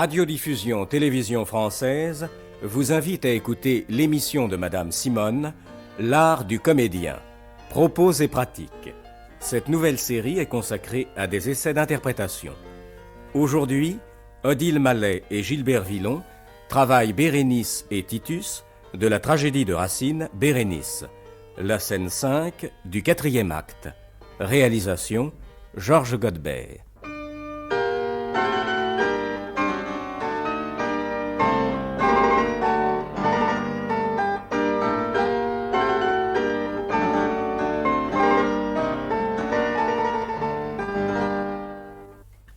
Radiodiffusion Télévision Française vous invite à écouter l'émission de Madame Simone, L'art du comédien, propos et pratiques. Cette nouvelle série est consacrée à des essais d'interprétation. Aujourd'hui, Odile Mallet et Gilbert Villon travaillent Bérénice et Titus de la tragédie de Racine, Bérénice, la scène 5 du 4e acte. Réalisation, Georges Godbert.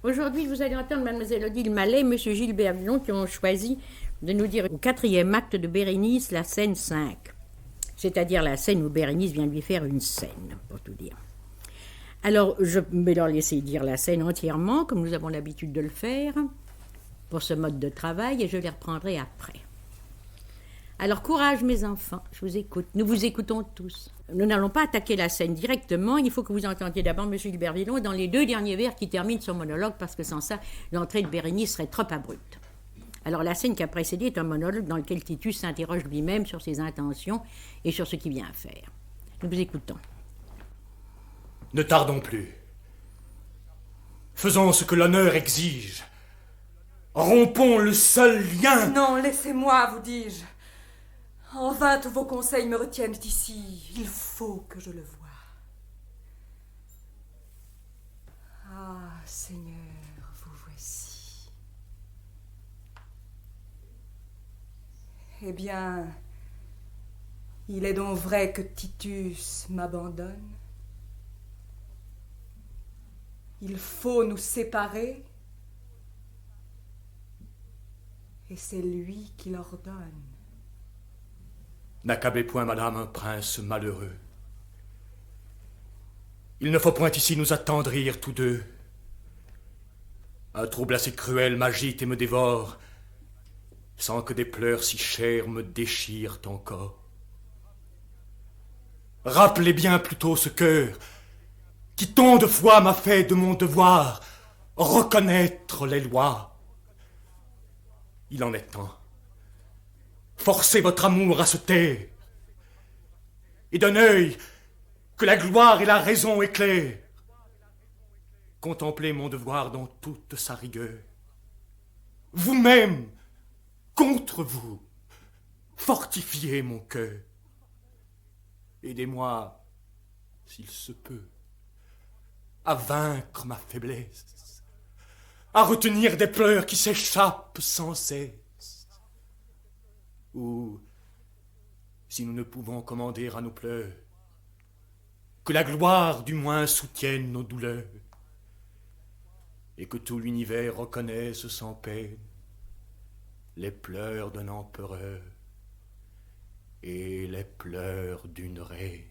Aujourd'hui, vous allez entendre Mademoiselle Odile Mallet et Monsieur Gilbert Villon qui ont choisi de nous dire au 4e acte de Bérénice, la scène 5. C'est-à-dire la scène où Bérénice vient lui faire une scène, pour tout dire. Alors, je vais leur laisser dire la scène entièrement, comme nous avons l'habitude de le faire, pour ce mode de travail, et je les reprendrai après. Alors, courage mes enfants, je vous écoute, nous vous écoutons tous. Nous n'allons pas attaquer la scène directement, il faut que vous entendiez d'abord M. Gilbert Villon dans les 2 derniers vers qui terminent son monologue, parce que sans ça, l'entrée de Bérénice serait trop abrupte. Alors, la scène qui a précédé est un monologue dans lequel Titus s'interroge lui-même sur ses intentions et sur ce qu'il vient faire. Nous vous écoutons. Ne tardons plus. Faisons ce que l'honneur exige. Rompons le seul lien. Non, laissez-moi, vous dis-je. En vain tous vos conseils me retiennent ici. Il faut que je le voie. Ah, Seigneur, vous voici. Eh bien, il est donc vrai que Titus m'abandonne. Il faut nous séparer. Et c'est lui qui l'ordonne. N'accablez point, madame, un prince malheureux. Il ne faut point ici nous attendrir tous deux. Un trouble assez cruel m'agite et me dévore, sans que des pleurs si chers me déchirent encore. Rappelez bien plutôt ce cœur qui tant de fois m'a fait de mon devoir reconnaître les lois. Il en est temps. Forcez votre amour à se taire, et d'un œil que la gloire et la raison éclairent, contemplez mon devoir dans toute sa rigueur. Vous-même, contre vous, fortifiez mon cœur. Aidez-moi, s'il se peut, à vaincre ma faiblesse, à retenir des pleurs qui s'échappent sans cesse. Ou, si nous ne pouvons commander à nos pleurs, que la gloire du moins soutienne nos douleurs, et que tout l'univers reconnaisse sans peine les pleurs d'un empereur et les pleurs d'une reine.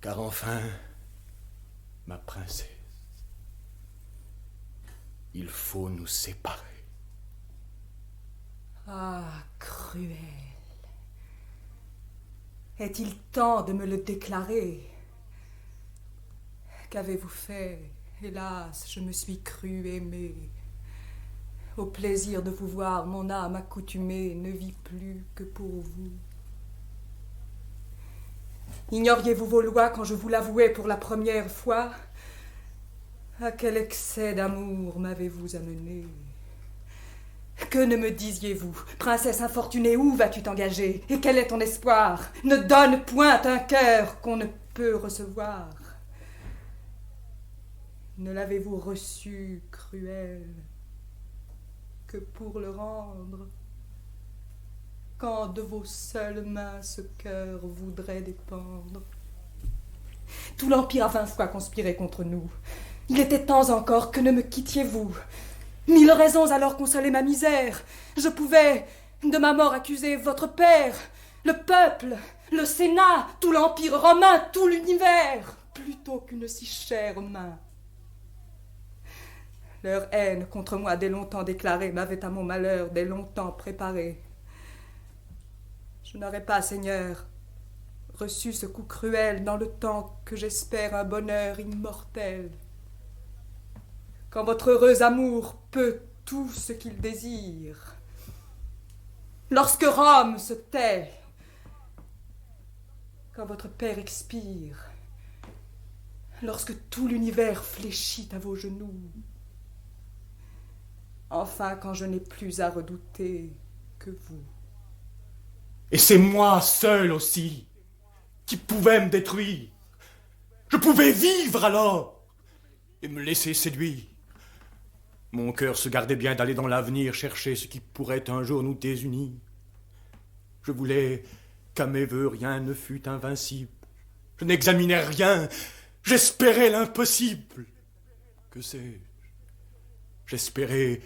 Car enfin, ma princesse, il faut nous séparer. Ah, cruel. Est-il temps de me le déclarer? Qu'avez-vous fait? Hélas, je me suis crue aimée. Au plaisir de vous voir, mon âme accoutumée ne vit plus que pour vous. Ignoriez-vous vos lois quand je vous l'avouais pour la première fois? À quel excès d'amour m'avez-vous amené? Que ne me disiez-vous? Princesse infortunée, où vas-tu t'engager? Et quel est ton espoir? Ne donne point un cœur qu'on ne peut recevoir. Ne l'avez-vous reçu, cruel, que pour le rendre? Quand de vos seules mains ce cœur voudrait dépendre? Tout l'Empire a 20 fois conspiré contre nous. Il était temps encore que ne me quittiez-vous. 1000 raisons alors consolaient ma misère. Je pouvais de ma mort accuser votre père, le peuple, le Sénat, tout l'Empire romain, tout l'univers, plutôt qu'une si chère main. Leur haine contre moi dès longtemps déclarée m'avait à mon malheur dès longtemps préparé. Je n'aurais pas, Seigneur, reçu ce coup cruel dans le temps que j'espère un bonheur immortel. quand votre heureux amour peut tout ce qu'il désire, lorsque Rome se tait, quand votre père expire, lorsque tout l'univers fléchit à vos genoux, enfin quand je n'ai plus à redouter que vous. Et c'est moi seul aussi qui pouvais me détruire. Je pouvais vivre alors et me laisser séduire. Mon cœur se gardait bien d'aller dans l'avenir chercher ce qui pourrait un jour nous désunir. Je voulais qu'à mes vœux rien ne fût invincible. Je n'examinais rien, j'espérais l'impossible. Que sais-je? J'espérais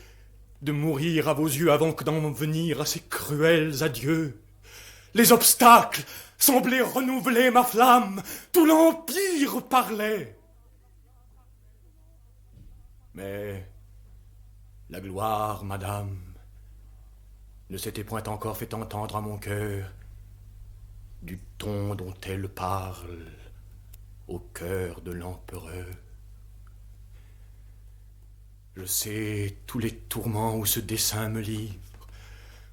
de mourir à vos yeux avant que d'en venir à ces cruels adieux. Les obstacles semblaient renouveler ma flamme, tout l'empire parlait. Mais la gloire, madame, ne s'était point encore fait entendre à mon cœur du ton dont elle parle au cœur de l'empereur. Je sais tous les tourments où ce dessein me livre.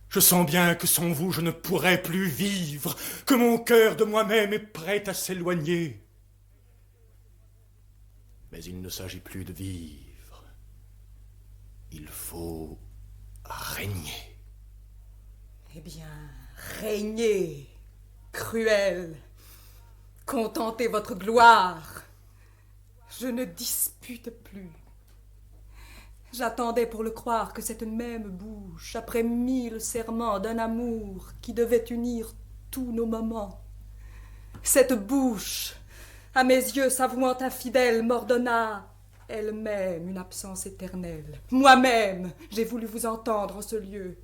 Je sens bien que sans vous je ne pourrais plus vivre, que mon cœur de moi-même est prêt à s'éloigner. Mais il ne s'agit plus de vivre. Il faut régner. Eh bien, régnez, cruel. Contentez votre gloire. Je ne dispute plus. J'attendais pour le croire que cette même bouche, après 1000 serments d'un amour qui devait unir tous nos moments, cette bouche, à mes yeux s'avouant infidèle, m'ordonna elle-même une absence éternelle. Moi-même, j'ai voulu vous entendre en ce lieu.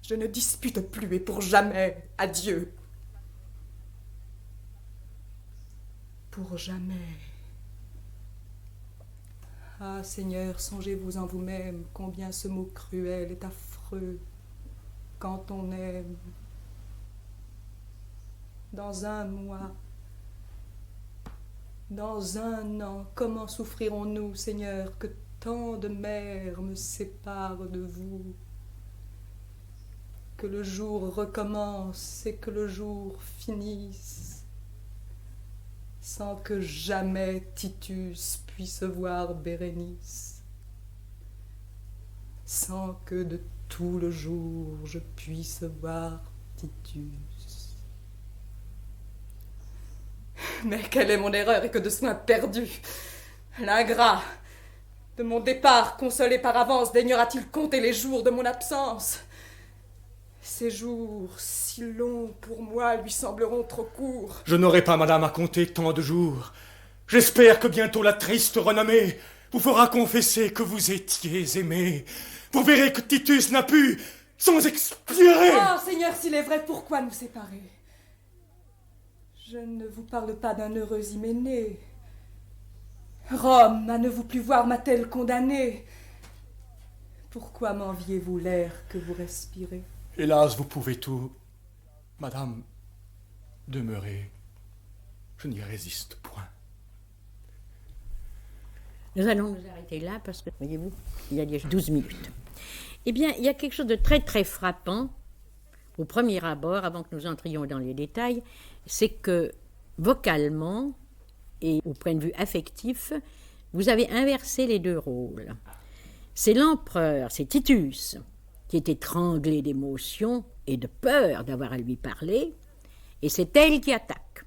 Je ne dispute plus et pour jamais, adieu. Pour jamais. Ah, Seigneur, songez-vous en vous-même combien ce mot cruel est affreux quand on aime. Dans un mois, dans un an, comment souffrirons-nous, Seigneur, que tant de mers me séparent de vous, que le jour recommence et que le jour finisse, sans que jamais Titus puisse voir Bérénice, sans que de tout le jour je puisse voir Titus. Mais quelle est mon erreur et que de soins perdus! L'ingrat, de mon départ consolé par avance, daignera-t-il compter les jours de mon absence? Ces jours, si longs pour moi, lui sembleront trop courts. Je n'aurai pas, madame, à compter tant de jours. J'espère que bientôt la triste renommée vous fera confesser que vous étiez aimé. Vous verrez que Titus n'a pu, sans expirer. Oh, Seigneur, s'il est vrai, pourquoi nous séparer? Je ne vous parle pas d'un heureux Hyménée. Rome, à ne vous plus voir, m'a-t-elle condamné? Pourquoi m'enviez-vous l'air que vous respirez? Hélas, vous pouvez tout. Madame, demeurez. Je n'y résiste point. Nous allons nous arrêter là parce que, voyez-vous, il y a déjà 12 minutes. Eh bien, il y a quelque chose de très très frappant au premier abord, avant que nous entrions dans les détails, c'est que vocalement et au point de vue affectif, vous avez inversé les deux rôles. C'est l'empereur, c'est Titus, qui est étranglé d'émotion et de peur d'avoir à lui parler, et c'est elle qui attaque.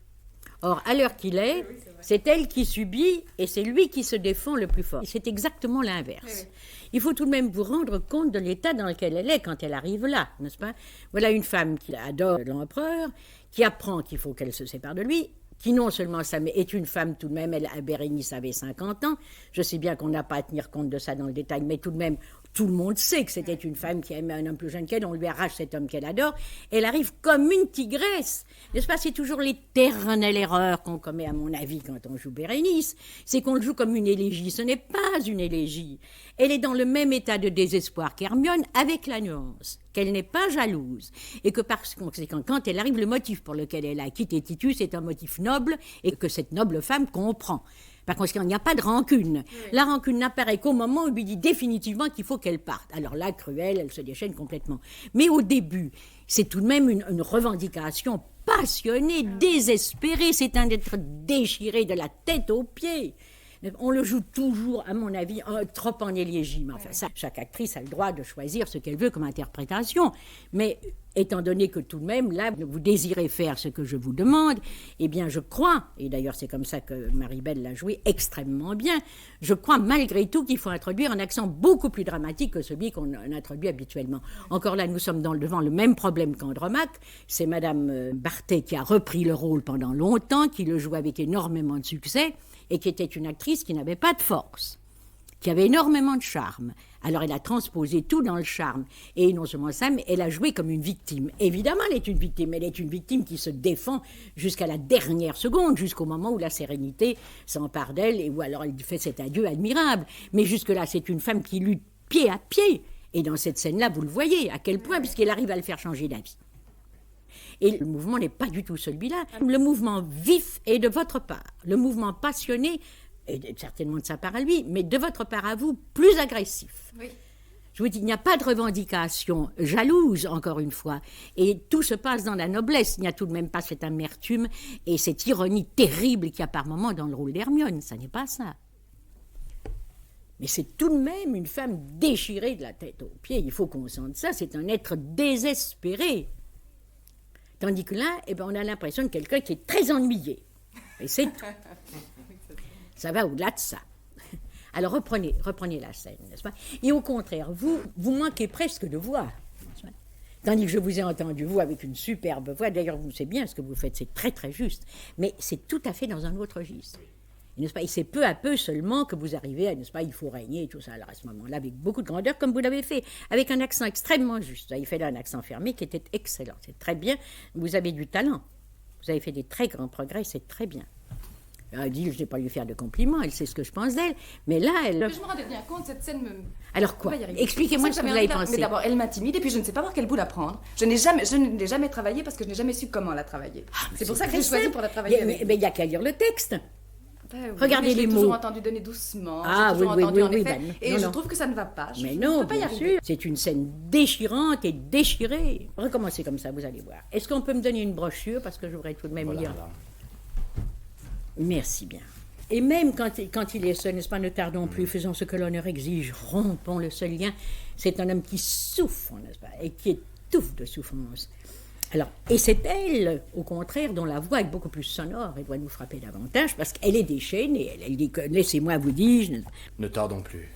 Or, à l'heure qu'il est, c'est elle qui subit et c'est lui qui se défend le plus fort. C'est exactement l'inverse. Il faut tout de même vous rendre compte de l'état dans lequel elle est quand elle arrive là, n'est-ce pas? Voilà une femme qui adore l'empereur, qui apprend qu'il faut qu'elle se sépare de lui, qui non seulement est une femme tout de même, Bérénice avait 50 ans, je sais bien qu'on n'a pas à tenir compte de ça dans le détail, mais tout de même, tout le monde sait que c'était une femme qui aimait un homme plus jeune qu'elle, on lui arrache cet homme qu'elle adore, elle arrive comme une tigresse, n'est-ce pas? C'est toujours l'éternelle erreur qu'on commet, à mon avis, quand on joue Bérénice, c'est qu'on le joue comme une élégie. Ce n'est pas une élégie. Elle est dans le même état de désespoir qu'Hermione, avec la nuance qu'elle n'est pas jalouse, et que par conséquent, quand elle arrive, le motif pour lequel elle a quitté Titus est un motif noble, et que cette noble femme comprend. Par conséquent, il n'y a pas de rancune. Oui. La rancune n'apparaît qu'au moment où il lui dit définitivement qu'il faut qu'elle parte. Alors là, Cruelle, elle se déchaîne complètement. Mais au début, c'est tout de même une revendication passionnée, désespérée. C'est un être déchiré de la tête aux pieds. On le joue toujours, à mon avis, trop en élégies. Enfin, ça, chaque actrice a le droit de choisir ce qu'elle veut comme interprétation. Mais étant donné que tout de même, là, vous désirez faire ce que je vous demande, eh bien, je crois, et d'ailleurs c'est comme ça que Marie-Belle l'a joué extrêmement bien, je crois malgré tout qu'il faut introduire un accent beaucoup plus dramatique que celui qu'on introduit habituellement. Encore là, nous sommes devant le même problème qu'Andromaque. C'est Madame Barthé qui a repris le rôle pendant longtemps, qui le joue avec énormément de succès, et qui était une actrice qui n'avait pas de force, qui avait énormément de charme. Alors elle a transposé tout dans le charme. Et non seulement ça, mais elle a joué comme une victime. Évidemment, elle est une victime qui se défend jusqu'à la dernière seconde, jusqu'au moment où la sérénité s'empare d'elle, et où alors elle fait cet adieu admirable. Mais jusque-là, c'est une femme qui lutte pied à pied. Et dans cette scène-là, vous le voyez, à quel point, puisqu'elle arrive à le faire changer d'avis. Et le mouvement n'est pas du tout celui-là. Le mouvement vif est de votre part. Le mouvement passionné est certainement de sa part à lui, mais de votre part à vous, plus agressif. Oui. Je vous dis, il n'y a pas de revendication jalouse, encore une fois. Et tout se passe dans la noblesse. Il n'y a tout de même pas cette amertume et cette ironie terrible qu'il y a par moments dans le rôle d'Hermione. Ça n'est pas ça. Mais c'est tout de même une femme déchirée de la tête aux pieds. Il faut qu'on sente ça. C'est un être désespéré. Tandis que là, eh ben, on a l'impression de quelqu'un qui est très ennuyé. Et c'est tout. Ça va au-delà de ça. Alors reprenez la scène, n'est-ce pas? Et au contraire, vous manquez presque de voix. Tandis que je vous ai entendu, vous, avec une superbe voix. D'ailleurs, vous savez bien ce que vous faites, c'est très très juste. Mais c'est tout à fait dans un autre registre. N'est-ce pas? Et c'est peu à peu seulement que vous arrivez à, n'est-ce pas, il faut régner et tout ça. Alors à ce moment-là, avec beaucoup de grandeur, comme vous l'avez fait, avec un accent extrêmement juste. Vous avez fait là un accent fermé qui était excellent. C'est très bien. Vous avez du talent. Vous avez fait des très grands progrès, c'est très bien. Adil, je n'ai pas lui faire de compliments, elle sait ce que je pense d'elle. Mais là, elle... Mais je me rendais bien compte, cette scène me... Alors quoi? Expliquez-moi ce que vous avez pensé. Mais d'abord, elle m'intimide et puis je ne sais pas par quel bout la prendre. Je ne l'ai jamais travaillée parce que je n'ai jamais su comment la travailler. C'est pour ça que j'ai choisi pour la travailler. Mais il n'y a qu'à lire le texte. Oui, regardez les mots. J'ai toujours entendu donner doucement. Oui, et je trouve que ça ne va pas. Mais non, bien sûr. C'est une scène déchirante et déchirée. Recommencez comme ça, vous allez voir. Est-ce qu'on peut me donner une brochure parce que je voudrais tout de même lire. Merci bien. Et même quand il est seul, n'est-ce pas, ne tardons plus, faisons ce que l'honneur exige, rompons le seul lien. C'est un homme qui souffre, n'est-ce pas, et qui étouffe de souffrance. Alors, et c'est elle, au contraire, dont la voix est beaucoup plus sonore et doit nous frapper davantage, parce qu'elle est déchaînée, elle dit que, laissez-moi, vous dis-je. Ne tardons plus.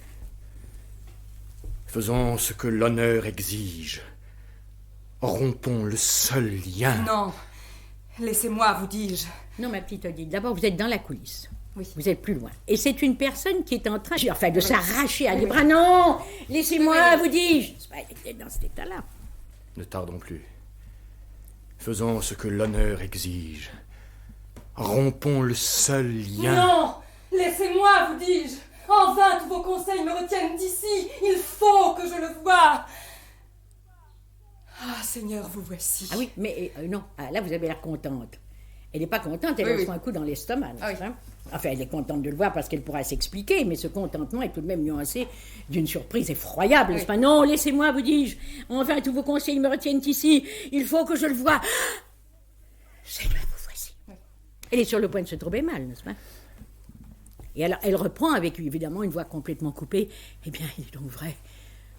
Faisons ce que l'honneur exige. Rompons le seul lien. Non, laissez-moi, vous dis-je. Non, ma petite Odile, d'abord, vous êtes dans la coulisse. Oui. Vous êtes plus loin. Et c'est une personne qui est en train de s'arracher à des bras. Non, laissez-moi, vous dis-je. Elle est dans cet état-là. Ne tardons plus. Faisons ce que l'honneur exige. Rompons le seul lien. Non, laissez-moi, vous dis-je. En vain, tous vos conseils me retiennent d'ici. Il faut que je le voie. Ah, Seigneur, vous voici. Ah oui, mais non, là, vous avez l'air contente. Elle n'est pas contente, elle reçoit un coup dans l'estomac. Enfin, elle est contente de le voir parce qu'elle pourra s'expliquer, mais ce contentement est tout de même nuancé d'une surprise effroyable, n'est-ce pas? Non, laissez-moi, vous dis-je. Enfin, tous vos conseils me retiennent ici. Il faut que je le voie. Seigneur, vous voici. Elle est sur le point de se trouver mal, n'est-ce pas? Et alors, elle reprend avec, évidemment, une voix complètement coupée. Eh bien, il est donc vrai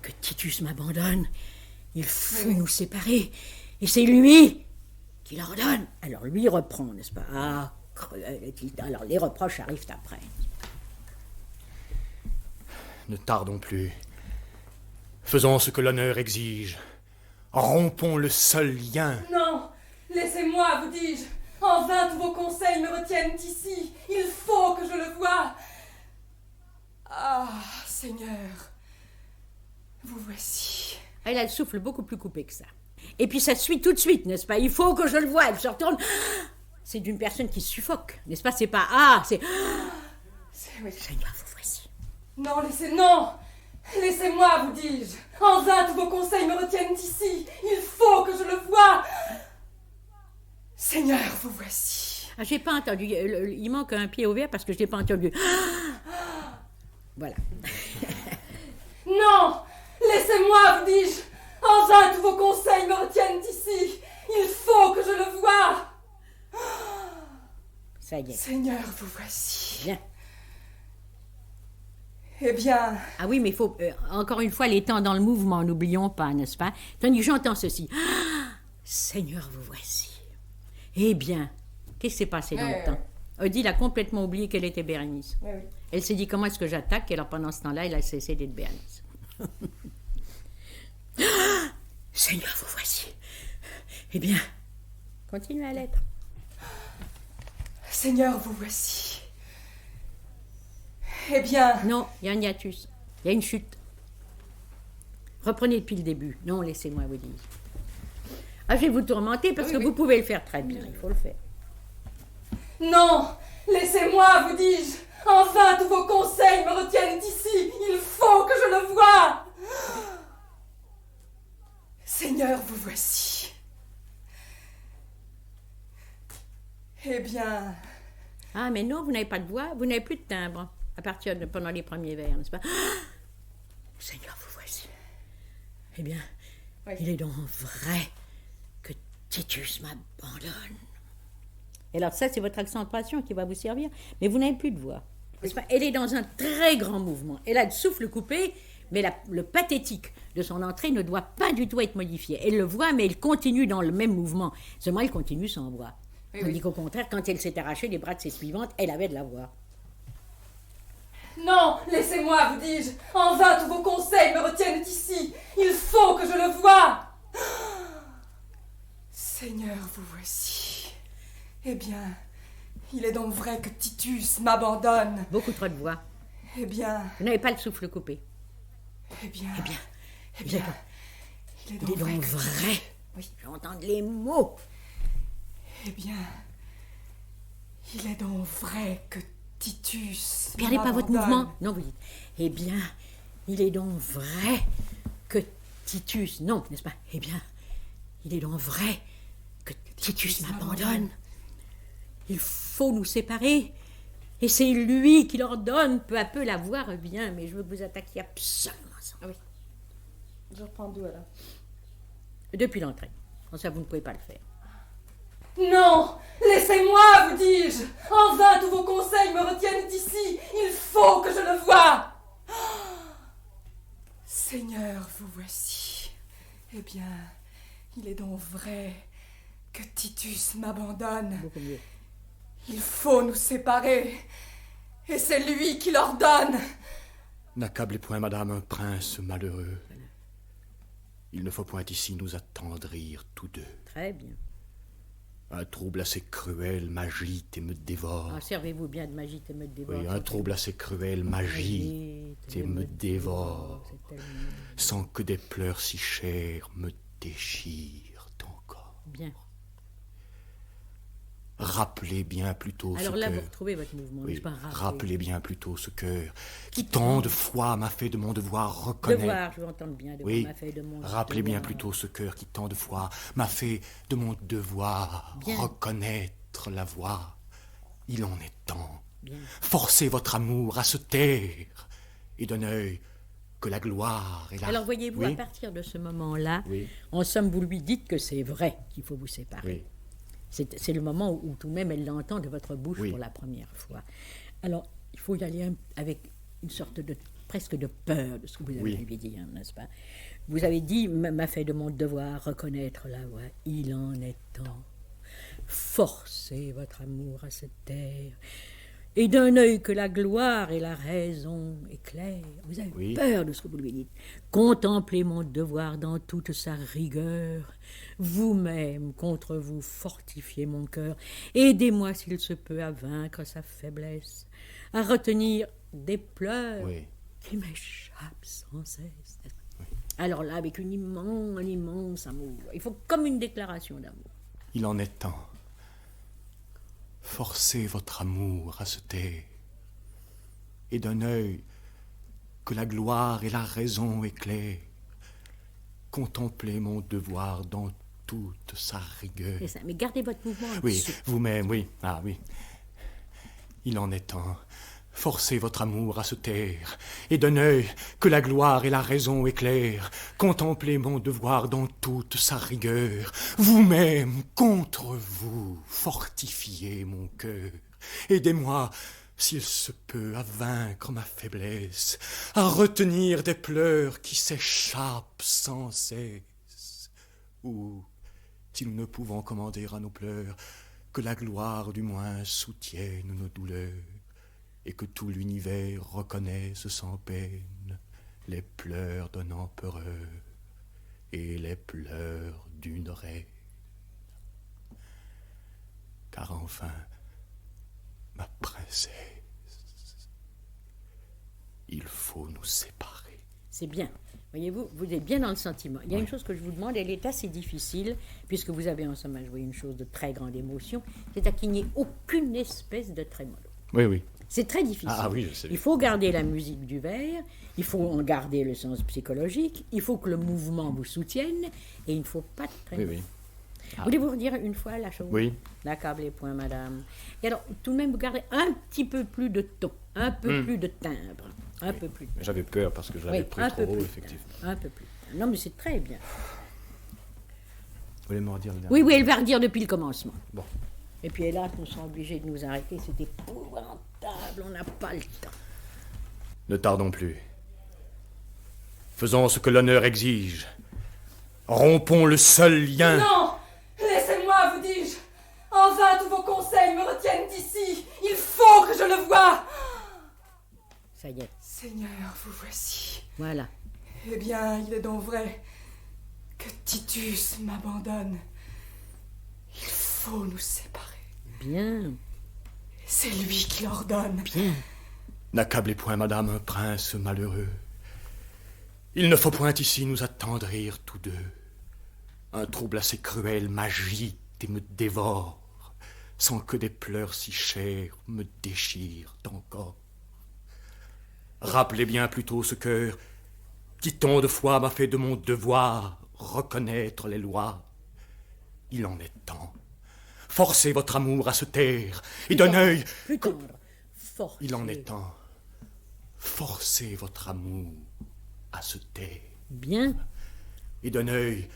que Titus m'abandonne. Il faut nous séparer. Et c'est lui qui l'ordonne. Alors lui reprend, n'est-ce pas? Ah, cruel est-il. Alors les reproches arrivent après. Ne tardons plus. Faisons ce que l'honneur exige. Rompons le seul lien. Non, laissez-moi, vous dis-je. En vain, tous vos conseils me retiennent ici. Il faut que je le voie. Ah, Seigneur, vous voici. Elle a le souffle beaucoup plus coupé que ça. Et puis ça suit tout de suite, n'est-ce pas? Il faut que je le voie. Elle se retourne. C'est d'une personne qui suffoque, n'est-ce pas? C'est pas c'est. Oui. Seigneur, vous voici. Non, laissez-moi, vous dis-je. En vain, tous vos conseils me retiennent ici. Il faut que je le voie. Seigneur, vous voici. Ah, j'ai pas entendu. Il manque un pied au verre parce que je n'ai pas entendu. Voilà. Non! Laissez-moi, vous dis-je! En vain tous vos conseils me retiennent ici! Il faut que je le voie! Ça y est. Seigneur, vous voici. Bien. Eh bien, Ah oui, mais il faut, encore une fois, les temps dans le mouvement, n'oublions pas, n'est-ce pas? Tandis que j'entends ceci. Seigneur, vous voici. Eh bien, qu'est-ce qui s'est passé dans le temps? Odile a complètement oublié qu'elle était Bérénice. oui. Elle s'est dit, comment est-ce que j'attaque? Et alors, pendant ce temps-là, elle a cessé d'être Bérénice. Seigneur, vous voici. Eh bien, continuez à l'être. Seigneur, vous voici. Eh bien, Non, il y a un hiatus. Il y a une chute. Reprenez depuis le début. Non, laissez-moi vous dire. Ah, je vais vous tourmenter parce que vous pouvez le faire très bien. Il faut le faire. non! Laissez-moi, vous dis-je! Enfin, tous vos conseils me retiennent ici! Il faut que je le voie! Seigneur, vous voici. Eh bien, Ah, mais non, vous n'avez pas de voix, vous n'avez plus de timbre à partir de pendant les premiers vers, n'est-ce pas? Seigneur, vous voici. Eh bien, Oui. il est donc vrai que Titus m'abandonne. Et alors ça, c'est votre accentuation qui va vous servir, mais vous n'avez plus de voix. N'est-ce pas? Elle est dans un très grand mouvement. Elle a le souffle coupé, mais le pathétique de son entrée ne doit pas du tout être modifié. Elle le voit, mais elle continue dans le même mouvement. Seulement, elle continue sans voix. Tandis qu'au contraire, quand elle s'est arrachée les bras de ses suivantes, elle avait de la voix. non! Laissez-moi, vous dis-je! En vain tous vos conseils me retiennent ici! Il faut que je le voie! Seigneur, vous voici. Eh bien, il est donc vrai que Titus m'abandonne. Beaucoup trop de voix. Eh bien, Vous n'avez pas le souffle coupé. eh bien, Eh bien, eh bien, il est il est donc vrai donc que vrai. Oui. J'entends les mots. Eh bien, il est donc vrai que Titus Perdez pas votre m'abandonne. mouvement. Non, vous dites. Eh bien, il est donc vrai que Titus. Non, n'est-ce pas? Eh bien, il est donc vrai que Titus m'abandonne. Il faut nous séparer. Et c'est lui qui leur donne. Peu à peu, la voix revient. Mais je veux que vous attaquiez absolument ça. Ah oui. Je reprends d'où alors? Depuis l'entrée. Sans ça, vous ne pouvez pas le faire. Non! Laissez-moi, vous dis-je! En vain tous vos conseils me retiennent ici! Il faut que je le voie! Seigneur, vous voici. Eh bien, il est donc vrai que Titus m'abandonne. Beaucoup mieux. Il faut nous séparer. Et c'est lui qui l'ordonne. N'accablez point, madame, un prince malheureux. Il ne faut point ici nous attendrir tous deux. Très bien. Un trouble assez cruel m'agite et me dévore. Ah, servez-vous bien de magie et me dévore. Oui, un trouble assez cruel m'agite et me dévore, C'est tellement sans que des pleurs si chers me déchirent encore. bien. Rappelez bien plutôt Alors ce là, cœur. vous retrouvez votre mouvement. Oui, n'est-ce pas? rappelez bien plutôt ce cœur qui tant de fois m'a fait de mon devoir reconnaître. Devoir, je veux entendre bien. Devoir Oui, m'a fait de mon rappelez bien devoir. plutôt ce cœur qui tant de fois m'a fait de mon devoir Bien. reconnaître la voix. Il en est temps. Bien. Forcez votre amour à se taire et d'un œil que la gloire et la... Alors voyez-vous, Oui, à partir de ce moment-là, Oui. en somme, vous lui dites que c'est vrai qu'il faut vous séparer. Oui. C'est le moment où tout de même elle l'entend de votre bouche Oui. pour la première fois. Alors, il faut y aller avec une sorte de presque de peur de ce que vous avez Oui. lui dit, n'est-ce pas? Vous avez dit, m'a fait de mon devoir reconnaître la voix. Il en est temps. Forcez votre amour à se taire. Et d'un œil que la gloire et la raison éclairent. Vous avez Oui. peur de ce que vous lui dites. Contemplez mon devoir dans toute sa rigueur. Vous-même, contre vous, fortifiez mon cœur. Aidez-moi, s'il se peut, à vaincre sa faiblesse, à retenir des pleurs Oui. qui m'échappent sans cesse. Alors là, avec un immense amour. Il faut comme une déclaration d'amour. Il en est temps. Forcez votre amour à se taire et d'un œil que la gloire et la raison éclairent. Contemplez mon devoir dans toute sa rigueur. C'est ça, mais gardez votre mouvement. en Oui, dessous. vous-même, oui. Ah oui. Il en est temps. Forcez votre amour à se taire, et d'un œil que la gloire et la raison éclairent, contemplez mon devoir dans toute sa rigueur. Vous-même, contre vous, fortifiez mon cœur. Aidez-moi, s'il se peut, à vaincre ma faiblesse, à retenir des pleurs qui s'échappent sans cesse. Ou, si nous ne pouvons commander à nos pleurs, que la gloire du moins soutienne nos douleurs, et que tout l'univers reconnaisse sans peine les pleurs d'un empereur et les pleurs d'une reine. Car enfin, ma princesse, il faut nous séparer. C'est bien. Voyez-vous, vous êtes bien dans le sentiment. Il y a une chose que je vous demande, elle est assez difficile, puisque vous avez en somme à jouer une chose de très grande émotion, c'est à qu'il n'y ait aucune espèce de trémolo. Oui, oui. C'est très difficile. Ah oui, je sais. Il faut garder la musique du vers, il faut en garder le sens psychologique, il faut que le mouvement vous soutienne, et il ne faut pas de Oui, trémolo. oui. Voulez-vous redire une fois la chose? Oui. N'accablez point, madame. Et alors, tout de même, vous gardez un petit peu plus de ton, un peu plus de timbre, un peu plus de timbre. J'avais peur parce que je l'avais pris un trop peu haut, plus de effectivement. timbre, un peu plus de timbre. Non, mais c'est très bien. Vous voulez me redire le dernier? Oui, oui, elle va redire depuis le commencement. Bon. Et puis hélas, nous sommes obligés de nous arrêter. C'est épouvantable, on n'a pas le temps. Ne tardons plus. Faisons ce que l'honneur exige. Rompons le seul lien. Non! Laissez-moi, vous dis-je! En vain, tous vos conseils me retiennent d'ici! Il faut que je le voie! Ça y est, Seigneur, vous voici. voilà. Eh bien, il est donc vrai que Titus m'abandonne. Il faut nous séparer. Bien, C'est lui qui l'ordonne. bien. N'accablez point, madame, un prince malheureux. Il ne faut point ici nous attendrir tous deux. Un trouble assez cruel m'agite et me dévore, sans que des pleurs si chers me déchirent encore. Rappelez bien plutôt ce cœur qui tant de fois m'a fait de mon devoir reconnaître les lois. Il en est temps. Forcez votre amour à se taire, et d'un œil... Plus tendre, fort. Il en est temps. Forcez votre amour à se taire, Bien. et d'un œil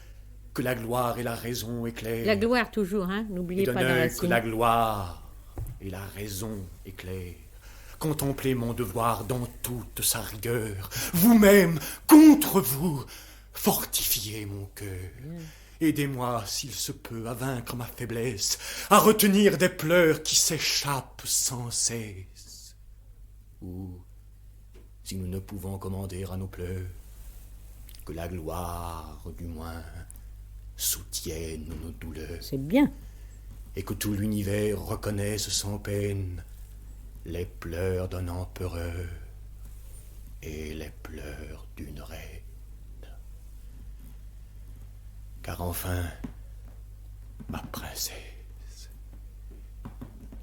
que la gloire et la raison éclairent. La gloire toujours, hein. Et N'oubliez d'un pas dans la œil que signe. la gloire et la raison éclairent. Contemplez mon devoir dans toute sa rigueur. Vous-même, contre vous, fortifiez mon cœur. Aidez-moi, s'il se peut, à vaincre ma faiblesse, à retenir des pleurs qui s'échappent sans cesse. Ou, si nous ne pouvons commander à nos pleurs, que la gloire, du moins, soutienne nos douleurs, C'est bien. et que tout l'univers reconnaisse sans peine les pleurs d'un empereur et les pleurs d'une reine. Car enfin, ma princesse,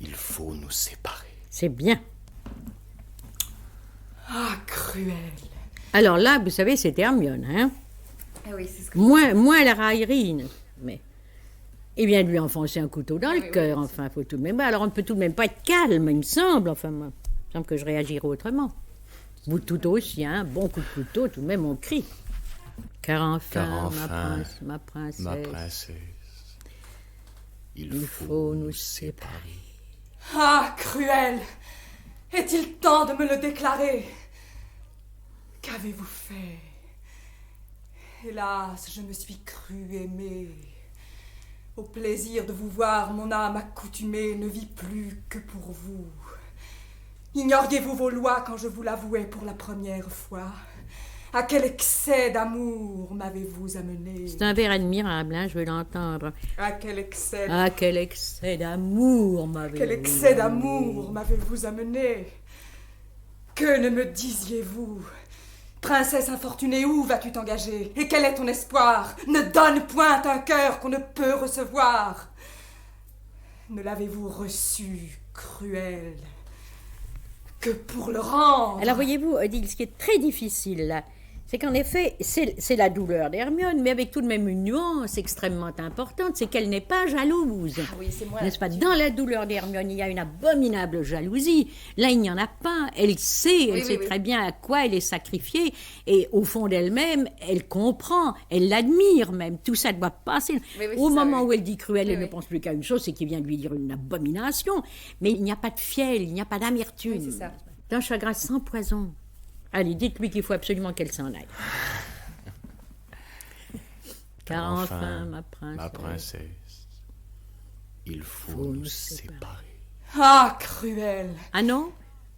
il faut nous séparer. C'est bien. Ah, cruel. Alors là, vous savez, c'est Hermione, hein. Ah oui, c'est ce que... Moins la raillerie, mais... Il vient de lui enfoncer un couteau dans le cœur, enfin, faut tout de même... Alors, on ne peut tout de même pas être calme, il me semble, enfin, moi. Il me semble que je réagirais autrement. Vous tout aussi, hein, bon coup de couteau, tout de même, on crie. Car enfin, ma princesse, Ma princesse, il faut nous séparer. Ah, cruel! Est-il temps de me le déclarer? Qu'avez-vous fait? Hélas, je me suis crue aimée. Au plaisir de vous voir, mon âme accoutumée ne vit plus que pour vous. Ignoriez-vous vos lois quand je vous l'avouais pour la première fois? À quel excès d'amour m'avez-vous amené? C'est un vers admirable, hein, je veux l'entendre. À quel excès Ah, quel excès d'amour m'avez-vous Quel excès d'amour m'avez-vous amené? Que ne me disiez-vous? Princesse infortunée, où vas-tu t'engager? Et quel est ton espoir? Ne donne point un cœur qu'on ne peut recevoir. Ne l'avez-vous reçu, cruel, que pour le rendre? Alors, voyez-vous, Odile, ce qui est très difficile, là, C'est qu'en effet, c'est la douleur d'Hermione, mais avec tout de même une nuance extrêmement importante, c'est qu'elle n'est pas jalouse. Ah oui, c'est moi. N'est-ce pas? Dans la douleur d'Hermione, il y a une abominable jalousie. Là, il n'y en a pas. Elle sait, elle sait très bien à quoi elle est sacrifiée. Et au fond d'elle-même, elle comprend, elle l'admire même. Tout ça doit passer. Au moment où elle dit Cruel, elle ne pense plus qu'à une chose, c'est qu'il vient de lui dire une abomination. Mais il n'y a pas de fiel, il n'y a pas d'amertume. Oui, c'est ça. D'un chagrin sans poison. Allez, dites-lui qu'il faut absolument qu'elle s'en aille. Car enfin, ma princesse, il faut nous séparer. Ah, Cruel! Ah non,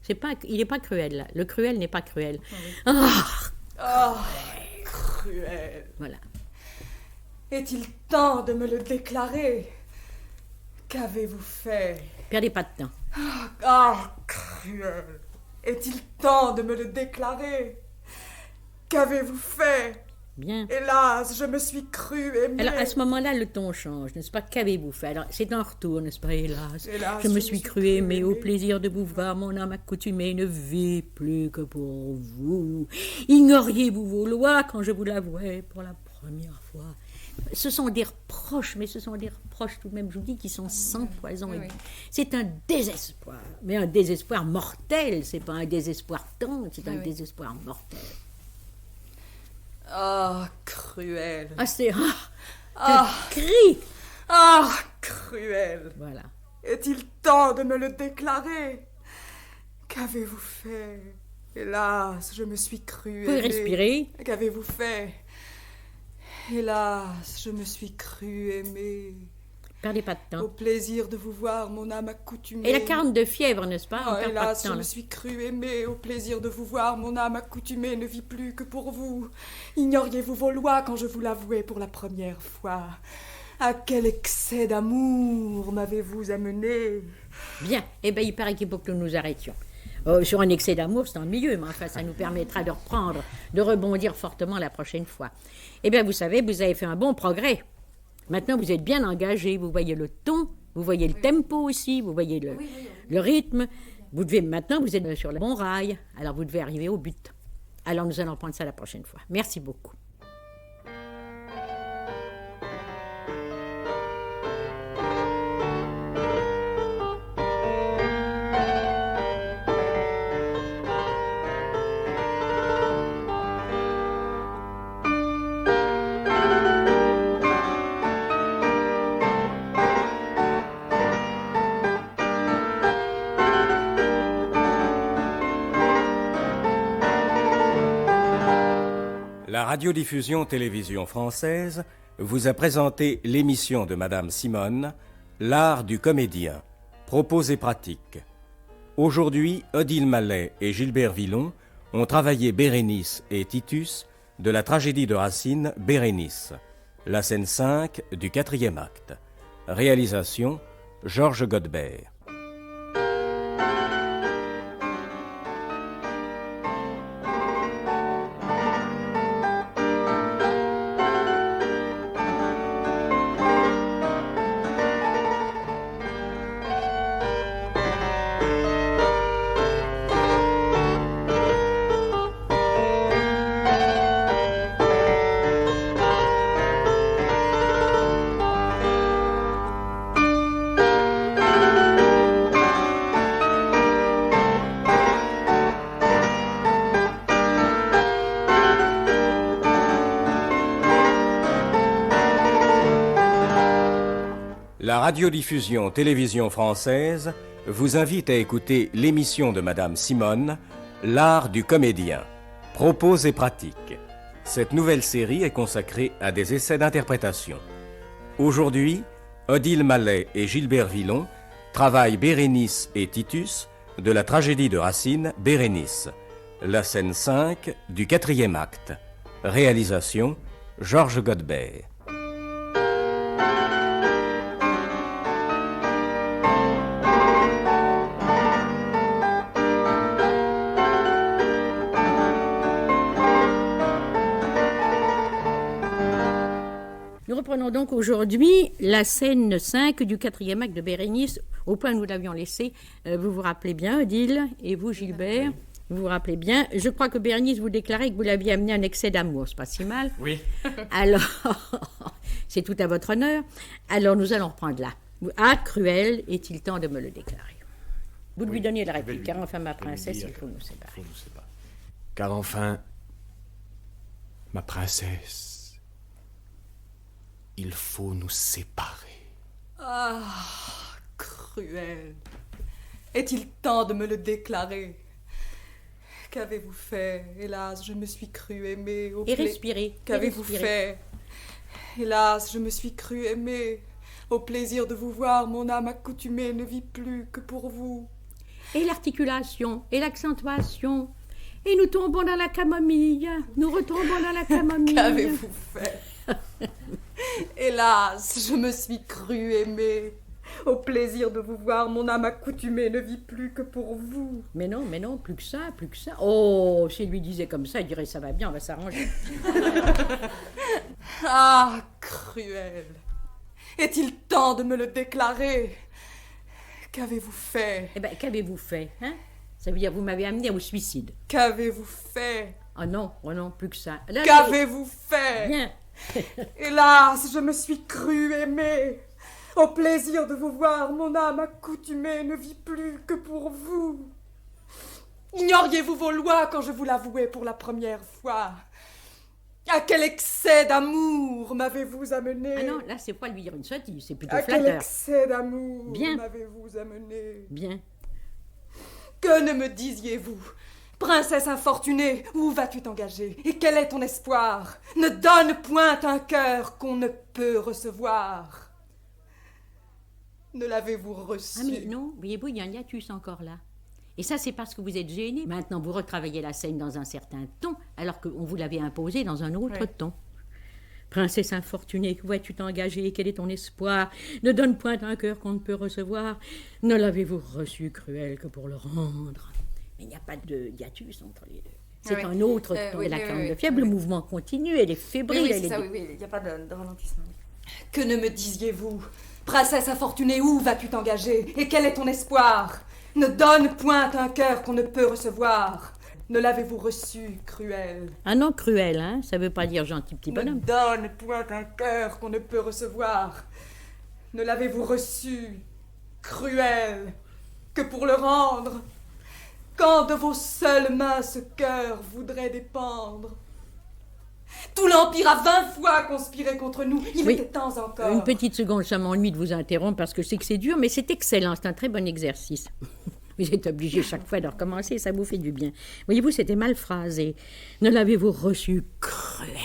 il n'est pas cruel, là. Le cruel n'est pas cruel. Oh, Cruel! Voilà. Est-il temps de me le déclarer? Qu'avez-vous fait? Perdez pas de temps. Ah, Cruel! Est-il temps de me le déclarer? Qu'avez-vous fait? Bien. Hélas, je me suis crue aimée. Alors, à ce moment-là, le ton change, n'est-ce pas? Qu'avez-vous fait? Alors, c'est un retour, n'est-ce pas? Hélas, Hélas, je me suis crue aimée, au plaisir de vous voir, mon âme accoutumée ne vit plus que pour vous. Ignoriez-vous vos lois quand je vous l'avouais pour la première fois? Ce sont des reproches, mais ce sont des reproches tout de même, je vous dis, qui sont sans poison. C'est un désespoir, mais un désespoir mortel. C'est pas un désespoir tendre, c'est un désespoir mortel. Ah, Cruel! Ah, c'est un cri! Ah, Cruel! Voilà. Est-il temps de me le déclarer? Qu'avez-vous fait? Hélas, je me suis crue Vous pouvez aimée. respirer. Qu'avez-vous fait? Hélas, je me suis crue aimée. Perdez pas de Au temps. plaisir de vous voir, mon âme accoutumée. Et la 42 fièvre, n'est-ce pas? On Oh, perd pas hélas, de temps. je Là. me suis crue aimée. Au plaisir de vous voir, mon âme accoutumée ne vit plus que pour vous. Ignoriez-vous vos lois quand je vous l'avouais pour la première fois? À quel excès d'amour m'avez-vous amené? Bien. Eh bien, il paraît qu'il faut que nous nous arrêtions. Sur un excès d'amour, c'est ennuyeux, mais enfin, ça nous permettra de reprendre, de rebondir fortement la prochaine fois. Eh bien, vous savez, vous avez fait un bon progrès. Maintenant, vous êtes bien engagé. Vous voyez le ton, vous voyez le tempo aussi, vous voyez le rythme. Maintenant, vous êtes sur le bon rail. Alors, vous devez arriver au but. Alors, nous allons prendre ça la prochaine fois. Merci beaucoup. La radiodiffusion télévision française vous a présenté l'émission de Madame Simone, L'art du comédien, propos et pratiques. Aujourd'hui, Odile Mallet et Gilbert Villon ont travaillé Bérénice et Titus de la tragédie de Racine Bérénice, la scène 5 du 4e acte. Réalisation, Georges Godbert. La radiodiffusion télévision française vous invite à écouter l'émission de Madame Simone, L'art du comédien, propos et pratiques. Cette nouvelle série est consacrée à des essais d'interprétation. Aujourd'hui, Odile Mallet et Gilbert Villon travaillent Bérénice et Titus de la tragédie de Racine Bérénice, la scène 5 du 4e acte. Réalisation, Georges Godbert. Nous reprenons donc aujourd'hui la scène 5 du 4e acte de Bérénice, au point où nous l'avions laissé. Vous vous rappelez bien, Odile, et vous, Gilbert, Vous vous rappelez bien. Je crois que Bérénice vous déclarait que vous l'aviez amené un excès d'amour. C'est pas si mal. Oui. Alors, c'est tout à votre honneur. Alors, nous allons reprendre là. Ah, Cruel, est-il temps de me le déclarer? Vous lui donniez la réplique, car enfin, ma princesse, il faut nous séparer. Car enfin, ma princesse, il faut nous séparer. Ah, Cruel. Est-il temps de me le déclarer? Qu'avez-vous fait? Hélas, je me suis cru aimer. Et respirez. Qu'avez-vous fait? Hélas, je me suis cru aimer. Au plaisir de vous voir, mon âme accoutumée ne vit plus que pour vous. Et l'articulation, et l'accentuation. Et nous tombons dans la camomille. Nous retombons dans la camomille. Qu'avez-vous fait? Hélas, je me suis cru aimer. Au plaisir de vous voir, mon âme accoutumée ne vit plus que pour vous. Mais non, plus que ça, plus que ça. Oh, s'il lui disait comme ça, il dirait ça va bien, on va s'arranger. Ah, Cruel. Est-il temps de me le déclarer? Qu'avez-vous fait? Eh bien, qu'avez-vous fait, hein? Ça veut dire, vous m'avez amené au suicide. Qu'avez-vous fait? Oh non, plus que ça. Là, Qu'avez-vous fait? Bien. Hélas, je me suis cru aimer. Au plaisir de vous voir, mon âme accoutumée ne vit plus que pour vous. Ignoriez-vous vos lois quand je vous l'avouais pour la première fois? À quel excès d'amour m'avez-vous amené? Ah non, là, c'est pas lui dire une sottise, c'est plutôt À quel flatteur. excès d'amour Bien. m'avez-vous amené? Bien. Que ne me disiez-vous? Princesse infortunée, où vas-tu t'engager? Et quel est ton espoir? Ne donne point un cœur qu'on ne peut recevoir. Ne l'avez-vous reçu? Ah mais non, voyez-vous, il y a un hiatus encore là. Et ça, c'est parce que vous êtes gêné. Maintenant, vous retravaillez la scène dans un certain ton, alors qu'on vous l'avait imposé dans un autre ton. Princesse infortunée, où vas-tu t'engager? Quel est ton espoir? Ne donne point un cœur qu'on ne peut recevoir. Ne l'avez-vous reçu, Cruel, que pour le rendre? Mais il n'y a pas de hiatus entre les deux. C'est un autre ton. oui, la oui, crème oui, de fièvre, le mouvement continue, elle est fébrile. Oui, elle c'est est ça, oui, il n'y a pas de ralentissement. Que ne me disiez-vous? Princesse infortunée, où vas-tu t'engager? Et quel est ton espoir? Ne donne point un cœur qu'on ne peut recevoir. Ne l'avez-vous reçu, Cruel? Ah non, Cruel, hein, ça veut pas dire gentil petit Ne bonhomme. donne point un cœur qu'on ne peut recevoir. Ne l'avez-vous reçu, Cruel, que pour le rendre, quand de vos seules mains ce cœur voudrait dépendre? Tout l'Empire a 20 fois conspiré contre nous. Il Oui. était temps encore. Une petite seconde, ça m'ennuie de vous interrompre parce que c'est dur, mais c'est excellent, c'est un très bon exercice. Vous êtes obligé chaque fois de recommencer, ça vous fait du bien. Voyez-vous, c'était mal phrasé. Ne l'avez-vous reçu, Cruel,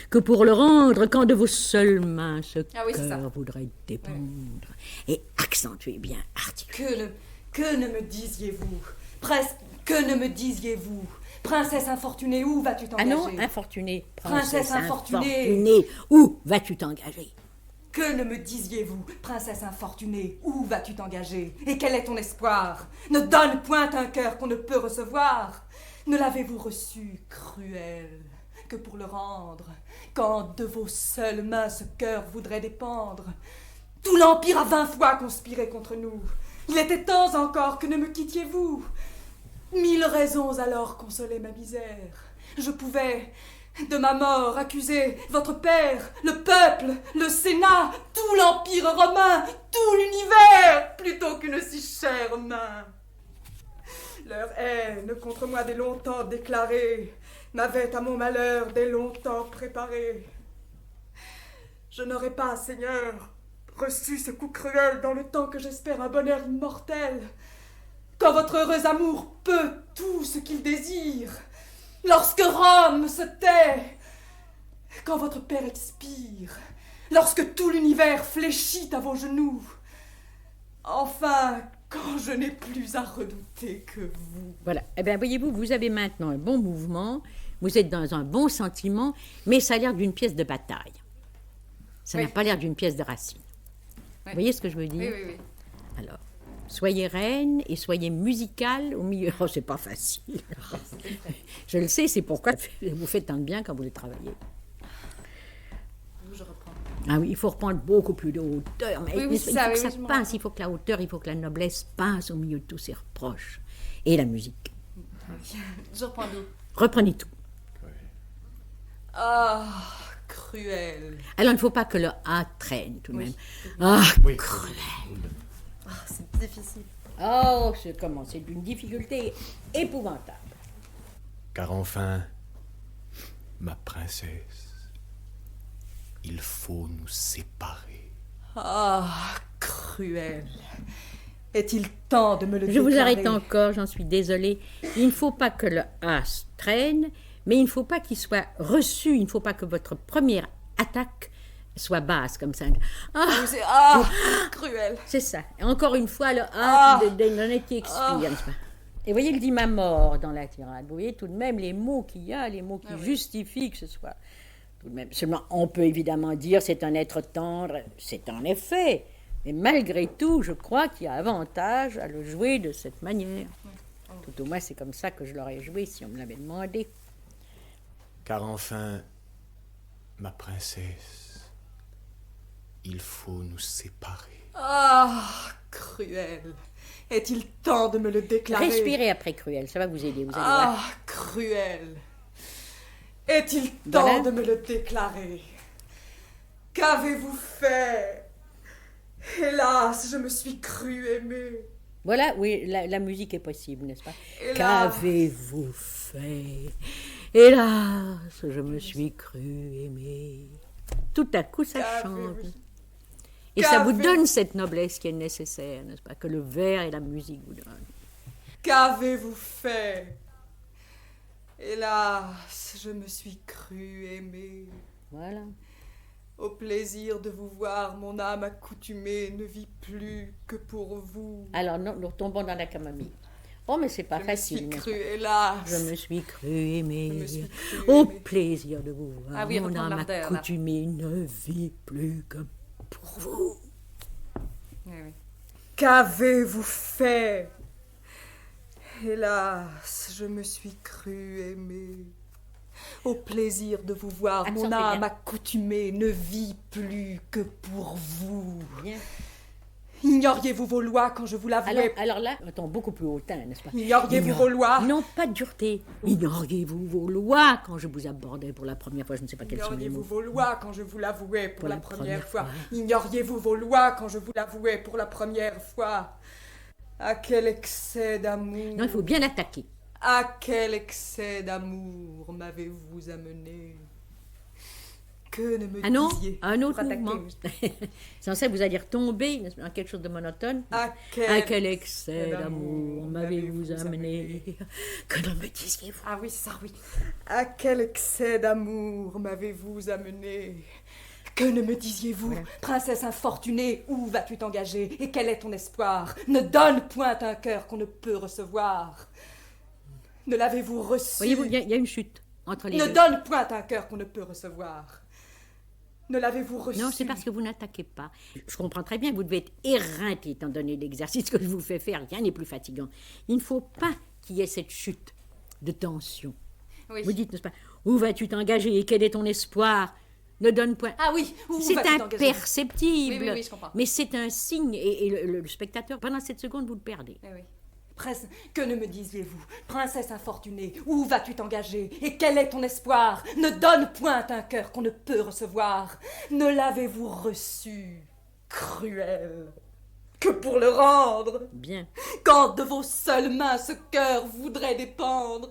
que pour le rendre, quand de vos seules mains ce Ah oui, c'est ça. cœur voudrait dépendre? Et accentuez bien, articulez. Que ne me disiez-vous? Presque, que ne me disiez-vous? Princesse infortunée, où vas-tu Ah t'engager? non, infortunée. Princesse infortunée. infortunée, où vas-tu t'engager? Que ne me disiez-vous? Princesse infortunée, où vas-tu t'engager? Et quel est ton espoir? Ne donne point un cœur qu'on ne peut recevoir. Ne l'avez-vous reçu, Cruel, que pour le rendre, quand de vos seules mains ce cœur voudrait dépendre? Tout l'Empire a 20 fois conspiré contre nous. Il était temps encore que ne me quittiez-vous. 1000 raisons alors consolaient ma misère. Je pouvais, de ma mort, accuser votre père, le peuple, le Sénat, tout l'Empire romain, tout l'univers, plutôt qu'une si chère main. Leur haine contre moi dès longtemps déclarée m'avait à mon malheur dès longtemps préparé. Je n'aurais pas, Seigneur, reçu ce coup cruel dans le temps que j'espère un bonheur immortel. Quand votre heureux amour peut tout ce qu'il désire, lorsque Rome se tait, quand votre père expire, lorsque tout l'univers fléchit à vos genoux, enfin, quand je n'ai plus à redouter que vous. Voilà. Eh bien, voyez-vous, vous avez maintenant un bon mouvement, vous êtes dans un bon sentiment, mais ça a l'air d'une pièce de bataille. Ça n'a pas l'air d'une pièce de Racine. Vous voyez ce que je veux dire? Oui. Alors, soyez reine et soyez musicale au milieu. Oh, c'est pas facile. Je le sais, c'est pourquoi vous faites tant de bien quand vous le travaillez. Je reprends. Ah oui, il faut reprendre beaucoup plus de hauteur. Mais Oui, il c'est faut ça, que oui, ça je me passe, il faut que la hauteur, il faut que la noblesse passe au milieu de tous ces reproches. Et la musique. Je reprends d'où? Reprenez tout. Ah, cruel. Alors, il ne faut pas que le A traîne, tout de même. Ah, Oui. cruel. C'est difficile. Oh, c'est comment? C'est d'une difficulté épouvantable. Car enfin, ma princesse, il faut nous séparer. Ah, cruel. Est-il temps de me le Je vous déclarer? arrête encore, j'en suis désolée. Il ne faut pas que le A traîne, mais il ne faut pas qu'il soit reçu. Il ne faut pas que votre première attaque soit basse comme ça. Ah, Cruel. c'est ça. Et encore une fois, le A Ah. d'un nez qui expire, n'est-ce pas? Et voyez, il dit ma mort dans la tirade. Vous voyez tout de même les mots qu'il y a, les mots qui justifient que ce soit. Tout de même. Seulement, on peut évidemment dire c'est un être tendre. C'est en effet. Mais malgré tout, je crois qu'il y a avantage à le jouer de cette manière. Tout au moins, c'est comme ça que je l'aurais joué si on me l'avait demandé. Car enfin, ma princesse, il faut nous séparer. Ah, cruel. Est-il temps de me le déclarer? Respirez après Cruel, ça va vous aider, vous allez voir. Ah, cruel. Est-il temps Voilà. de me le déclarer? Qu'avez-vous fait? Hélas, je me suis cru aimée. Voilà, oui, la musique est possible, n'est-ce pas? Hélas. Qu'avez-vous fait? Hélas, je me suis cru aimée. Tout à coup, ça Qu'avez-vous- change. Et ça vous Qu'avez- donne cette noblesse qui est nécessaire, n'est-ce pas? Que le vers et la musique vous donnent. Qu'avez-vous fait? Hélas, je me suis cru aimée. Voilà. Au plaisir de vous voir, mon âme accoutumée ne vit plus que pour vous. Alors, non, nous retombons dans la camomille. Oh, mais c'est pas Je me facile, suis n'est-ce cru, pas? hélas. Je me suis cru aimée. Je me suis cru Au aimée. plaisir de vous voir. Ah oui, mon reprendre âme l'ardeur, là. accoutumée ne vit plus que pour vous. Oui, oui. Qu'avez-vous fait? Hélas, je me suis cru aimée. Au plaisir de vous voir, mon Accentez âme bien. accoutumée ne vit plus que pour vous. Bien. Ignoriez-vous vos lois quand je vous l'avouais? Alors là, mettons beaucoup plus hautain, n'est-ce pas? Ignoriez-vous vos lois? Non, pas de dureté. Ignoriez-vous vos lois quand je vous abordais pour la première fois. Je ne sais pas quels sont les Ignoriez-vous mots. vos lois quand je vous l'avouais pour la première fois? Ignoriez-vous vos lois quand je vous l'avouais pour la première fois? À quel excès d'amour! Non, il faut bien l'attaquer. À quel excès d'amour m'avez-vous amené? Que ne me Ah non, disiez? un autre Faut attaquer, mouvement. Sans ça, vous allez retomber n'est-ce pas, dans quelque chose de monotone. À À quel excès d'amour m'avez-vous amené? Que ne me disiez-vous? Ah oui, c'est ça, oui. À quel excès d'amour m'avez-vous amené? Que ne me disiez-vous? Princesse infortunée, où vas-tu t'engager? Et quel est ton espoir? Ne donne point un cœur qu'on ne peut recevoir. Ne l'avez-vous reçu? Voyez-vous, il y a une chute entre les Ne deux. donne point un cœur qu'on ne peut recevoir. Ne l'avez-vous reçu? Non, c'est parce que vous n'attaquez pas. Je comprends très bien que vous devez être éreinté étant donné l'exercice que je vous fais faire. Rien n'est plus fatigant. Il ne faut pas qu'il y ait cette chute de tension. Oui. Vous dites, n'est-ce pas, où vas-tu t'engager et quel est ton espoir? Ne donne point. Ah oui, où C'est vas-tu t'engager? imperceptible. Oui, oui, oui, je comprends. Mais c'est un signe. Et le spectateur, pendant cette seconde, vous le perdez. Oui, oui. Que ne me disiez-vous? Princesse infortunée, où vas-tu t'engager? Et quel est ton espoir? Ne donne point un cœur qu'on ne peut recevoir. Ne l'avez-vous reçu, cruel, que pour le rendre? Bien. Quand de vos seules mains ce cœur voudrait dépendre?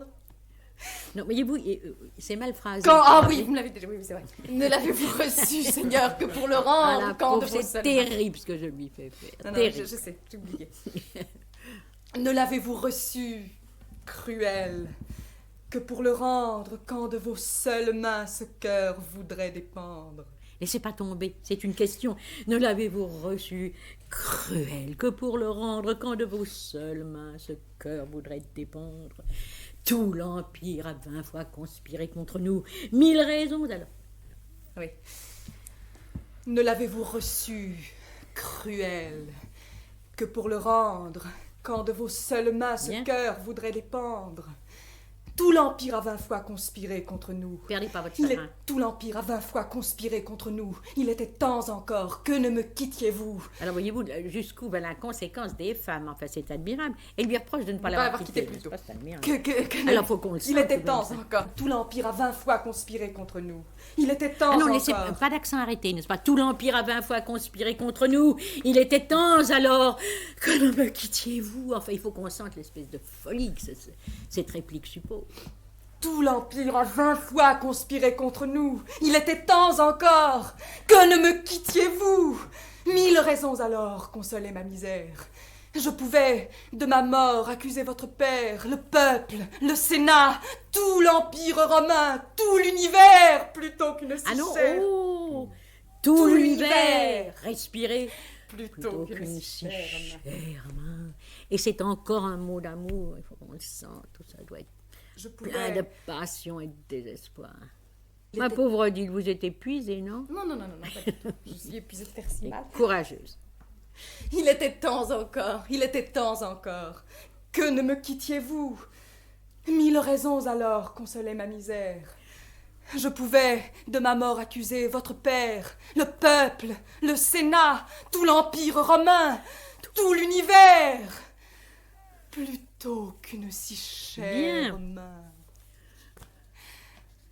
Non, voyez-vous, c'est mal phrasé. Ah oui, vous me l'avez déjà, oui, c'est vrai. Ne l'avez-vous reçu, Seigneur, que pour le Ah, rendre, la quand de pauvre, vos c'est seules terrible ce que je lui fais faire. mains. Non, non, Terrible. je sais, j'ai oublié. Ne l'avez-vous reçu, cruel, que pour le rendre, quand de vos seules mains ce cœur voudrait dépendre? Laissez pas tomber, c'est une question. Ne l'avez-vous reçu, cruel, que pour le rendre, quand de vos seules mains ce cœur voudrait dépendre? Tout l'Empire a 20 fois conspiré contre nous. 1000 raisons alors. Oui. Ne l'avez-vous reçu, cruel, que pour le rendre, quand de vos seules mains ce Bien. cœur voudrait dépendre? Tout l'Empire a 20 fois conspiré contre nous. Perdez pas votre Il est... terrain. Tout l'Empire a 20 fois conspiré contre nous. Il était temps encore. Que ne me quittiez-vous? Alors voyez-vous jusqu'où va la conséquence des femmes. Enfin, c'est admirable. Elle lui reproche de ne pas Pas l'avoir l'avoir quitté quitté. plus tôt. n'est-ce pas, c'est admirable. Que Alors faut qu'on le Il sente, était tout temps comme ça. encore. Tout l'Empire a 20 fois conspiré contre nous. Il était temps Ah non, encore. laissez pas d'accent arrêté, n'est-ce pas? Tout l'Empire a 20 fois conspiré contre nous. Il était temps alors que ne me quittiez-vous. Enfin, il faut qu'on sente l'espèce de folie que cette réplique suppose. Tout l'Empire a 20 fois conspiré contre nous. Il était temps encore. Que ne me quittiez-vous? 1000 raisons alors consolaient ma misère. Je pouvais, de ma mort, accuser votre père, le peuple, le Sénat, tout l'Empire romain, tout l'univers, plutôt qu'une si Ah non, chère... oh, tout l'univers, respirez, Plutôt plutôt qu'une si chère main. chère main. Et c'est encore un mot d'amour, il faut qu'on le sente, tout ça doit être Je plein pouvais... de passion et de désespoir. Il Ma était- pauvre Odile, vous êtes épuisée, non? Non, pas du tout. Je suis épuisée de faire si mal. Courageuse. Il était temps encore, il était temps encore. Que ne me quittiez-vous? 1000 raisons alors consolaient ma misère. Je pouvais, de ma mort, accuser votre père, le peuple, le Sénat, tout l'Empire romain, tout l'univers, plutôt qu'une si chère Bien. main.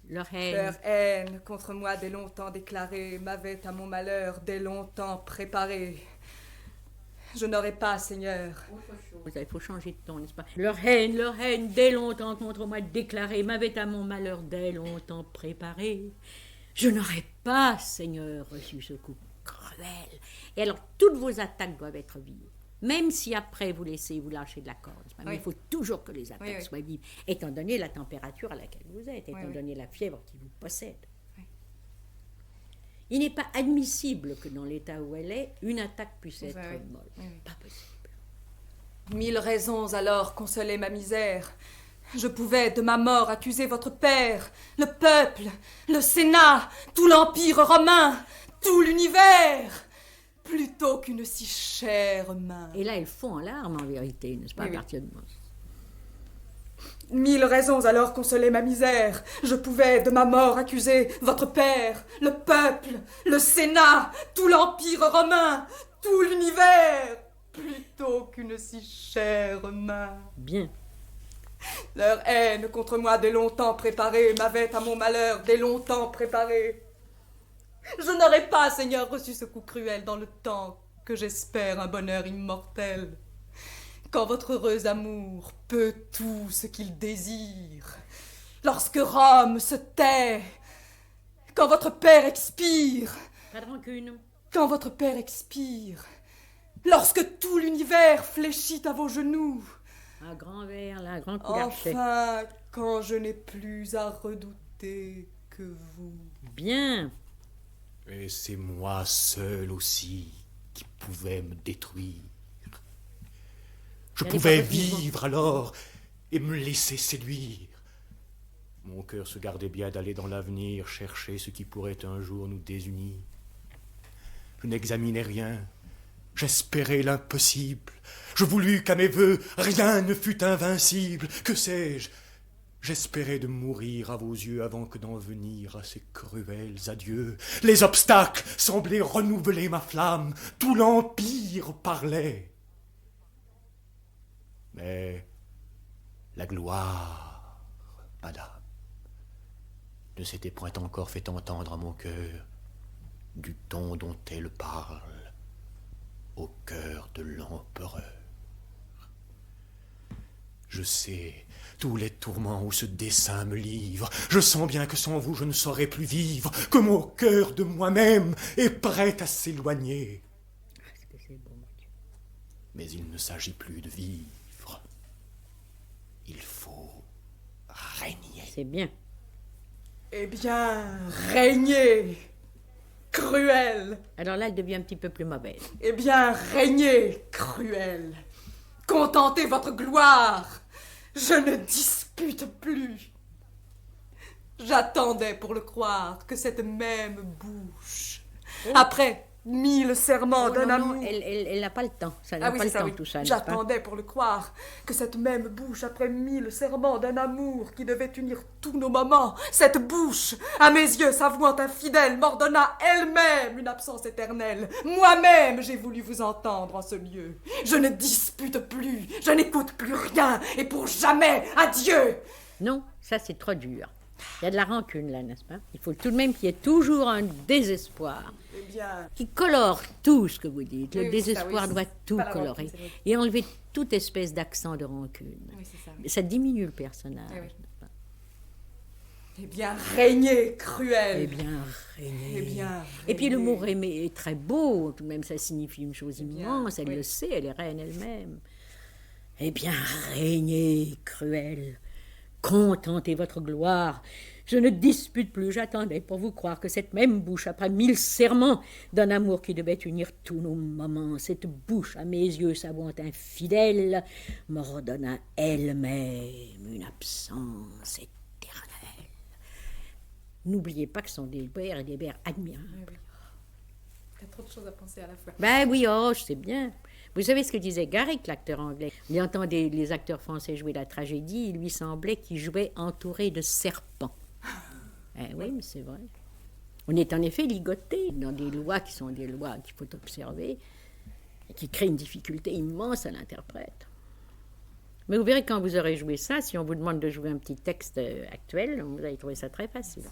Leur haine. Leur haine contre moi dès longtemps déclarée m'avait à mon malheur dès longtemps préparé. Je n'aurais pas, Seigneur, Il faut changer de ton, n'est-ce pas? Leur haine, dès longtemps contre moi déclarée, m'avait à mon malheur dès longtemps préparé. Je n'aurais pas, Seigneur, reçu ce coup cruel. Et alors, toutes vos attaques doivent être vives. Même si après vous laissez vous lâcher de la corde. n'est-ce pas? Mais Oui. il faut toujours que les attaques Oui, oui. soient vives, étant donné la température à laquelle vous êtes, étant oui. donné la fièvre qui vous possède. Oui. Il n'est pas admissible que dans l'état où elle est, une attaque puisse être oui. molle. Oui, oui. Pas possible. 1000 raisons alors consolaient ma misère. Je pouvais, de ma mort, accuser votre père, le peuple, le Sénat, tout l'Empire romain, tout l'univers, plutôt qu'une si chère main. Et là, elles font en larmes, en vérité, n'est-ce pas, Oui, à oui. partir de moi. 1000 raisons alors consolaient ma misère. Je pouvais, de ma mort, accuser votre père, le peuple, le Sénat, tout l'Empire romain, tout l'univers, plutôt qu'une si chère main. Bien. Leur haine contre moi dès longtemps préparée m'avait à mon malheur dès longtemps préparé. Je n'aurais pas, Seigneur, reçu ce coup cruel dans le temps que j'espère un bonheur immortel. Quand votre heureux amour peut tout ce qu'il désire, lorsque Rome se tait, quand votre père expire, Pas de rancune. quand votre père expire, lorsque tout l'univers fléchit à vos genoux, Un grand verre, là, un grand coup d'archet. enfin, quand je n'ai plus à redouter que vous. Bien. Et c'est moi seul aussi qui pouvais me détruire. Je N'allez pouvais pas votre mouvement. vivre alors et me laisser séduire. Mon cœur se gardait bien d'aller dans l'avenir chercher ce qui pourrait un jour nous désunir. Je n'examinais rien, j'espérais l'impossible. Je voulus qu'à mes vœux rien ne fût invincible. Que sais-je? J'espérais de mourir à vos yeux avant que d'en venir à ces cruels adieux. Les obstacles semblaient renouveler ma flamme, tout l'empire parlait. Mais la gloire, madame, ne s'était point encore fait entendre à mon cœur du ton dont elle parle au cœur de l'empereur. Je sais tous les tourments où ce dessein me livre. Je sens bien que sans vous je ne saurais plus vivre, que mon cœur de moi-même est prêt à s'éloigner. Est-ce que c'est bon, mon Dieu? Mais il ne s'agit plus de vivre. Il faut régner. C'est bien. Eh bien, régnez, cruel. Alors là, elle devient un petit peu plus mauvaise. Eh bien, régnez, cruel. Contentez votre gloire. Je ne dispute plus. J'attendais pour le croire que cette même bouche, après 1000 serments Oh, d'un non, amour. non, elle n'a pas le temps. Ça n'a Ah oui, pas c'est le ça, temps, oui. tout ça. n'est-ce pas? J'attendais pour le croire que cette même bouche, après 1000 serments d'un amour qui devait unir tous nos moments, cette bouche, à mes yeux s'avouant infidèle, m'ordonna elle-même une absence éternelle. Moi-même, j'ai voulu vous entendre en ce lieu. Je ne dispute plus, je n'écoute plus rien, et pour jamais, adieu. Non, ça c'est trop dur. Il y a de la rancune là, n'est-ce pas? Il faut tout de même qu'il y ait toujours un désespoir Eh bien, qui colore tout ce que vous dites. Le Oui, oui, c'est ça, désespoir oui, doit c'est tout pas la rancune, colorer c'est vrai. et enlever toute espèce d'accent de rancune. oui, c'est ça. Ça diminue le personnage. Oui, oui. n'est-ce pas? Eh bien, régnez, cruel. Eh bien, régner. Eh bien, Et puis le régner. mot régner est très beau, tout de même ça signifie une chose bien, immense, elle oui. le sait, elle est reine elle-même. Eh bien, régnez, cruel, contentez votre gloire. Je ne dispute plus, j'attendais pour vous croire que cette même bouche, après 1000 serments d'un amour qui devait unir tous nos moments, cette bouche, à mes yeux savant infidèle, m'ordonna elle-même une absence éternelle. N'oubliez pas que ce sont des vers et des vers admirables. Il y a trop de choses à penser à la fois. Ben oui, oh, je sais bien. Vous savez ce que disait Garrick, l'acteur anglais? Il entendait les acteurs français jouer la tragédie, il lui semblait qu'ils jouaient entourés de serpents. Eh oui, mais c'est vrai. On est en effet ligoté dans des lois qui sont des lois qu'il faut observer et qui créent une difficulté immense à l'interprète. Mais vous verrez quand vous aurez joué ça, si on vous demande de jouer un petit texte actuel, vous allez trouver ça très facile.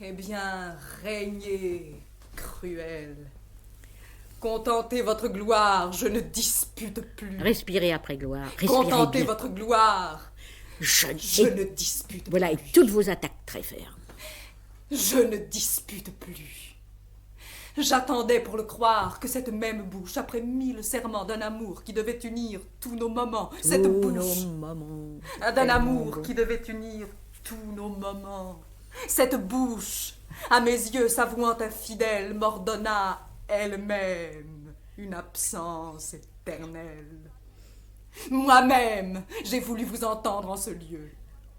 Eh bien, régnez, cruel. Contentez votre gloire, je ne dispute plus. Respirez après gloire, respirez Contentez bien. votre gloire, Je je ne dispute Voilà, et plus. toutes vos attaques très fermes. Je ne dispute plus. J'attendais pour le croire que cette même bouche, après 1000 serments d'un amour qui devait unir tous nos moments, cette Tous bouche nos moments. d'un amour qui devait unir tous nos moments, cette bouche, à mes yeux s'avouant infidèle, m'ordonna elle-même une absence éternelle. Moi-même, j'ai voulu vous entendre en ce lieu.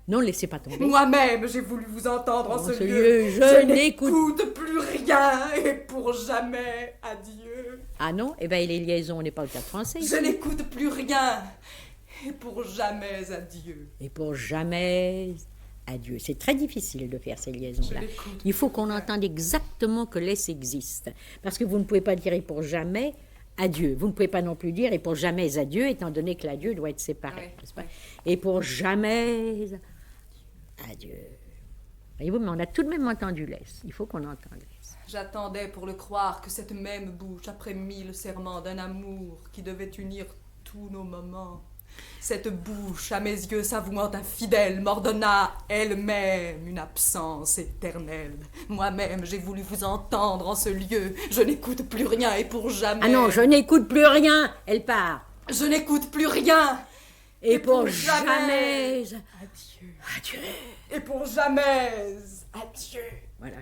Non, laissez pas tomber. Moi-même, j'ai voulu vous entendre en En ce ce lieu. lieu, je n'écoute- n'écoute plus rien et pour jamais, adieu. Ah non? Eh bien, les liaisons, on n'est pas au théâtre français. Je ici. n'écoute plus rien et pour jamais, adieu. Et pour jamais, adieu. C'est très difficile de faire ces liaisons-là. Je l'écoute. Il faut qu'on entende exactement que l'ess existe. Parce que vous ne pouvez pas dire et pour jamais, adieu. Vous ne pouvez pas non plus dire et pour jamais, adieu, étant donné que l'adieu doit être séparé. Ouais, n'est-ce pas? ouais. Et pour jamais, adieu. Voyez-vous, mais on a tout de même entendu l'ess. Il faut qu'on entende l'ess. J'attendais pour le croire que cette même bouche, après 1000 serments d'un amour qui devait unir tous nos moments, cette bouche, à mes yeux s'avouant infidèle, m'ordonna elle-même une absence éternelle. Moi-même, j'ai voulu vous entendre en ce lieu. Je n'écoute plus rien et pour jamais. Ah non, je n'écoute plus rien. Elle part. Je n'écoute plus rien. Et Et pour pour jamais, jamais. Adieu. adieu. Et pour jamais, adieu. Voilà.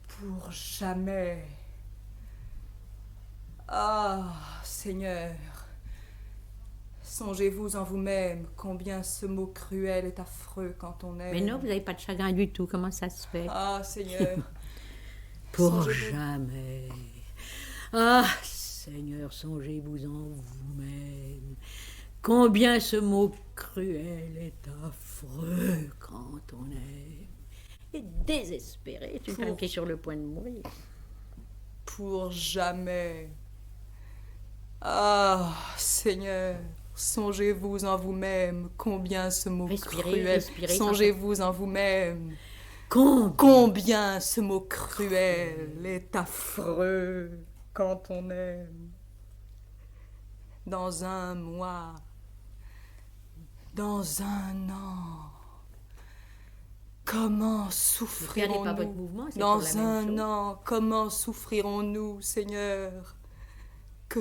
Pour jamais. Ah, Seigneur, songez-vous en vous-même combien ce mot cruel est affreux quand on aime. Mais non, vous n'avez pas de chagrin du tout. Comment ça se fait? Ah, Seigneur, Pour songez-vous. jamais. Ah, Seigneur, songez-vous en vous-même. Combien ce mot cruel est affreux quand on aime. Et désespéré, c'est une femme qui est sur le point de mourir. Pour jamais. Ah, Seigneur, songez-vous en vous-même combien ce mot Respirez, cruel. respirez, Songez-vous en vous-même Combien combien ce mot cruel est affreux quand on aime. Dans un mois, dans un an, comment perdez pas votre souffrirons-nous? mouvement, c'est Dans toujours la même un chose. an, comment souffrirons-nous, Seigneur? Que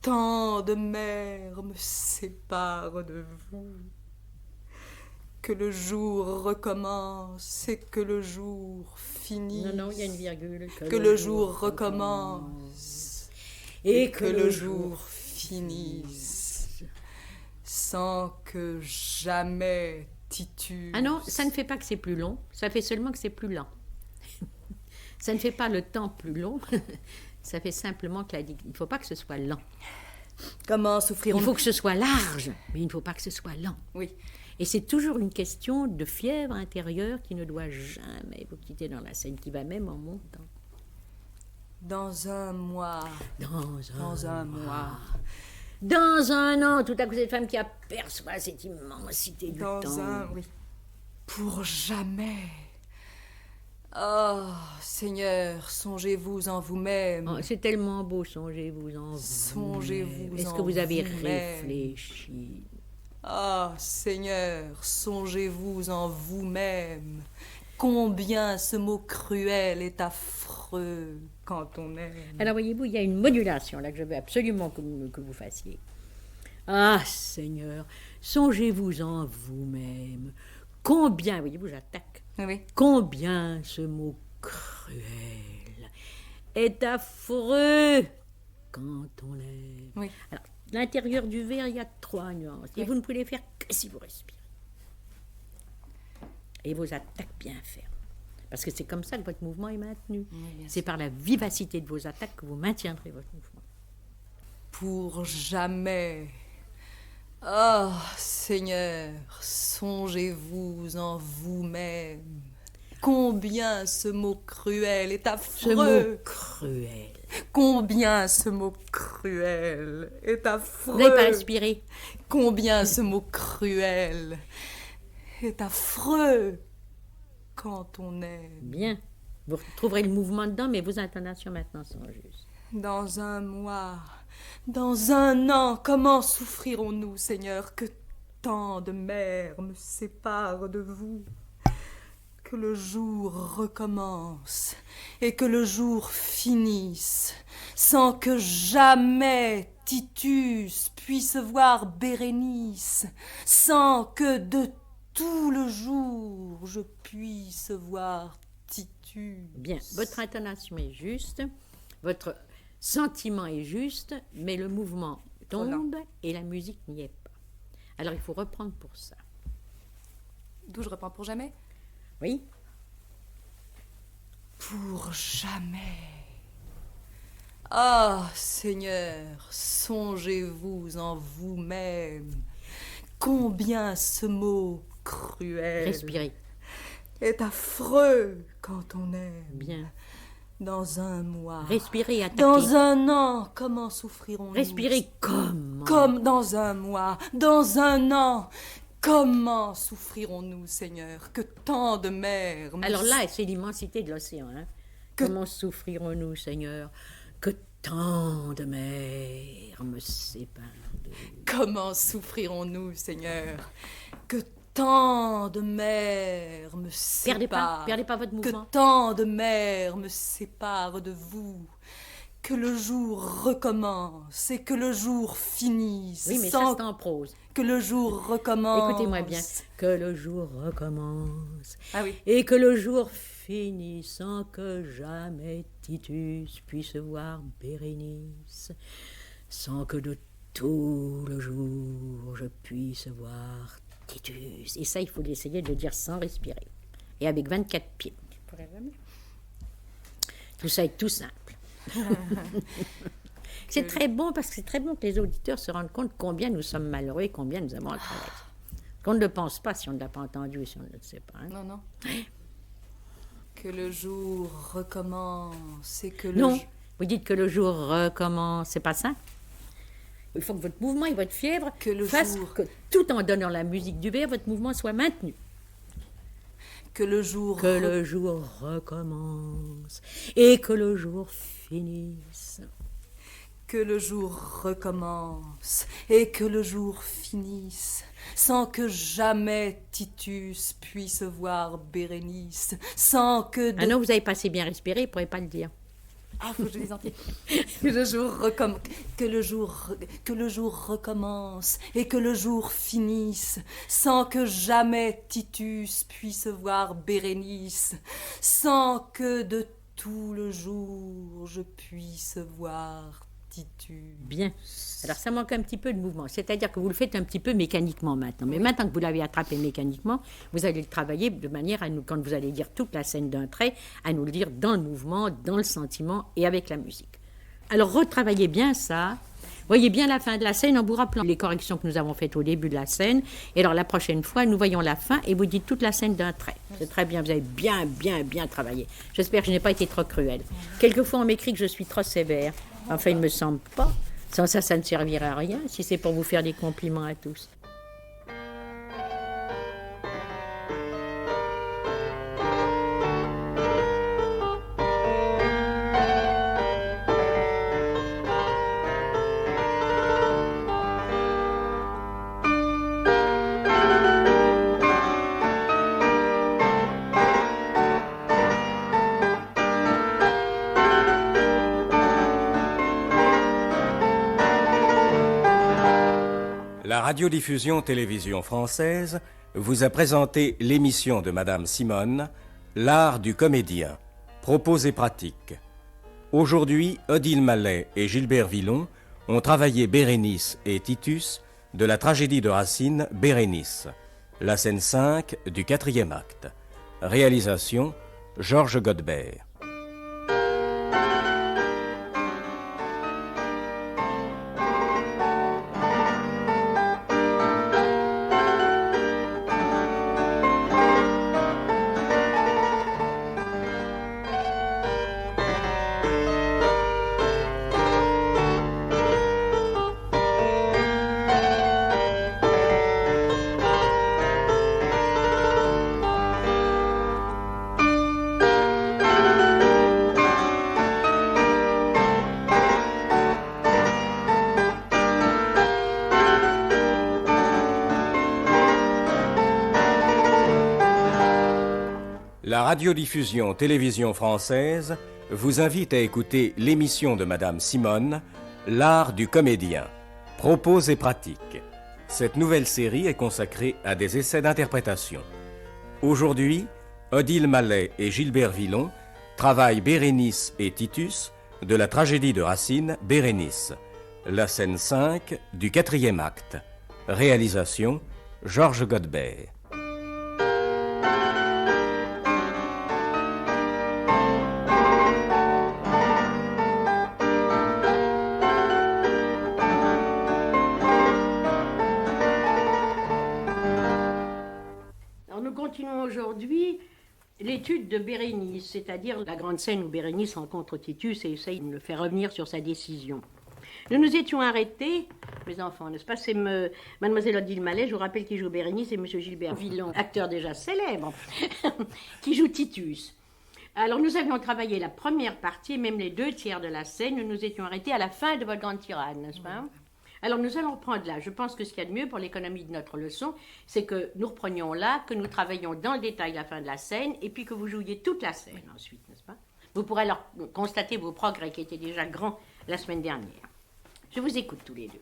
tant de mers me séparent de vous. Que le jour recommence et que le jour finisse. Non, non, il y a une virgule. Que le jour recommence et que le jour finisse. Sans que jamais Titus. Ah non, ça ne fait pas que c'est plus long, ça fait seulement que c'est plus lent. Ça ne fait pas le temps plus long, ça fait simplement que il ne faut pas que ce soit lent. Comment souffrirons-nous? Il faut que ce soit large, mais il ne faut pas que ce soit lent. Oui. Et c'est toujours une question de fièvre intérieure qui ne doit jamais vous quitter dans la scène, qui va même en montant. Dans un mois. Dans un mois. Dans un an, tout à coup, cette femme qui aperçoit cette immensité du temps. Dans un... Oui. Pour jamais. Oh, Seigneur, songez-vous en vous-même. Oh, c'est tellement beau, songez-vous en vous. Songez-vous Est-ce en que vous avez vous-même. réfléchi? Ah, Seigneur, songez-vous en vous-même. Combien ce mot cruel est affreux quand on aime. Alors, voyez-vous, il y a une modulation là que je veux absolument que vous fassiez. Ah, Seigneur, songez-vous en vous-même. Combien, voyez-vous, j'attaque. Oui. Combien ce mot cruel est affreux quand on aime. Oui. Alors, à l'intérieur du verre, il y a 3 nuances. Et Oui. vous ne pouvez les faire que si vous respirez. Et vos attaques bien fermes. Parce que c'est comme ça que votre mouvement est maintenu. C'est par la vivacité de vos attaques que vous maintiendrez votre mouvement. Pour jamais. Oh, Seigneur, songez-vous en vous-même. Combien ce mot cruel est Ce affreux. mot cruel. Combien ce mot cruel est affreux. Vous n'avez pas respiré. Combien ce mot cruel est affreux quand on aime. Bien. Vous retrouverez le mouvement dedans, mais vos intonations maintenant sont justes. Dans un mois, dans un an, comment souffrirons-nous, Seigneur, que tant de mers me séparent de vous? Que le jour recommence et que le jour finisse, sans que jamais Titus puisse voir Bérénice, sans que de tout le jour je puisse voir Titus. Bien. Votre intonation est juste, votre sentiment est juste, mais le mouvement tombe et la musique n'y est pas. Alors il faut reprendre pour ça. D'où je reprends pour jamais? Oui? Pour jamais. Ah, Seigneur, songez-vous en vous-même. Combien ce mot cruel Respirez. est affreux quand on aime. Bien. Dans un mois. Respirez, attaquez. Dans un an, comment souffrirons-nous? Respirez comme. Comme dans un mois, dans un an. Comment souffrirons-nous, Seigneur, que tant de mers... Alors là, c'est l'immensité de l'océan. Hein? Comment souffrirons-nous, Seigneur, que tant de mers me séparent de vous. Comment souffrirons-nous, Seigneur, que tant de mers me séparent... Perdez pas votre Que mouvement. tant de mers me séparent de vous. Que le jour recommence et que le jour finisse. Oui, mais ça sans c'est en prose. que le jour recommence. Écoutez-moi bien. Que le jour recommence. Ah oui. Et que le jour finisse sans que jamais Titus puisse voir Bérénice. Sans que de tout le jour je puisse voir Titus. Et ça, il faut essayer de le dire sans respirer. Et avec 24 pieds. Tout ça est tout simple. C'est très bon parce que c'est très bon que les auditeurs se rendent compte combien nous sommes malheureux et combien nous avons à travailler. Qu'on ne le pense pas si on ne l'a pas entendu et si on ne le sait pas. Hein. Non, non. Que le jour recommence et que le Non, vous dites que le jour recommence, c'est pas ça? Il faut que votre mouvement et votre fièvre Que le fassent jour- que tout en donnant la musique du verre, votre mouvement soit maintenu. que le jour Que le jour recommence et que le jour finisse. que le jour recommence et que le jour finisse, sans que jamais Titus puisse voir Bérénice, sans que de... Ah non, vous avez pas assez bien respiré, vous ne pourrez pas le dire. Ah, faut que je les entiers. Que le jour que le jour recommence et que le jour finisse, sans que jamais Titus puisse voir Bérénice, sans que de tout le jour je puisse voir Titus. Bien. Alors ça manque un petit peu de mouvement, c'est-à-dire que vous le faites un petit peu mécaniquement maintenant. Mais maintenant que vous l'avez attrapé mécaniquement, vous allez le travailler de manière à nous, quand vous allez dire toute la scène d'un trait, à nous le dire dans le mouvement, dans le sentiment et avec la musique. Alors retravaillez bien ça. Voyez bien la fin de la scène en vous rappelant les corrections que nous avons faites au début de la scène. Et alors la prochaine fois, nous voyons la fin et vous dites toute la scène d'un trait. C'est très bien, vous avez bien travaillé. J'espère que je n'ai pas été trop cruelle. Quelquefois on m'écrit que je suis trop sévère. Enfin, il ne me semble pas. Sans ça, ça ne servirait à rien si c'est pour vous faire des compliments à tous. La radiodiffusion télévision française vous a présenté l'émission de Madame Simone, L'art du comédien, propos et pratiques. Aujourd'hui, Odile Mallet et Gilbert Villon ont travaillé Bérénice et Titus de la tragédie de Racine Bérénice, la scène 5 du 4e acte. Réalisation, Georges Godbert. La radiodiffusion télévision française vous invite à écouter l'émission de Madame Simone, L'art du comédien, propos et pratiques. Cette nouvelle série est consacrée à des essais d'interprétation. Aujourd'hui, Odile Mallet et Gilbert Villon travaillent Bérénice et Titus de la tragédie de Racine Bérénice, la scène 5 du 4e acte. Réalisation, Georges Godbert. Continuons aujourd'hui l'étude de Bérénice, c'est-à-dire la grande scène où Bérénice rencontre Titus et essaye de le faire revenir sur sa décision. Nous nous étions arrêtés, mes enfants, n'est-ce pas? C'est Mademoiselle Odile Mallet, je vous rappelle, qui joue Bérénice, et Monsieur Gilbert Villon, acteur déjà célèbre, qui joue Titus. Alors nous avions travaillé la première partie, et même les 2/3 de la scène, nous nous étions arrêtés à la fin de votre grande tirade, n'est-ce pas? Alors nous allons reprendre là. Je pense que ce qu'il y a de mieux pour l'économie de notre leçon, c'est que nous reprenions là, que nous travaillions dans le détail la fin de la scène, et puis que vous jouiez toute la scène ensuite, n'est-ce pas? Vous pourrez alors constater vos progrès qui étaient déjà grands la semaine dernière. Je vous écoute tous les deux.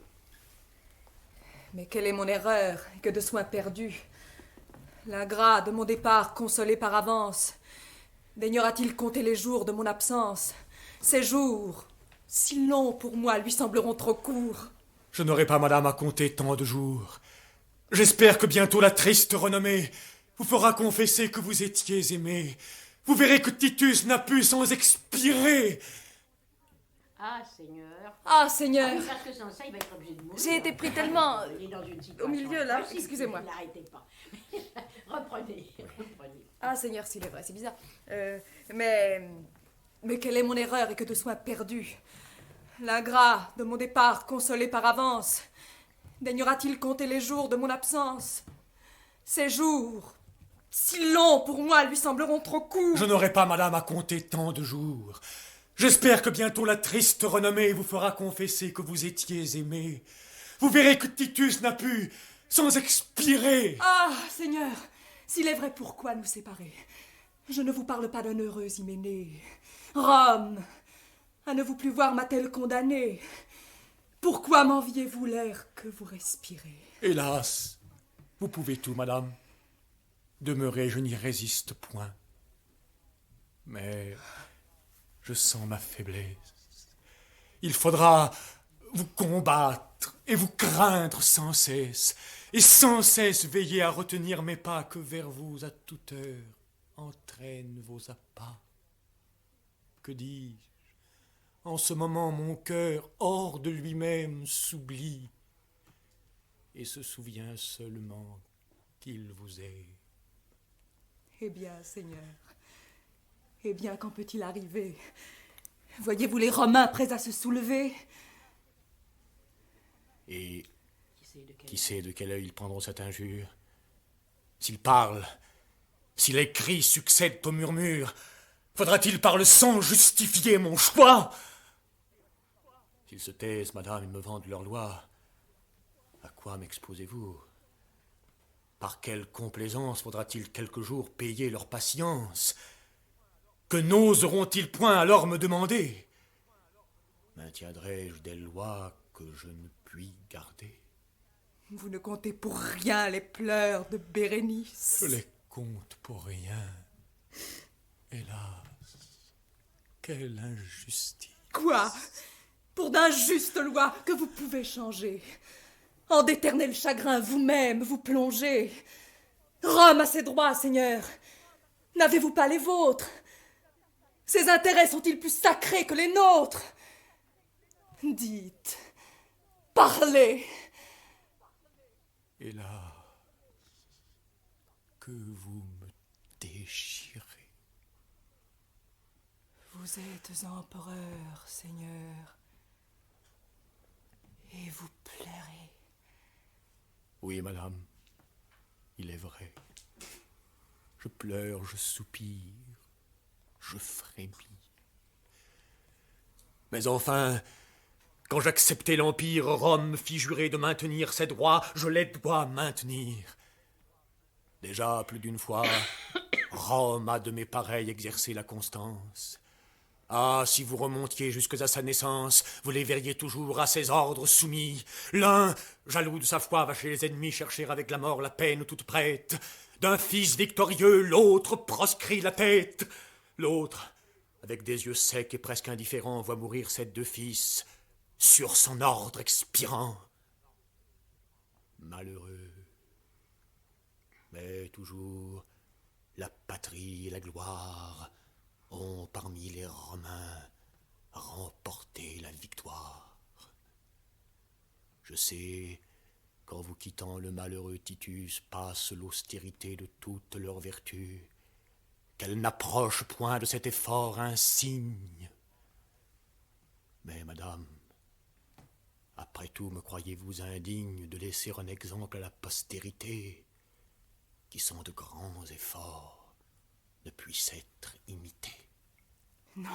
Mais quelle est mon erreur, que de soins perdus. L'ingrat de mon départ consolé par avance, daignera-t-il compter les jours de mon absence? Ces jours, si longs pour moi, lui sembleront trop courts. Je n'aurai pas, madame, à compter tant de jours. J'espère que bientôt la triste renommée vous fera confesser que vous étiez aimé. Vous verrez que Titus n'a pu sans expirer. Ah, Seigneur. Ah, Seigneur. Ah, parce que sans ça, il va être obligé de mourir. J'ai été pris tellement Il est dans une situation au milieu, là. impossible. Excusez-moi. N'arrêtez pas. Reprenez. Ah, Seigneur, s'il est vrai, c'est bizarre. Mais quelle est mon erreur et que de soins perdus. L'ingrat de mon départ consolé par avance, daignera-t-il compter les jours de mon absence? Ces jours, si longs pour moi, lui sembleront trop courts. Je n'aurai pas, madame, à compter tant de jours. J'espère que bientôt la triste renommée vous fera confesser que vous étiez aimé. Vous verrez que Titus n'a pu sans expirer. Ah, Seigneur, s'il est vrai, pourquoi nous séparer? Je ne vous parle pas d'un heureux hyménée. Rome, à ne vous plus voir m'a-t-elle condamné? Pourquoi m'enviez-vous l'air que vous respirez? Hélas, vous pouvez tout, madame. Demeurez, je n'y résiste point. Mais je sens ma faiblesse. Il faudra vous combattre et vous craindre sans cesse, et sans cesse veiller à retenir mes pas que vers vous à toute heure entraînent vos appas. Que dis-je? En ce moment, mon cœur, hors de lui-même, s'oublie et se souvient seulement qu'il vous est. Eh bien, Seigneur, eh bien, quand peut-il arriver? Voyez-vous les Romains prêts à se soulever? Et qui sait de quel œil ils prendront cette injure? S'ils parlent, si les cris succèdent aux murmures, faudra-t-il par le sang justifier mon choix? S'ils se taisent, madame, ils me vendent leur loi. À quoi m'exposez-vous? Par quelle complaisance faudra-t-il quelque jour payer leur patience? Que n'oseront-ils point alors me demander? Maintiendrai-je des lois que je ne puis garder? Vous ne comptez pour rien les pleurs de Bérénice. Je les compte pour rien. Hélas, quelle injustice. Quoi? Pour d'injustes lois que vous pouvez changer. En d'éternels chagrins vous-même vous plongez. Rome a ses droits, Seigneur. N'avez-vous pas les vôtres? Ses intérêts sont-ils plus sacrés que les nôtres? Dites, parlez. Hélas, que vous me déchirez. Vous êtes empereur, Seigneur, et vous pleurez. Oui, madame, il est vrai. Je pleure, je soupire, je frémis. Mais enfin, quand j'acceptai l'Empire, Rome me fit jurer de maintenir ses droits, je les dois maintenir. Déjà, plus d'une fois, Rome a de mes pareils exercé la constance. Ah, si vous remontiez jusque à sa naissance, vous les verriez toujours à ses ordres soumis. L'un, jaloux de sa foi, va chez les ennemis chercher avec la mort la peine toute prête. D'un fils victorieux, l'autre proscrit la tête. L'autre, avec des yeux secs et presque indifférents, voit mourir ses deux fils, sur son ordre expirant. Malheureux. Mais toujours, la patrie et la gloire ont, parmi les Romains, remporté la victoire. Je sais qu'en vous quittant, le malheureux Titus passe l'austérité de toutes leurs vertus, qu'elle n'approche point de cet effort insigne. Mais, madame, après tout, me croyez-vous indigne de laisser un exemple à la postérité, qui sans de grands efforts ne puisse être imité? Non.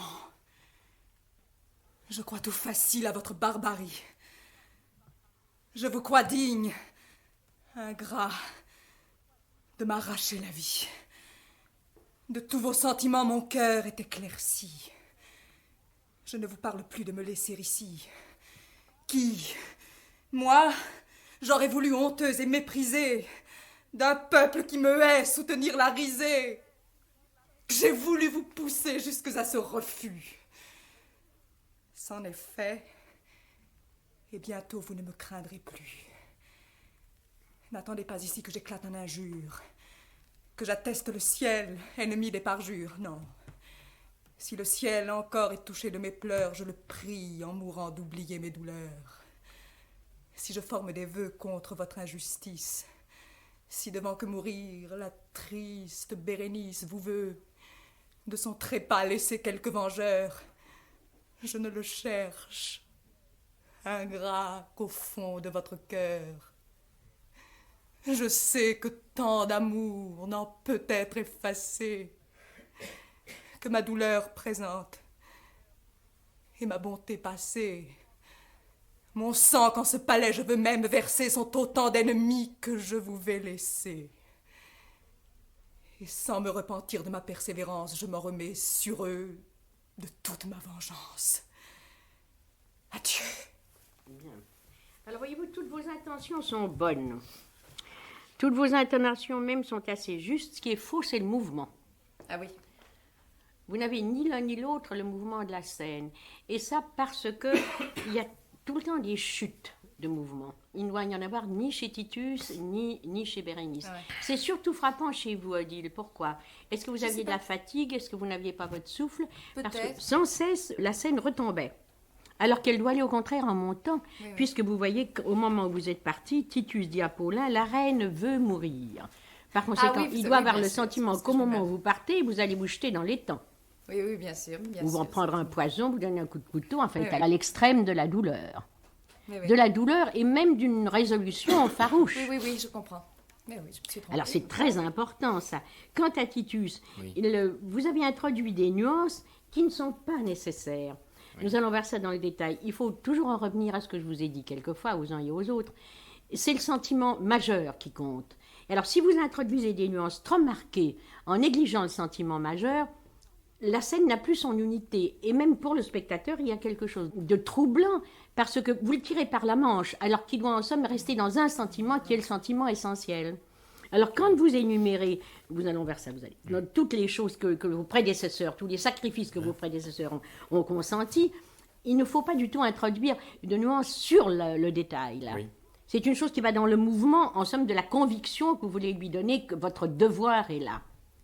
Je crois tout facile à votre barbarie. Je vous crois digne, ingrat, de m'arracher la vie. De tous vos sentiments, mon cœur est éclairci. Je ne vous parle plus de me laisser ici. Qui, moi, j'aurais voulu honteuse et méprisée d'un peuple qui me hait soutenir la risée. J'ai voulu vous pousser jusque à ce refus. C'en est fait, et bientôt vous ne me craindrez plus. N'attendez pas ici que j'éclate en injure, que j'atteste le ciel, ennemi des parjures, non. Si le ciel encore est touché de mes pleurs, je le prie en mourant d'oublier mes douleurs. Si je forme des vœux contre votre injustice, si devant que mourir, la triste Bérénice vous veut de son trépas laisser quelque vengeur, je ne le cherche, ingrat qu'au fond de votre cœur. Je sais que tant d'amour n'en peut être effacé, que ma douleur présente et ma bonté passée, mon sang qu'en ce palais je veux même verser, sont autant d'ennemis que je vous vais laisser. Et sans me repentir de ma persévérance, je m'en remets sur eux de toute ma vengeance. Adieu. Bien. Alors voyez-vous, toutes vos intentions sont bonnes. Toutes vos intonations même sont assez justes. Ce qui est faux, c'est le mouvement. Ah oui. vous n'avez ni l'un ni l'autre le mouvement de la scène. Et ça parce que il y a tout le temps des chutes de mouvement. Il ne doit y en avoir ni chez Titus, ni chez Bérénice. Ouais. C'est surtout frappant chez vous, Odile. Pourquoi? Est-ce que vous aviez de la fatigue? Est-ce que vous n'aviez pas votre souffle? Parce que Peut-être. sans cesse, la scène retombait. Alors qu'elle doit aller au contraire en montant, puisque vous voyez qu'au moment où vous êtes parti, Titus dit à Paulin, la reine veut mourir. Par conséquent, oui, il oui, doit avoir bien le sûr, sentiment c'est ce que qu'au je moment me où vous partez, vous allez vous jeter dans l'étang. Oui, oui, bien sûr. Bien Ou sûr, en prendre un poison, vous donner un coup de couteau, enfin, Oui, à l'extrême de la douleur. Oui, oui. De la douleur et même d'une résolution farouche. Oui, oui, oui, je comprends. Mais oui, je me suis trompée. Alors c'est très important ça. Quant à Titus, vous avez introduit des nuances qui ne sont pas nécessaires. Nous allons voir ça dans les détails. Il faut toujours en revenir à ce que je vous ai dit quelquefois aux uns et aux autres. C'est le sentiment majeur qui compte. Alors si vous introduisez des nuances trop marquées en négligeant le sentiment majeur, la scène n'a plus son unité. Et même pour le spectateur, il y a quelque chose de troublant parce que vous le tirez par la manche alors qu'il doit en somme rester dans un sentiment qui est le sentiment essentiel. Alors quand vous énumérez, nous allons vers ça, vous allez, toutes les choses que vos prédécesseurs, tous les sacrifices que vos prédécesseurs ont consentis, il ne faut pas du tout introduire de nuances sur le détail. Là. Oui. C'est une chose qui va dans le mouvement, en somme, de la conviction que vous voulez lui donner que votre devoir est là.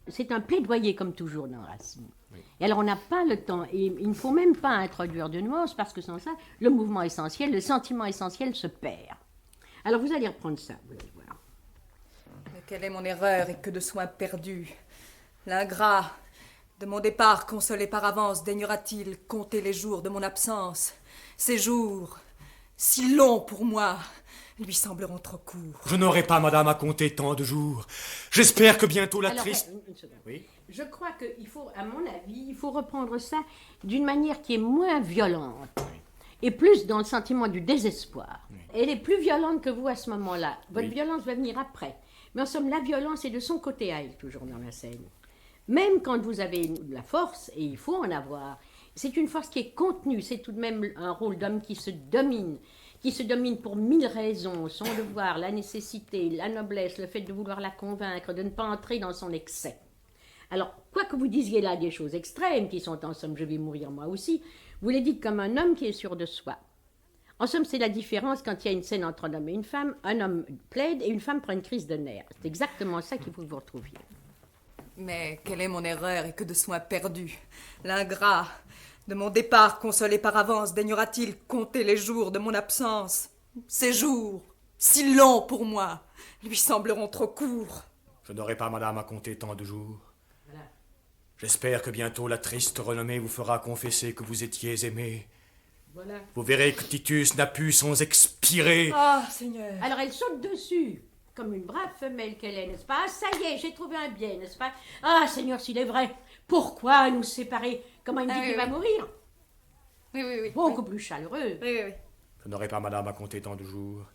C'est un plaidoyer comme toujours dans Racine. Et alors on n'a pas le temps, et il ne faut même pas introduire de nuances parce que sans ça, le mouvement essentiel, le sentiment essentiel se perd. Alors vous allez reprendre ça, vous allez voir. Mais quelle est mon erreur et que de soins perdus. L'ingrat, de mon départ consolé par avance, daignera-t-il compter les jours de mon absence? Ces jours, si longs pour moi, lui sembleront trop courts. Je n'aurai pas, madame, à compter tant de jours. J'espère que bientôt la Alors, triste... une seconde. Oui. Je crois qu'il faut, à mon avis, il faut reprendre ça d'une manière qui est moins violente et plus dans le sentiment du désespoir. Elle est plus violente que vous à ce moment-là. Votre violence va venir après. Mais en somme, la violence est de son côté à elle, toujours dans la scène. Même quand vous avez de la force, et il faut en avoir, c'est une force qui est contenue. C'est tout de même un rôle d'homme qui se domine pour 1000 raisons, son devoir, la nécessité, la noblesse, le fait de vouloir la convaincre, de ne pas entrer dans son excès. Alors, quoi que vous disiez là des choses extrêmes qui sont en somme, je vais mourir moi aussi, vous les dites comme un homme qui est sûr de soi. En somme, c'est la différence quand il y a une scène entre un homme et une femme, un homme plaide et une femme prend une crise de nerfs. C'est exactement ça qu'il faut que vous retrouviez. Mais quelle est mon erreur et que de soins perdus. L'ingrat, de mon départ consolé par avance, daignera-t-il compter les jours de mon absence? Ces jours, si longs pour moi, lui sembleront trop courts. Je n'aurai pas, madame, à compter tant de jours. J'espère que bientôt la triste renommée vous fera confesser que vous étiez aimé. Voilà. Vous verrez que Titus n'a pu sans expirer. Ah, Seigneur! Alors elle saute dessus, comme une brave femelle qu'elle est, n'est-ce pas? Ah, ça y est, j'ai trouvé un bien, n'est-ce pas? Ah, Seigneur, s'il est vrai, pourquoi nous séparer? Comment il me dit qu'il va mourir? Oui, oui, oui. Beaucoup plus chaleureux. Oui, oui, oui. Je n'aurai pas, madame, à compter tant de jours.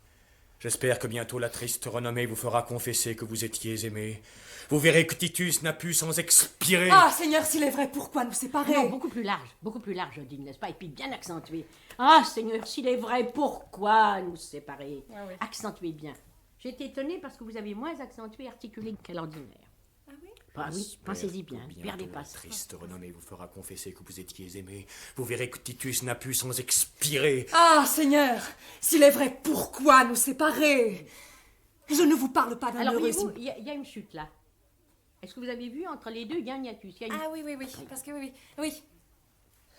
J'espère que bientôt la triste renommée vous fera confesser que vous étiez aimé. Vous verrez que Titus n'a pu sans expirer. Ah, Seigneur, s'il est vrai, pourquoi nous séparer? Non, beaucoup plus large, Odile, n'est-ce pas? Et puis bien accentué. Ah, Seigneur, s'il est vrai, pourquoi nous séparer? Ah oui. Accentuez bien. J'ai été étonnée parce que vous avez moins accentué et articulé qu'à l'ordinaire. Ah oui? Ah oui, pensez-y bien, Bientôt perdez la pas ça. triste renommée vous fera confesser que vous étiez aimé. Vous verrez que Titus n'a pu sans expirer. Ah, Seigneur, s'il est vrai, pourquoi nous séparer? Je ne vous parle pas d'un Alors, heureux... voyez-vous, il y a une chute là. Est-ce que vous avez vu, entre les deux, il y a un hiatus. Il y a une... Ah oui, oui, oui, parce que oui, oui. Oui.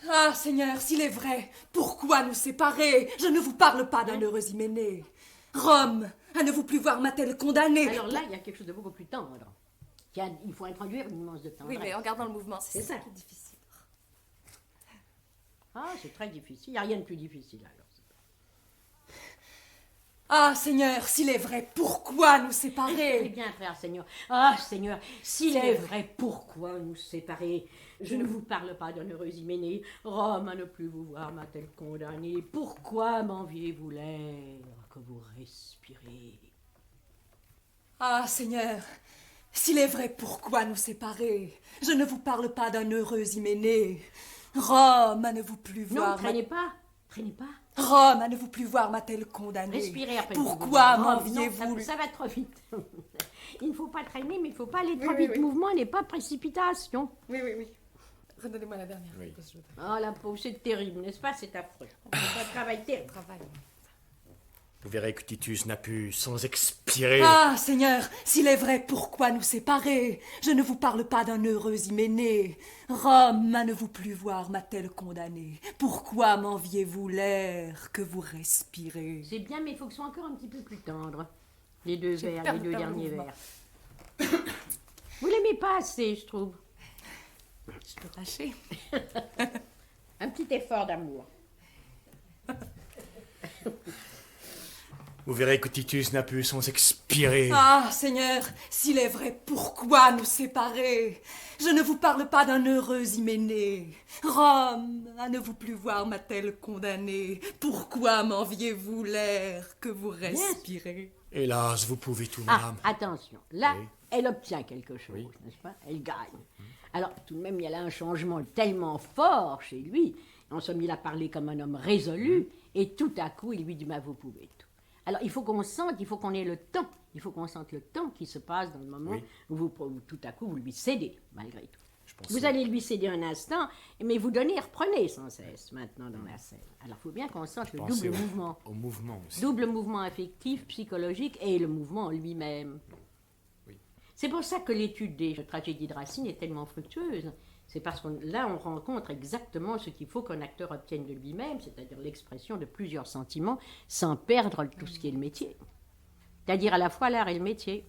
Ah, Seigneur, s'il est vrai, pourquoi nous séparer? Je ne vous parle pas d'un heureux hyménée. Rome, à ne vous plus voir m'a-t-elle condamnée? Alors là, il y a quelque chose de beaucoup plus tendre. Il faut introduire une nuance de tendresse. Oui, mais en gardant le mouvement, c'est C'est ça. qui est difficile. Ah, c'est très difficile. Il n'y a rien de plus difficile alors. Ah, Seigneur, s'il est vrai, pourquoi nous Eh séparer? bien, frère Seigneur. Ah, Seigneur, s'il est vrai, pourquoi nous séparer? Je ne vous parle pas d'un heureux hyménée. Rome, à ne plus vous voir, m'a-t-elle condamné? Pourquoi m'enviez-vous l'air que vous respirez? Ah, Seigneur, s'il est vrai, pourquoi nous séparer? Je ne vous parle pas d'un heureux hyménée. Rome, à ne vous plus Non, voir... traînez pas. Traînez pas. Rome, à ne vous plus voir m'a-t-elle condamné? Respirez après. Pourquoi Non, m'enviez-vous? ça va trop vite. Il ne faut pas traîner, mais il ne faut pas aller trop vite. Mouvement n'est pas précipitation. Oui, oui, oui. Redonnez-moi la dernière. Oui. parce que je- Oh, la pauvre, c'est terrible, n'est-ce pas? C'est affreux. C'est un travail terrible. Travail. Vous verrez que Titus n'a pu sans expirer. Ah, Seigneur, s'il est vrai, pourquoi nous séparer? Je ne vous parle pas d'un heureux hyménée. Rome, à ne vous plus voir, m'a-t-elle condamné? Pourquoi m'enviez-vous l'air que vous respirez? C'est bien, mais il faut que ce soit encore un petit peu plus tendre. Les deux vers, perdu les deux par le derniers mouvement. vers. Vous l'aimez pas assez, je trouve. Je peux tâcher. Un petit effort d'amour. Vous verrez que Titus n'a pu sans expirer. Ah, Seigneur, s'il est vrai, pourquoi nous séparer? Je ne vous parle pas d'un heureux hyménée. Rome, à ne vous plus voir, m'a-t-elle condamné? Pourquoi m'enviez-vous l'air que vous respirez? Hélas, vous pouvez tout, Ah, madame. attention, là, Oui. elle obtient quelque chose, Oui. n'est-ce pas? Elle gagne. Alors, tout de même, il y a là un changement tellement fort chez lui. En somme, il a parlé comme un homme résolu, et tout à coup, il lui dit, vous pouvez tout. Alors, il faut qu'on sente, il faut qu'on ait le temps. Il faut qu'on sente le temps qui se passe dans le moment Oui. où tout à coup, vous lui cédez, malgré tout. Je pense Vous que- allez lui céder un instant, mais vous donnez et reprenez sans cesse, maintenant, dans la scène. Alors, il faut bien qu'on sente le Pensez double mouvement. Au mouvement aussi. Double mouvement affectif, psychologique et le mouvement en lui-même. Oui. C'est pour ça que l'étude des tragédies de Racine est tellement fructueuse. C'est parce que là, on rencontre exactement ce qu'il faut qu'un acteur obtienne de lui-même, c'est-à-dire l'expression de plusieurs sentiments, sans perdre tout ce qui est le métier. C'est-à-dire à la fois l'art et le métier.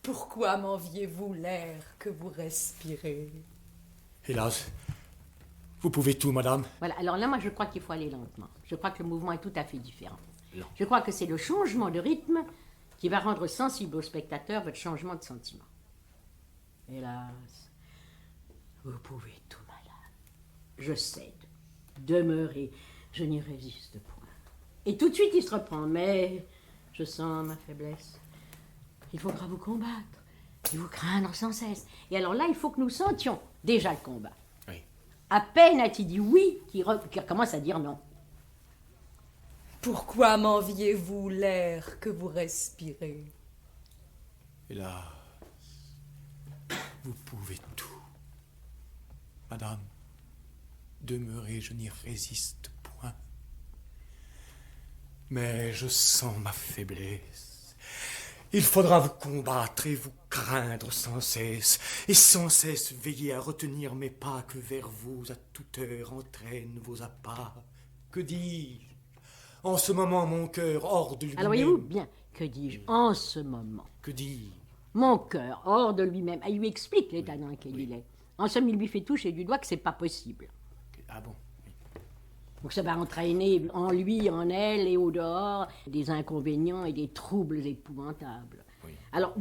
Pourquoi m'enviez-vous l'air que vous respirez? Hélas, vous pouvez tout, madame. Voilà, alors là, moi, je crois qu'il faut aller lentement. Je crois que le mouvement est tout à fait différent. Lent. Je crois que c'est le changement de rythme qui va rendre sensible au spectateur votre changement de sentiment. Hélas, vous pouvez tout, madame. Je cède. Demeurez, je n'y résiste point. Et tout de suite, il se reprend. Mais je sens ma faiblesse. Il faudra vous combattre et vous craindre sans cesse. Et alors là, il faut que nous sentions déjà le combat. Oui. À peine a-t-il dit oui, qu'il recommence à dire non. Pourquoi m'enviez-vous l'air que vous respirez? Hélas, vous pouvez tout. Madame, demeurez, je n'y résiste point. Mais je sens ma faiblesse. Il faudra vous combattre et vous craindre sans cesse, et sans cesse veiller à retenir mes pas que vers vous à toute heure entraînent vos appas. Que dis-je? En ce moment, mon cœur hors de lui-même. Alors voyez-vous bien, que dis-je en ce moment? Que dis-je? Mon cœur, hors de lui-même, elle lui explique l'état dans lequel il est. En somme, il lui fait toucher du doigt que c'est pas possible. Ah bon? Donc ça va entraîner en lui, en elle et au dehors des inconvénients et des troubles épouvantables. Oui. Alors,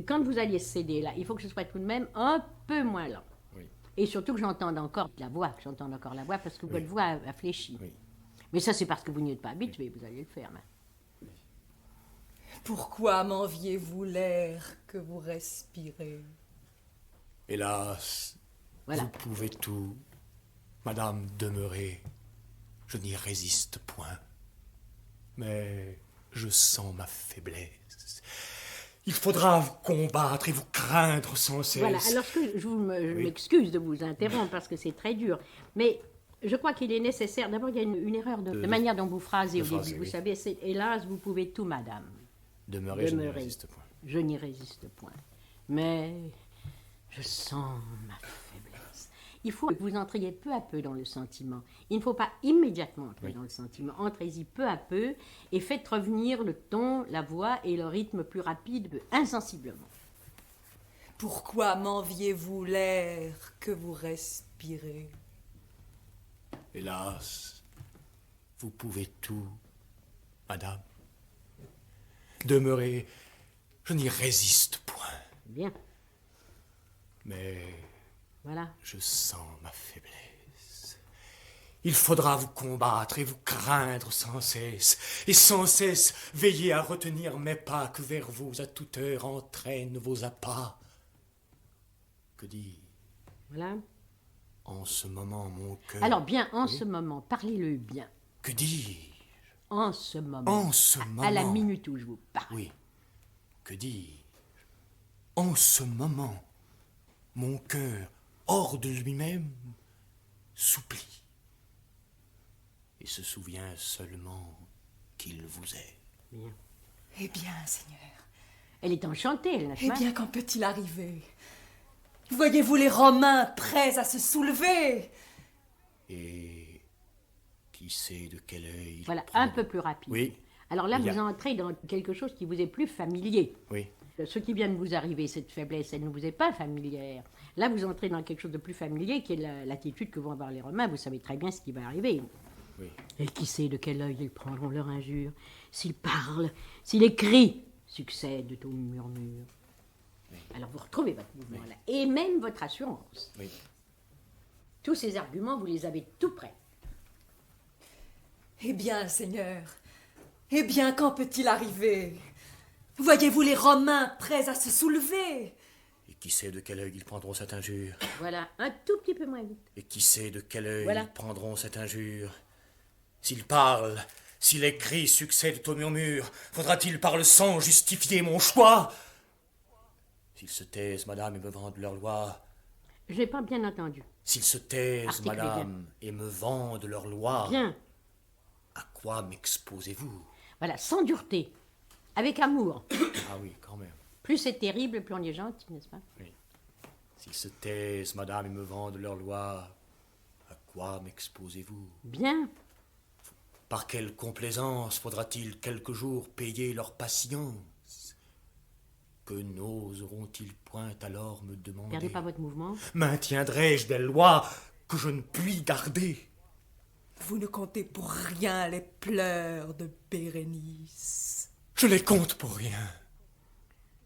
quand vous alliez céder là, il faut que ce soit tout de même un peu moins lent. Oui. Et surtout que j'entende encore la voix, parce que votre voix a fléchi. Oui. Mais ça, c'est parce que vous n'y êtes pas habitué, vous allez le faire. Mais... Pourquoi m'enviez-vous l'air que vous respirez? Hélas, Voilà. vous pouvez tout. Madame, demeurez. Je n'y résiste point. Mais je sens ma faiblesse. Il faudra vous combattre et vous craindre sans cesse. Voilà, alors je m'excuse de vous interrompre parce que c'est très dur, mais je crois qu'il est nécessaire. D'abord, il y a une erreur de manière dont vous phrasez de au phrase, début. Vous oui. savez, c'est hélas, vous pouvez tout, madame. Demeurez, je n'y Demeurez. résiste point. Je n'y résiste point. Mais je sens ma faiblesse. Il faut que vous entriez peu à peu dans le sentiment. Il ne faut pas immédiatement entrer dans le sentiment. Entrez-y peu à peu et faites revenir le ton, la voix et le rythme plus rapide, insensiblement. Pourquoi m'enviez-vous l'air que vous respirez? Hélas, vous pouvez tout. Madame, demeurez. Je n'y résiste point. Bien, Mais voilà. je sens ma faiblesse. Il faudra vous combattre et vous craindre sans cesse, et sans cesse veiller à retenir mes pas que vers vous à toute heure entraînent vos appas. Que dis-je? Voilà. En ce moment, mon cœur... Alors bien, en ce moment, parlez-le bien. Que dis-je? En ce moment. En ce moment... À la minute où je vous parle. Oui. Que dis-je? En ce moment, mon cœur, hors de lui-même, s'oublie et se souvient seulement qu'il vous aime. Bien. Eh bien, Seigneur. Elle est enchantée, elle, n'est-ce Eh pas? bien, quand peut-il arriver? Voyez-vous les Romains prêts à se soulever? Et qui sait de quel œil il Voilà, prend- un peu plus rapide. Oui. Alors là, Il y vous a- entrez dans quelque chose qui vous est plus familier. Oui. Ce qui vient de vous arriver, cette faiblesse, elle ne vous est pas familière. Là, vous entrez dans quelque chose de plus familier, qui est l'attitude que vont avoir les Romains. Vous savez très bien ce qui va arriver. Oui. Et qui sait de quel œil ils prendront leur injure? S'ils parlent, s'ils écrient, succèdent au murmure. Alors vous retrouvez votre mouvement là, et même votre assurance. Oui. Tous ces arguments, vous les avez tout prêts. Eh bien, Seigneur. Eh bien, quand peut-il arriver? Voyez-vous les Romains prêts à se soulever? Et qui sait de quel œil ils prendront cette injure? Voilà, un tout petit peu moins vite. Et qui sait de quel œil Voilà. ils prendront cette injure? S'ils parlent, si les cris succèdent au murmure, faudra-t-il par le sang justifier mon choix? S'ils se taisent, madame, et me vendent leur loi, Je n'ai pas bien entendu. s'ils se taisent, Articulez bien. madame, et me vendent leur loi, Bien, à quoi m'exposez-vous? voilà, sans dureté, avec amour. Ah oui, quand même. Plus c'est terrible, plus on est gentil, n'est-ce pas? Oui. S'ils se taisent, madame, et me vendent leur loi, à quoi m'exposez-vous? Bien, Par quelle complaisance faudra-t-il quelques jours payer leur patience? Que n'oseront-ils point alors me demander? perdez pas votre mouvement. Maintiendrai-je des lois que je ne puis garder? Vous ne comptez pour rien les pleurs de Bérénice. Je les compte pour rien.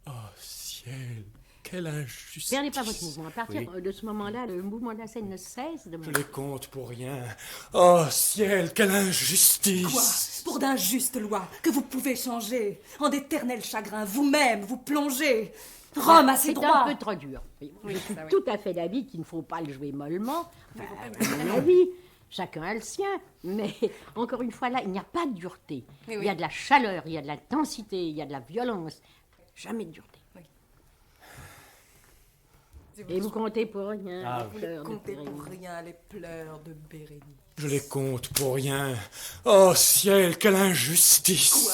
Oh ciel, quelle injustice! Perdez pas votre mouvement. À partir Oui. de ce moment-là, le mouvement de la scène ne cesse de Je monter. les compte pour rien. Oh ciel, quelle injustice! Quoi? Pour d'injustes lois que vous pouvez changer. En d'éternels chagrins, vous-même vous plongez. Rome a ses C'est droits. un peu trop dur. Oui, je suis ça, oui. tout à fait d'avis qu'il ne faut pas le jouer mollement. Enfin, à mon avis, chacun a le sien. Mais encore une fois, là, il n'y a pas de dureté. Oui, Il oui. y a de la chaleur, il y a de l'intensité, il y a de la violence. Jamais de dureté. Et vous comptez pour rien. Ah, les Vous ne fleurs de comptez Pérénice. pour rien les pleurs de Bérénice. Je les compte pour rien. Oh ciel, quelle injustice! Quoi?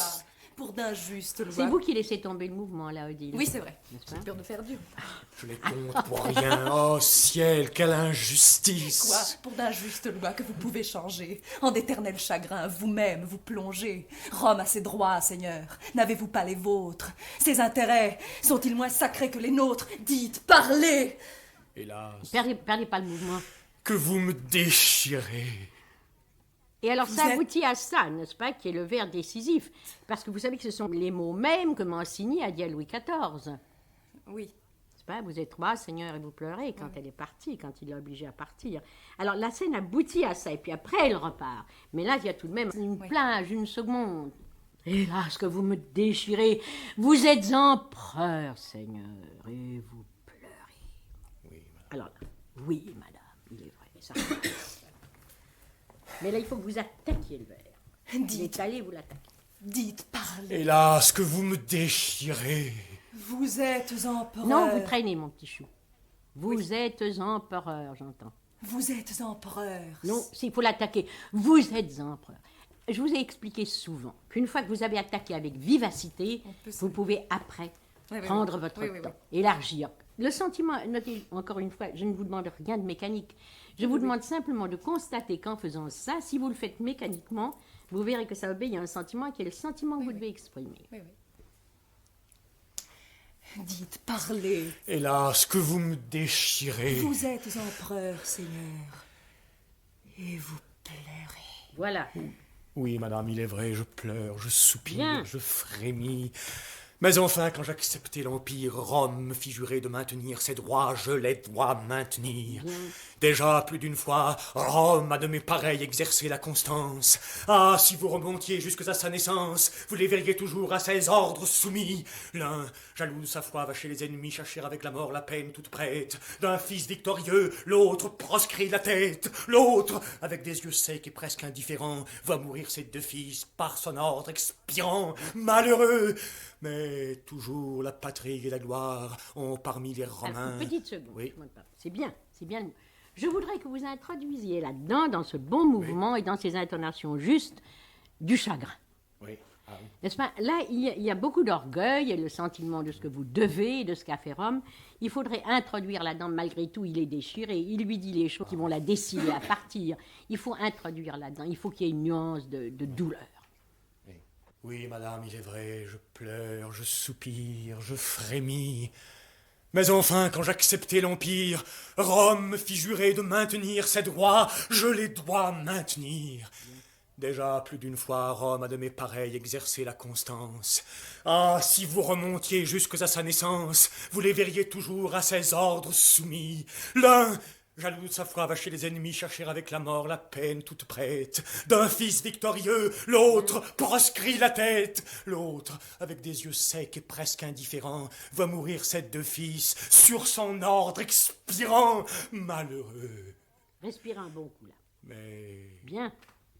Pour d'injustes lois. C'est vous qui laissez tomber le mouvement, là, Odile. Oui, c'est vrai. N'est-ce pas J'ai peur de faire dur. Je les compte pour rien. Oh ciel, quelle injustice! Quoi? Pour d'injustes lois que vous pouvez changer. En d'éternels chagrins, vous-même vous plongez. Rome a ses droits, Seigneur. N'avez-vous pas les vôtres? Ses intérêts sont-ils moins sacrés que les nôtres? Dites, parlez! Hélas, Perdez pas le mouvement. que vous me déchirez. Et alors Vous ça êtes- aboutit à ça, n'est-ce pas, qui est le vers décisif. Parce que vous savez que ce sont les mots mêmes que Mancini a dit à Louis XIV. Oui. N'est-ce pas? Vous êtes roi, Seigneur, et vous pleurez quand elle est partie, quand il l'a obligée à partir. Alors la scène aboutit à ça, et puis après elle repart. Mais là, il y a tout de même une plage, une seconde. Hélas, que vous me déchirez. Vous êtes empereur, Seigneur, et vous pleurez. Oui, madame. Alors là, oui, madame, il est vrai. Ça recommence. Mais là, il faut que vous attaquiez le verre. Il Dites, est allé, vous l'attaquez. dites, parlez. Hélas, que vous me déchirez. Vous êtes empereur. Non, vous traînez, mon petit chou. Vous êtes empereur, j'entends. Vous êtes empereur. Non, s'il faut l'attaquer. Vous êtes empereur. Je vous ai expliqué souvent qu'une fois que vous avez attaqué avec vivacité, peut se- vous pouvez après Oui, oui, prendre oui. votre Oui, oui, temps, élargir. Le sentiment, notez encore une fois, je ne vous demande rien de mécanique. Je vous demande simplement de constater qu'en faisant ça, si vous le faites mécaniquement, vous verrez que ça obéit à un sentiment qui est le sentiment que vous devez exprimer. Oui, oui. Dites, parlez. Hélas, que vous me déchirez. Vous êtes empereur, Seigneur. Et vous pleurez. Voilà. Oui, madame, il est vrai, je pleure, je soupire, Bien. je frémis. Mais enfin, quand j'acceptai l'Empire, Rome me fit jurer de maintenir ses droits, je les dois maintenir. Déjà, plus d'une fois, Rome a de mes pareils exercé la constance. Ah, si vous remontiez jusqu'à sa naissance, vous les verriez toujours à ses ordres soumis. L'un, jaloux de sa foi, va chez les ennemis chercher avec la mort la peine toute prête. D'un fils victorieux, l'autre proscrit la tête. L'autre, avec des yeux secs et presque indifférents, voit mourir ses deux fils par son ordre expirant. Malheureux! Mais toujours la patrie et la gloire ont parmi les Romains... Une petite seconde. Oui. C'est bien, c'est bien. Je voudrais que vous introduisiez là-dedans, dans ce bon mouvement et dans ces intonations justes, du chagrin. Oui. Ah oui. N'est-ce pas? Là, il y a beaucoup d'orgueil et le sentiment de ce que vous devez, de ce qu'a fait Rome. Il faudrait introduire là-dedans, malgré tout, il est déchiré. Il lui dit les choses qui vont la décider à partir. Il faut introduire là-dedans. Il faut qu'il y ait une nuance de douleur. Oui, madame, il est vrai, je pleure, je soupire, je frémis. Mais enfin, quand j'acceptai l'Empire, Rome me fit jurer de maintenir ses droits, je les dois maintenir. Déjà, plus d'une fois, Rome a de mes pareils exercé la constance. Ah, si vous remontiez jusque à sa naissance, vous les verriez toujours à ses ordres soumis. L'un, jaloux de sa foi, va chez les ennemis chercher avec la mort la peine toute prête. D'un fils victorieux, l'autre proscrit la tête. L'autre, avec des yeux secs et presque indifférents, va mourir ses deux fils sur son ordre expirant. Malheureux. Respirez un bon coup là. Mais... Bien.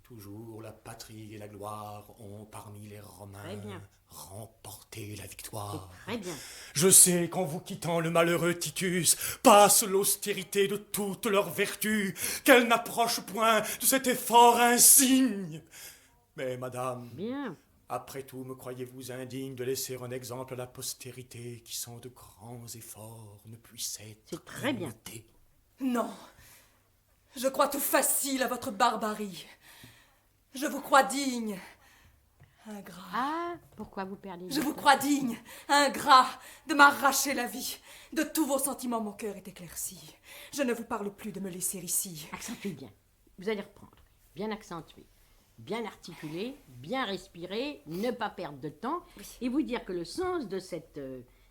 Toujours la patrie et la gloire ont parmi les Romains Très bien. remporté la victoire. Très bien. Je sais qu'en vous quittant le malheureux Titus passe l'austérité de toutes leurs vertus, qu'elle n'approche point de cet effort insigne. Mais madame, Bien. après tout, me croyez-vous indigne de laisser un exemple à la postérité qui sans de grands efforts ne puisse être C'est très bien. imité? Non. Je crois tout facile à votre barbarie. Je vous crois digne. Ingrat. Ah, pourquoi vous perdez Je vous crois digne, ingrat, de m'arracher la vie. De tous vos sentiments, mon cœur est éclairci. Je ne vous parle plus de me laisser ici. Accentuez bien. Vous allez reprendre. Bien accentuer. Bien articuler, bien respirer, ne pas perdre de temps. Et vous dire que le sens de cette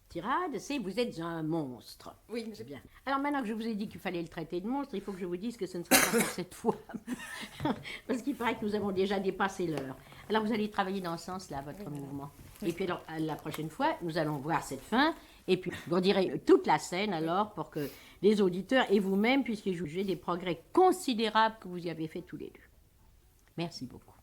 tirade, c'est vous êtes un monstre. Oui, mais C'est bien. Alors maintenant que je vous ai dit qu'il fallait le traiter de monstre, il faut que je vous dise que ce ne sera pas pour cette fois. Parce qu'il paraît que nous avons déjà dépassé l'heure. Alors vous allez travailler dans ce sens-là, votre mouvement. Et puis alors, la prochaine fois, nous allons voir cette fin. Et puis vous redirez toute la scène alors pour que les auditeurs et vous-même puissiez juger des progrès considérables que vous y avez fait tous les deux. Merci beaucoup.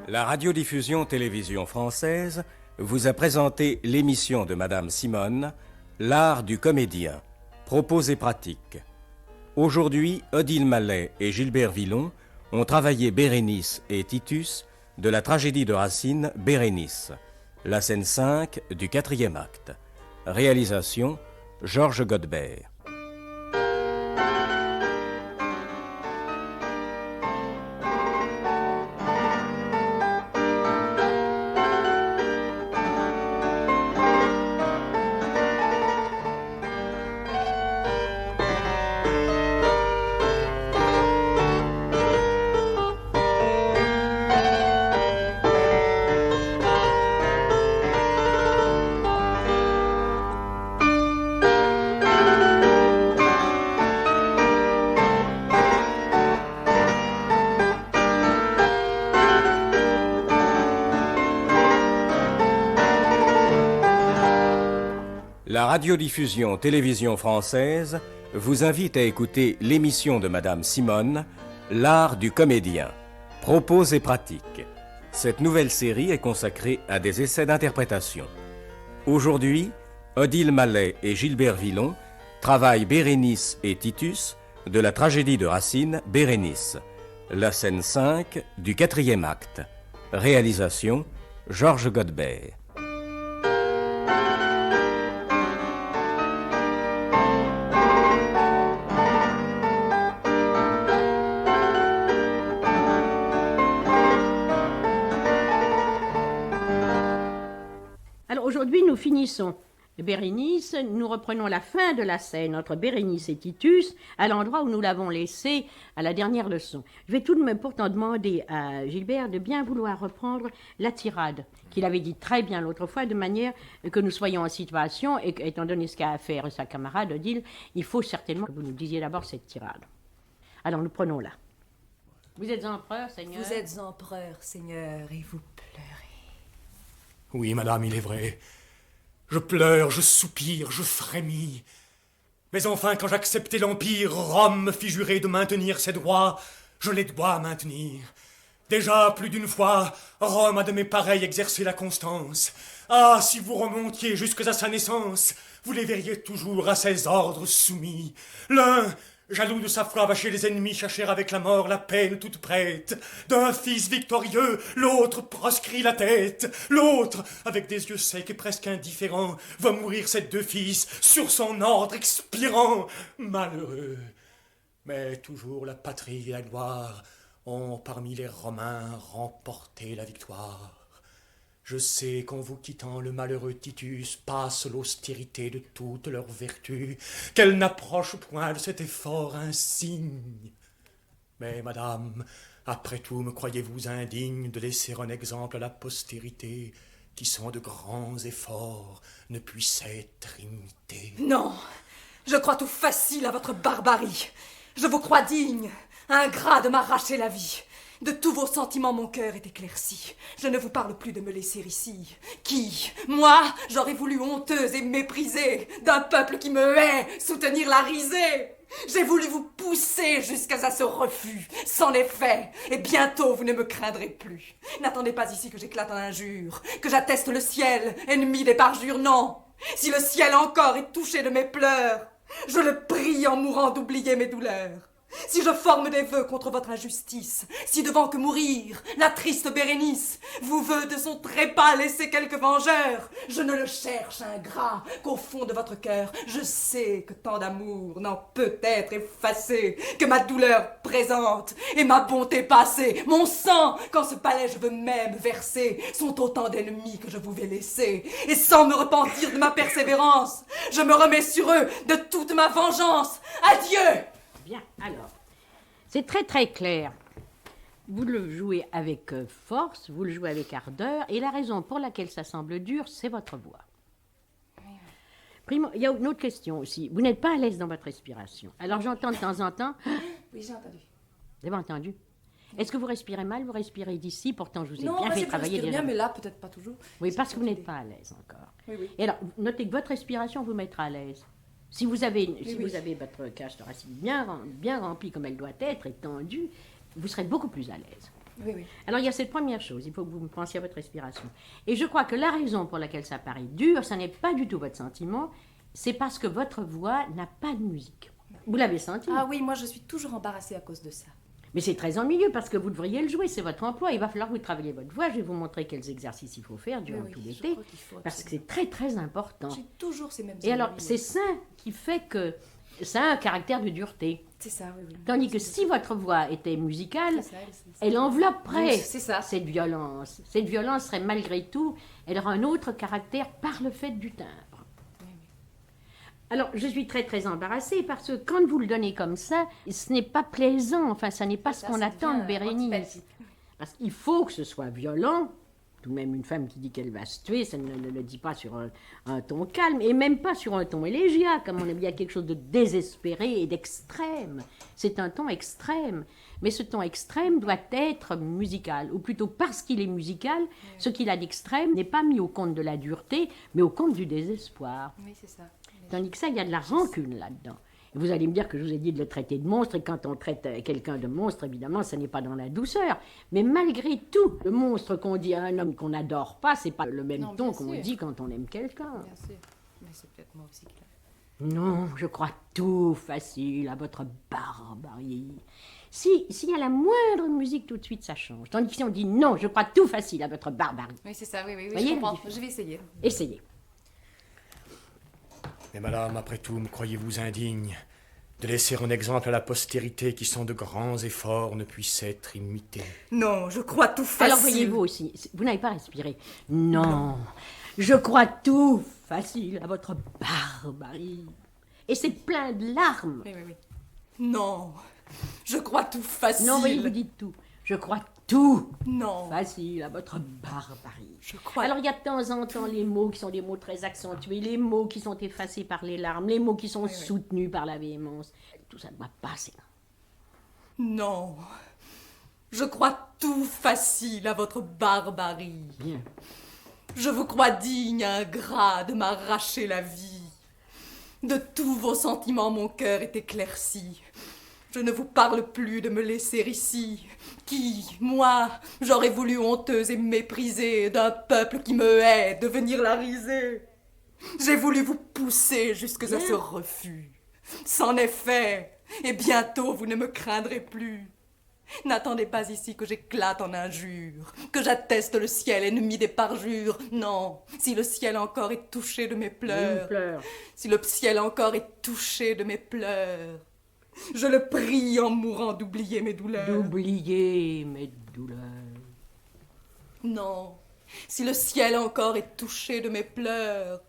La radiodiffusion télévision française vous a présenté l'émission de Madame Simone, L'art du comédien, propos et pratiques. Aujourd'hui, Odile Mallet et Gilbert Villon ont travaillé Bérénice et Titus de la tragédie de Racine Bérénice, la scène 5 du 4e acte. Réalisation, Georges Godbert. La radiodiffusion télévision française vous invite à écouter l'émission de Madame Simone, L'art du comédien, propos et pratiques. Cette nouvelle série est consacrée à des essais d'interprétation. Aujourd'hui, Odile Mallet et Gilbert Villon travaillent Bérénice et Titus de la tragédie de Racine Bérénice, la scène 5 du 4e acte. Réalisation, Georges Godbert. Alors aujourd'hui, nous finissons Bérénice, nous reprenons la fin de la scène entre Bérénice et Titus à l'endroit où nous l'avons laissé à la dernière leçon. Je vais tout de même pourtant demander à Gilbert de bien vouloir reprendre la tirade qu'il avait dit très bien l'autre fois, de manière que nous soyons en situation, et étant donné ce qu'a à faire sa camarade Odile, il faut certainement que vous nous disiez d'abord cette tirade. Alors nous prenons là. Vous êtes empereur, Seigneur. Vous êtes empereur, Seigneur, et vous pleurez. Oui, madame, il est vrai. Je pleure, je soupire, je frémis. Mais enfin, quand j'acceptai l'Empire, Rome me fit jurer de maintenir ses droits. Je les dois maintenir. Déjà, plus d'une fois, Rome a de mes pareils exercé la constance. Ah, si vous remontiez jusque à sa naissance, vous les verriez toujours à ses ordres soumis. L'un, jaloux de sa foi, va chez les ennemis chercher avec la mort la peine toute prête. D'un fils victorieux, l'autre proscrit la tête. L'autre, avec des yeux secs et presque indifférents, va mourir ses deux fils sur son ordre expirant. Malheureux. Mais toujours la patrie et la gloire ont parmi les Romains remporté la victoire. Je sais qu'en vous quittant, le malheureux Titus passe l'austérité de toutes leurs vertus, qu'elle n'approche point de cet effort insigne. Mais, madame, après tout, me croyez-vous indigne de laisser un exemple à la postérité, qui sans de grands efforts ne puisse être imité? Non, je crois tout facile à votre barbarie. Je vous crois digne, ingrat de m'arracher la vie. De tous vos sentiments, mon cœur est éclairci. Je ne vous parle plus de me laisser ici. Qui, moi, j'aurais voulu honteuse et méprisée d'un peuple qui me hait, soutenir la risée. J'ai voulu vous pousser jusqu'à ce refus. C'en est fait, et bientôt vous ne me craindrez plus. N'attendez pas ici que j'éclate en injures, que j'atteste le ciel, ennemi des parjures, non. Si le ciel encore est touché de mes pleurs, je le prie en mourant d'oublier mes douleurs. Si je forme des vœux contre votre injustice, si devant que mourir, la triste Bérénice vous veut de son trépas laisser quelque vengeur, je ne le cherche, ingrat, qu'au fond de votre cœur, je sais que tant d'amour n'en peut être effacé, que ma douleur présente et ma bonté passée, mon sang, qu'en ce palais je veux même verser, sont autant d'ennemis que je vous vais laisser, et sans me repentir de ma persévérance, je me remets sur eux de toute ma vengeance. Adieu! Bien, alors, c'est très très clair. Vous le jouez avec force, vous le jouez avec ardeur, et la raison pour laquelle ça semble dur, c'est votre voix. Primo, il y a une autre question aussi. Vous n'êtes pas à l'aise dans votre respiration. Alors j'entends de temps en temps... Oui, j'ai entendu. Vous avez entendu? Est-ce que vous respirez mal? Vous respirez d'ici, pourtant je vous ai Non, bien fait travailler bien, déjà. mais là, peut-être pas toujours. Oui, parce que vous n'êtes pas à l'aise encore. Oui, oui. Et alors, notez que votre respiration vous mettra à l'aise. Si vous avez, Oui. vous avez votre cage thoracique bien remplie comme elle doit être, étendue, vous serez beaucoup plus à l'aise. Oui, oui. Alors, il y a cette première chose, il faut que vous pensiez à votre respiration. Et je crois que la raison pour laquelle ça paraît dur, ça n'est pas du tout votre sentiment, c'est parce que votre voix n'a pas de musique. Vous l'avez senti? Ah oui, moi je suis toujours embarrassée à cause de ça. Mais c'est très ennuyeux parce que vous devriez le jouer, c'est votre emploi. Il va falloir que vous travailliez votre voix. Je vais vous montrer quels exercices il faut faire durant tout je l'été. crois qu'il faut Parce que absolument. c'est très très important. J'ai toujours ces mêmes Et alors, ennuis. c'est ça qui fait que ça a un caractère de dureté. C'est ça, oui, oui. Tandis que si votre voix était musicale, C'est ça, elle envelopperait Oui, c'est ça. cette violence. Cette violence serait malgré tout, elle aura un autre caractère par le fait du timbre. Alors, je suis très très embarrassée parce que quand vous le donnez comme ça, ce n'est pas plaisant, enfin, ça n'est pas ce qu'on attend de Bérénice. Parce qu'il faut que ce soit violent. Tout de même, une femme qui dit qu'elle va se tuer, ça ne le dit pas sur un ton calme, et même pas sur un ton élégiaque, comme on aime bien quelque chose de désespéré et d'extrême. C'est un ton extrême. Mais ce ton extrême doit être musical, ou plutôt parce qu'il est musical, ce qu'il a d'extrême n'est pas mis au compte de la dureté, mais au compte du désespoir. Oui, c'est ça. Tandis que ça, il y a de la rancune là-dedans. Et vous allez me dire que je vous ai dit de le traiter de monstre, et quand on traite quelqu'un de monstre, évidemment, ça n'est pas dans la douceur. Mais malgré tout, le monstre qu'on dit à un homme qu'on n'adore pas, c'est pas le même Non, ton bien qu'on sûr. dit quand on aime quelqu'un. Bien sûr. Mais c'est peut-être moi aussi qui l'a. Non, je crois tout facile à votre barbarie. S'il y a la moindre musique, tout de suite, ça change. Tandis que si on dit non, je crois tout facile à votre barbarie. Oui, c'est ça, oui, oui, Voyez je la comprends. différence. Je vais essayer. Essayez. Mais madame, après tout, me croyez-vous indigne de laisser un exemple à la postérité qui, sans de grands efforts, ne puisse être imité? Non, je crois tout facile. Alors voyez-vous aussi, vous n'avez pas respiré. Non. Je crois tout facile à votre barbarie. Et c'est plein de larmes. Oui. Non, je crois tout facile. Non, oui, vous dites tout. Je crois tout Non. facile à votre barbarie. Je crois... Alors il y a de temps en temps les mots qui sont des mots très accentués, les mots qui sont effacés par les larmes, les mots qui sont soutenus par la véhémence. Tout ça doit passer. Non, je crois tout facile à votre barbarie. Bien. Je vous crois digne, ingrat, de m'arracher la vie. De tous vos sentiments, mon cœur est éclairci. Je ne vous parle plus de me laisser ici. Qui, moi, j'aurais voulu honteuse et méprisée d'un peuple qui me hait, devenir la risée. J'ai voulu vous pousser jusque à ce refus. C'en est fait, et bientôt vous ne me craindrez plus. N'attendez pas ici que j'éclate en injures, que j'atteste le ciel ennemi des parjures. Non, si le ciel encore est touché de mes pleurs, si le ciel encore est touché de mes pleurs, je le prie en mourant d'oublier mes douleurs. D'oublier mes douleurs. Non, si le ciel encore est touché de mes pleurs,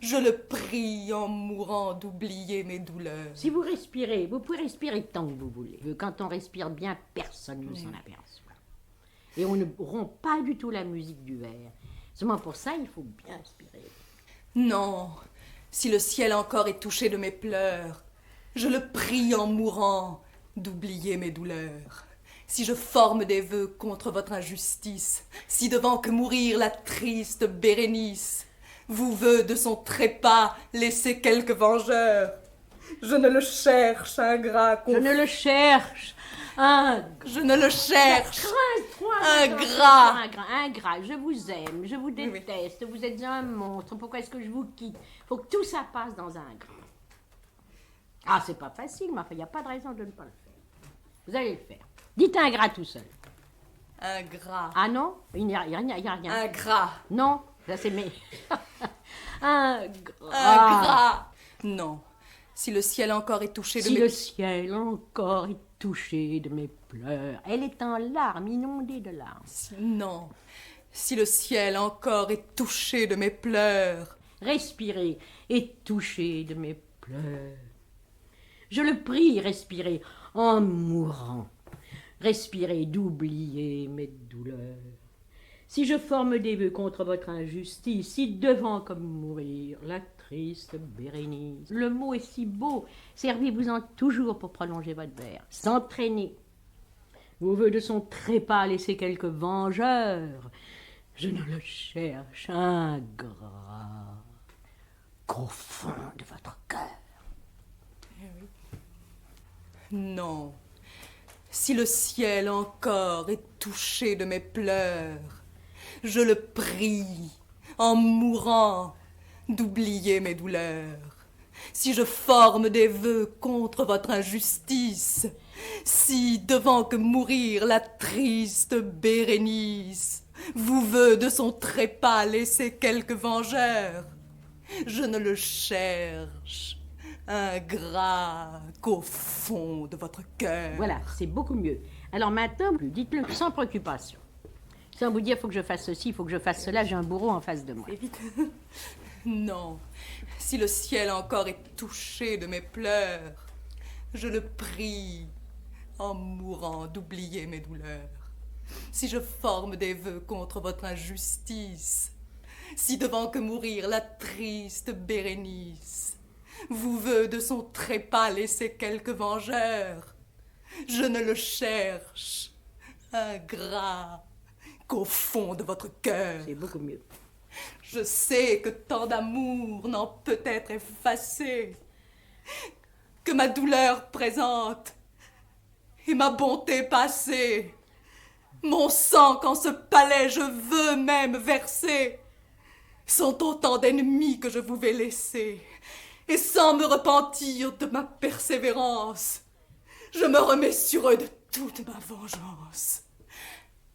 je le prie en mourant d'oublier mes douleurs. Si vous respirez, vous pouvez respirer tant que vous voulez. Quand on respire bien, personne ne s'en aperçoit. Et on ne rompt pas du tout la musique du vers. Seulement pour ça, il faut bien respirer. Non, si le ciel encore est touché de mes pleurs, je le prie en mourant d'oublier mes douleurs. Si je forme des vœux contre votre injustice, si devant que mourir la triste Bérénice vous veut de son trépas laisser quelques vengeurs, je ne le cherche, ingrat. Je ne le cherche, Je ne le cherche, ingrat. Ingrat, je vous aime, je vous déteste, vous êtes un monstre, pourquoi est-ce que je vous quitte? Faut que tout ça passe dans un ingrat. Ah, c'est pas facile, mais enfin, il n'y a pas de raison de ne pas le faire. Vous allez le faire. Dites ingrat tout seul. Ingrat. Ah non? Il n'y a rien. Ingrat. Non, ça c'est mes... Ingrat. Non. Si le ciel encore est touché de mes... Si le ciel encore est touché de mes pleurs. Elle est en larmes, inondée de larmes. Non. Si le ciel encore est touché de mes pleurs. Respirez et touché de mes pleurs. Je le prie, respirez en mourant. Respirez d'oublier mes douleurs. Si je forme des vœux contre votre injustice, si devant comme mourir la triste Bérénice. Le mot est si beau, servez-vous-en toujours pour prolonger votre vers. S'entraîner. Vos vœux de son trépas laisser quelques vengeurs. Je ne le cherche, ingrat, qu'au fond de votre cœur. Non. Si le ciel encore est touché de mes pleurs, je le prie, en mourant, d'oublier mes douleurs. Si je forme des vœux contre votre injustice, si, devant que mourir la triste Bérénice vous veut de son trépas laisser quelques vengeurs, je ne le cherche, ingrat, qu'au fond de votre cœur. Voilà, c'est beaucoup mieux. Alors maintenant, dites-le sans préoccupation. Sans vous dire, il faut que je fasse ceci, il faut que je fasse cela, j'ai un bourreau en face de moi. Non, si le ciel encore est touché de mes pleurs, je le prie, en mourant, d'oublier mes douleurs. Si je forme des vœux contre votre injustice, si devant que mourir la triste Bérénice vous veut de son trépas laisser quelques vengeurs, je ne le cherche, ingrat, qu'au fond de votre cœur. C'est beaucoup mieux. Je sais que tant d'amour n'en peut être effacé, que ma douleur présente et ma bonté passée, mon sang qu'en ce palais je veux même verser, sont autant d'ennemis que je vous vais laisser, et sans me repentir de ma persévérance, je me remets sur eux de toute ma vengeance.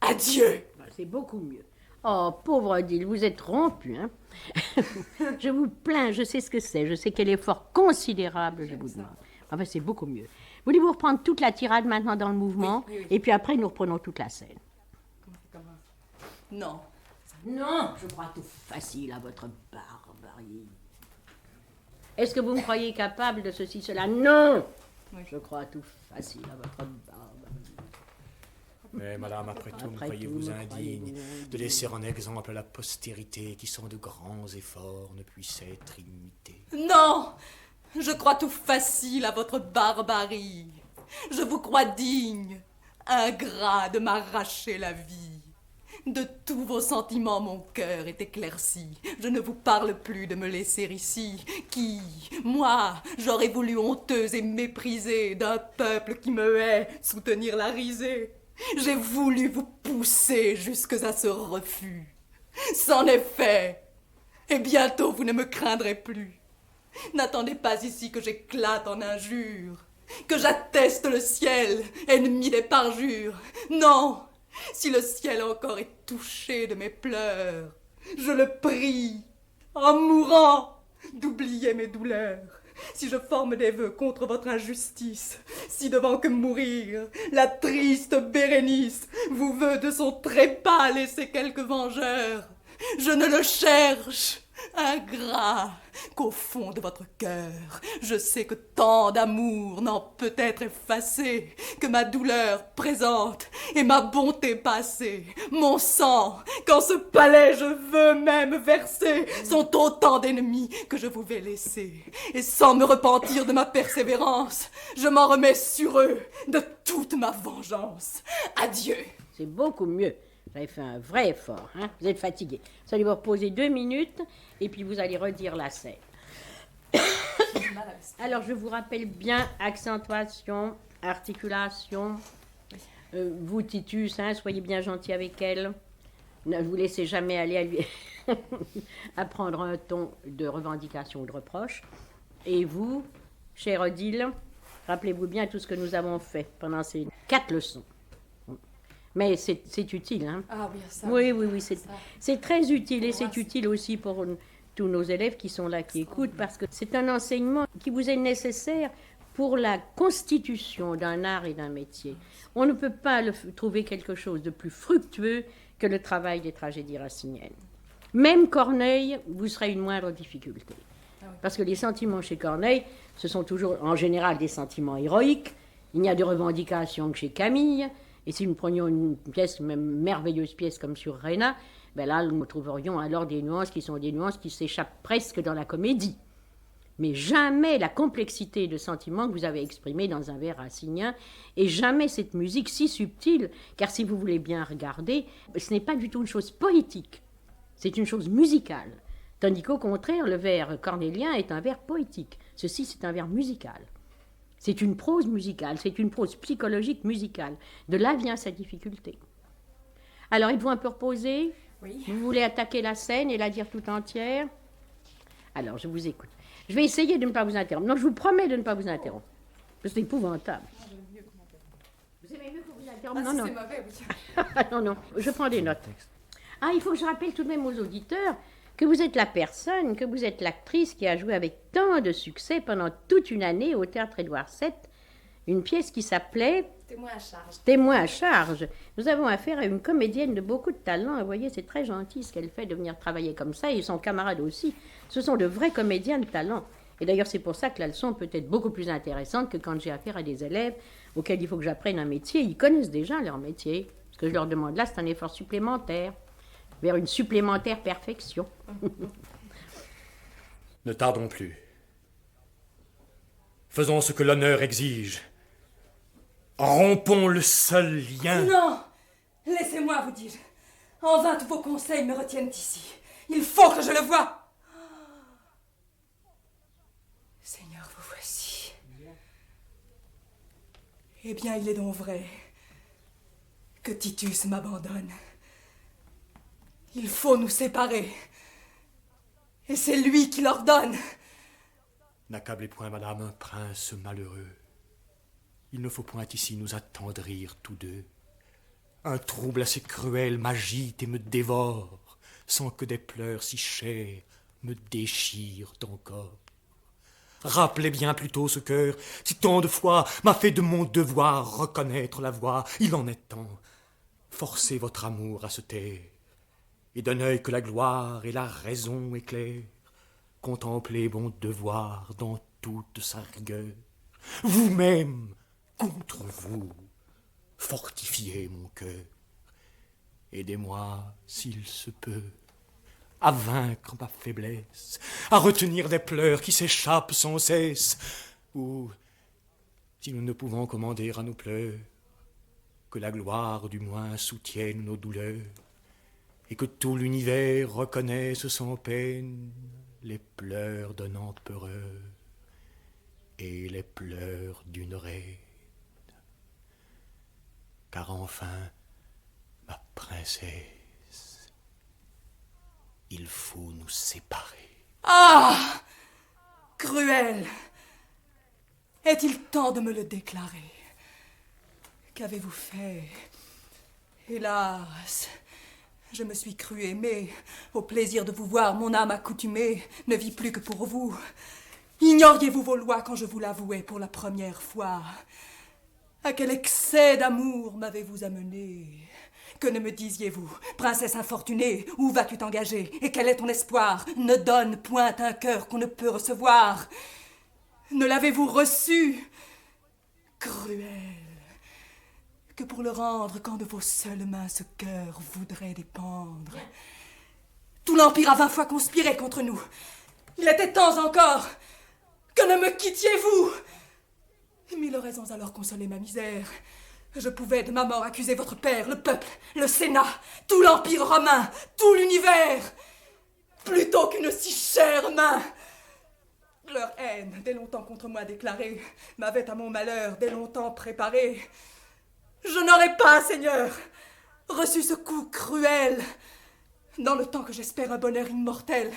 Adieu. C'est beaucoup mieux. Oh, pauvre Odile, vous êtes rompu, hein. Je vous plains, je sais ce que c'est, je sais quel effort considérable je vous demande. Enfin, c'est beaucoup mieux. Voulez-vous reprendre toute la tirade maintenant dans le mouvement, Oui. et puis après, nous reprenons toute la scène. Non, Non, je crois tout facile à votre barbarie. Est-ce que vous me croyez capable de ceci, cela? Non. Je crois tout facile à votre barbarie. Mais madame, après tout, me croyez-vous indigne de laisser en exemple à la postérité qui sans de grands efforts ne puisse être imités? Non, je crois tout facile à votre barbarie. Je vous crois digne, ingrat de m'arracher la vie. De tous vos sentiments, mon cœur est éclairci. Je ne vous parle plus de me laisser ici, qui, moi, j'aurais voulu honteuse et méprisée d'un peuple qui me hait, soutenir la risée. J'ai voulu vous pousser jusque à ce refus. C'en est fait, et bientôt vous ne me craindrez plus. N'attendez pas ici que j'éclate en injures, que j'atteste le ciel, ennemi des parjures. Non! Si le ciel encore est touché de mes pleurs, je le prie, en mourant, d'oublier mes douleurs. Si je forme des vœux contre votre injustice, si devant que mourir, la triste Bérénice vous veut de son trépas laisser quelques vengeurs, je ne le cherche, ingrat, qu'au fond de votre cœur, je sais que tant d'amour n'en peut être effacé, que ma douleur présente et ma bonté passée, mon sang, qu'en ce palais je veux même verser, sont autant d'ennemis que je vous vais laisser. Et sans me repentir de ma persévérance, je m'en remets sur eux de toute ma vengeance. Adieu. C'est beaucoup mieux. Vous avez fait un vrai effort, hein? Vous êtes fatigué. Vous allez vous reposer 2 minutes et puis vous allez redire la scène. Alors, je vous rappelle bien accentuation, articulation. Vous, Titus, hein, soyez bien gentil avec elle. Ne vous laissez jamais aller à lui à prendre un ton de revendication ou de reproche. Et vous, cher Odile, rappelez-vous bien tout ce que nous avons fait pendant ces 4 leçons. Mais c'est utile, hein? Ah oui, ça. Oui, c'est très utile et c'est utile aussi pour tous nos élèves qui sont là, qui écoutent, parce que c'est un enseignement qui vous est nécessaire pour la constitution d'un art et d'un métier. On ne peut pas trouver quelque chose de plus fructueux que le travail des tragédies raciniennes. Même Corneille vous serait une moindre difficulté. Parce que les sentiments chez Corneille, ce sont toujours en général des sentiments héroïques. Il n'y a de revendications que chez Camille. Et si nous prenions une pièce, une merveilleuse pièce comme sur Réna, ben là, nous trouverions alors des nuances qui s'échappent presque dans la comédie. Mais jamais la complexité de sentiments que vous avez exprimée dans un vers racinien, et jamais cette musique si subtile, car si vous voulez bien regarder, ce n'est pas du tout une chose poétique, c'est une chose musicale. Tandis qu'au contraire, le vers cornélien est un vers poétique. Ceci, c'est un vers musical. C'est une prose musicale, c'est une prose psychologique musicale. De là vient sa difficulté. Alors, êtes-vous un peu reposé? Oui. Vous voulez attaquer la scène et la dire tout entière? Alors, je vous écoute. Je vais essayer de ne pas vous interrompre. Non, je vous promets de ne pas vous interrompre. C'est épouvantable. Vous aimez mieux que vous interrompe? Ah, Non, si non. c'est mauvais, oui. Non, je prends des notes. Ah, il faut que je rappelle tout de même aux auditeurs que vous êtes la personne, que vous êtes l'actrice qui a joué avec tant de succès pendant toute une année au Théâtre Édouard VII, une pièce qui s'appelait Témoin à charge. Témoin à charge. Nous avons affaire à une comédienne de beaucoup de talent. Et vous voyez, c'est très gentil ce qu'elle fait de venir travailler comme ça, et son camarade aussi. Ce sont de vrais comédiens de talent. Et d'ailleurs, c'est pour ça que la leçon peut être beaucoup plus intéressante que quand j'ai affaire à des élèves auxquels il faut que j'apprenne un métier. Ils connaissent déjà leur métier. Ce que je leur demande là, c'est un effort supplémentaire, vers une supplémentaire perfection. Ne tardons plus. Faisons ce que l'honneur exige. Rompons le seul lien. Non! Laissez-moi, vous dis-je. En vain tous vos conseils me retiennent ici. Il faut que je le voie. Seigneur, vous voici. Eh bien, il est donc vrai que Titus m'abandonne. Il faut nous séparer. Et c'est lui qui l'ordonne. N'accablez point, madame, un prince malheureux. Il ne faut point ici nous attendrir tous deux. Un trouble assez cruel m'agite et me dévore, sans que des pleurs si chers me déchirent encore. Rappelez bien plutôt ce cœur, qui tant de fois m'a fait de mon devoir reconnaître la voix. Il en est temps. Forcez votre amour à se taire. et d'un œil que la gloire et la raison éclairent, contemplez mon devoir dans toute sa rigueur. Vous-même, contre vous, fortifiez mon cœur. Aidez-moi, s'il se peut, à vaincre ma faiblesse, à retenir des pleurs qui s'échappent sans cesse, ou, si nous ne pouvons commander à nos pleurs, que la gloire du moins soutienne nos douleurs, et que tout l'univers reconnaisse sans peine les pleurs d'un empereur et les pleurs d'une reine. Car enfin, ma princesse, il faut nous séparer. Ah! Cruel! Est-il temps de me le déclarer? Qu'avez-vous fait? Hélas, je me suis cru aimée. Au plaisir de vous voir, mon âme accoutumée ne vit plus que pour vous. Ignoriez-vous vos lois quand je vous l'avouais pour la première fois? À quel excès d'amour m'avez-vous amené? Que ne me disiez-vous, princesse infortunée, où vas-tu t'engager? Et quel est ton espoir? Ne donne point un cœur qu'on ne peut recevoir. Ne l'avez-vous reçu? Cruel, que pour le rendre, quand de vos seules mains ce cœur voudrait dépendre. Tout l'Empire a 20 fois conspiré contre nous. Il était temps encore que ne me quittiez-vous. 1000 raisons alors consoler ma misère. Je pouvais de ma mort accuser votre père, le peuple, le Sénat, tout l'Empire romain, tout l'univers, plutôt qu'une si chère main. Leur haine, dès longtemps contre moi déclarée, m'avait à mon malheur dès longtemps préparé. Je n'aurais pas, Seigneur, reçu ce coup cruel, dans le temps que j'espère un bonheur immortel,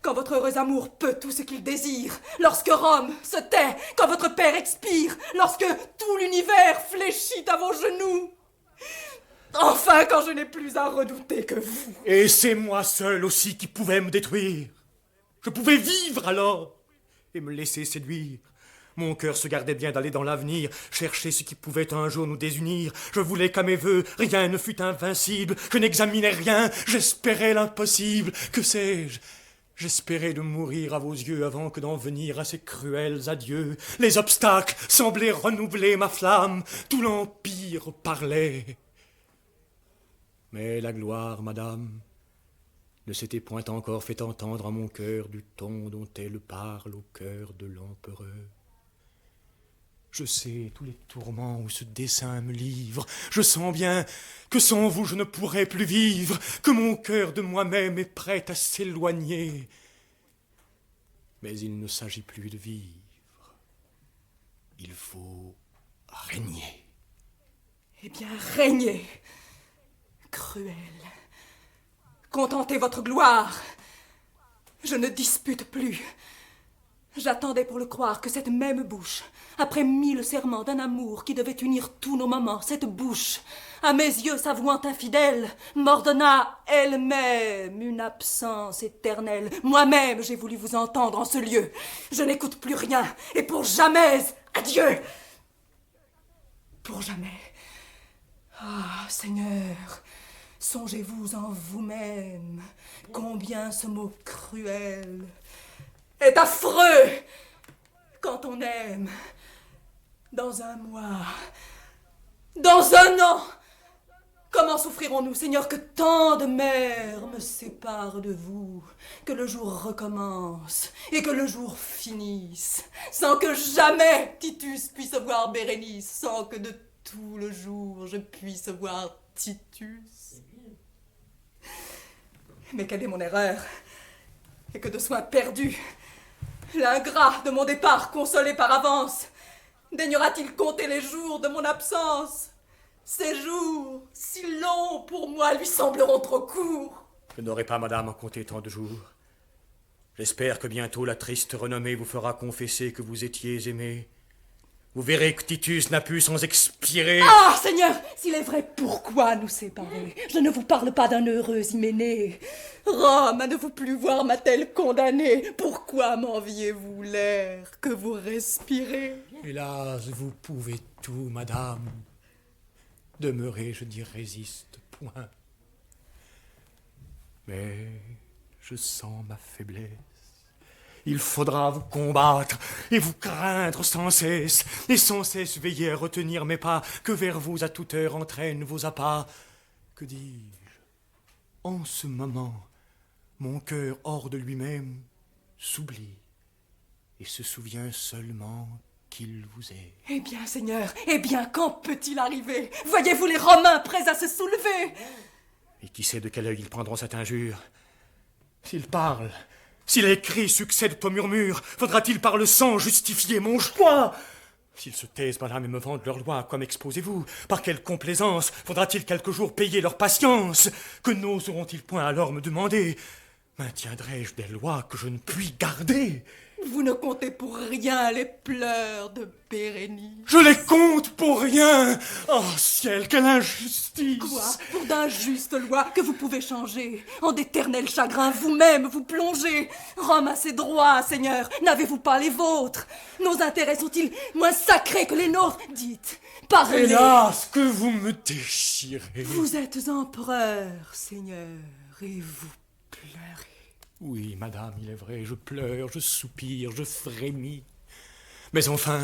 quand votre heureux amour peut tout ce qu'il désire, lorsque Rome se tait, quand votre père expire, lorsque tout l'univers fléchit à vos genoux. Enfin, quand je n'ai plus à redouter que vous. Et c'est moi seul aussi qui pouvais me détruire. Je pouvais vivre alors et me laisser séduire. Mon cœur se gardait bien d'aller dans l'avenir, chercher ce qui pouvait un jour nous désunir. Je voulais qu'à mes vœux, rien ne fût invincible. Je n'examinais rien, j'espérais l'impossible. Que sais-je? J'espérais de mourir à vos yeux avant que d'en venir à ces cruels adieux. Les obstacles semblaient renouveler ma flamme, tout l'Empire parlait. Mais la gloire, madame, ne s'était point encore fait entendre à mon cœur du ton dont elle parle au cœur de l'empereur. Je sais tous les tourments où ce dessein me livre. Je sens bien que sans vous je ne pourrais plus vivre, que mon cœur de moi-même est prêt à s'éloigner. Mais il ne s'agit plus de vivre. Il faut régner. Eh bien, régnez, cruel. Contentez votre gloire. Je ne dispute plus. J'attendais pour le croire que cette même bouche, après 1000 serments d'un amour qui devait unir tous nos moments, cette bouche, à mes yeux s'avouant infidèle, m'ordonna elle-même une absence éternelle. Moi-même j'ai voulu vous entendre en ce lieu. Je n'écoute plus rien, et pour jamais, adieu. Pour jamais. Ah, Seigneur, songez-vous en vous-même combien ce mot cruel est affreux quand on aime. Dans un mois, dans un an, comment souffrirons-nous, Seigneur, que tant de mers me séparent de vous, que le jour recommence et que le jour finisse, sans que jamais Titus puisse voir Bérénice, sans que de tout le jour je puisse voir Titus. Mais quelle est mon erreur, et que de soins perdus. L'ingrat de mon départ, consolé par avance, daignera-t-il compter les jours de mon absence? Ces jours, si longs pour moi, lui sembleront trop courts. Je n'aurai pas, madame, à compter tant de jours. J'espère que bientôt la triste renommée vous fera confesser que vous étiez aimé. Vous verrez que Titus n'a pu sans expirer. Ah, Seigneur, s'il est vrai, pourquoi nous séparer? Je ne vous parle pas d'un heureux Hyménée. Rome, à ne vous plus voir, m'a-t-elle condamné? Pourquoi m'enviez-vous l'air que vous respirez? Hélas, vous pouvez tout, madame. Demeurez, je n'y résiste point. Mais je sens ma faiblesse. Il faudra vous combattre et vous craindre sans cesse, et sans cesse veiller à retenir mes pas, que vers vous à toute heure entraînent vos appas. Que dis-je? En ce moment, mon cœur hors de lui-même s'oublie et se souvient seulement qu'il vous est. Eh bien, Seigneur, eh bien, quand peut-il arriver? Voyez-vous les Romains prêts à se soulever? Et qui sait de quel œil ils prendront cette injure? S'ils parlent, si les cris succèdent au murmure, faudra-t-il par le sang justifier mon choix? S'ils se taisent, madame, et me vendent leur loi, à quoi m'exposez-vous? Par quelle complaisance faudra-t-il quelques jours payer leur patience? Que n'oseront-ils point alors me demander? Maintiendrai-je des lois que je ne puis garder? Vous ne comptez pour rien les pleurs de Bérénice. Je les compte pour rien! Oh ciel, quelle injustice! Quoi? Pour d'injustes lois que vous pouvez changer. En d'éternels chagrins, vous-même vous plongez. Rome a ses droits, Seigneur. N'avez-vous pas les vôtres? Nos intérêts sont-ils moins sacrés que les nôtres? Dites, parlez. Hélas, que vous me déchirez! Vous êtes empereur, Seigneur, et vous pleurez. Oui, madame, il est vrai, je pleure, je soupire, je frémis. Mais enfin,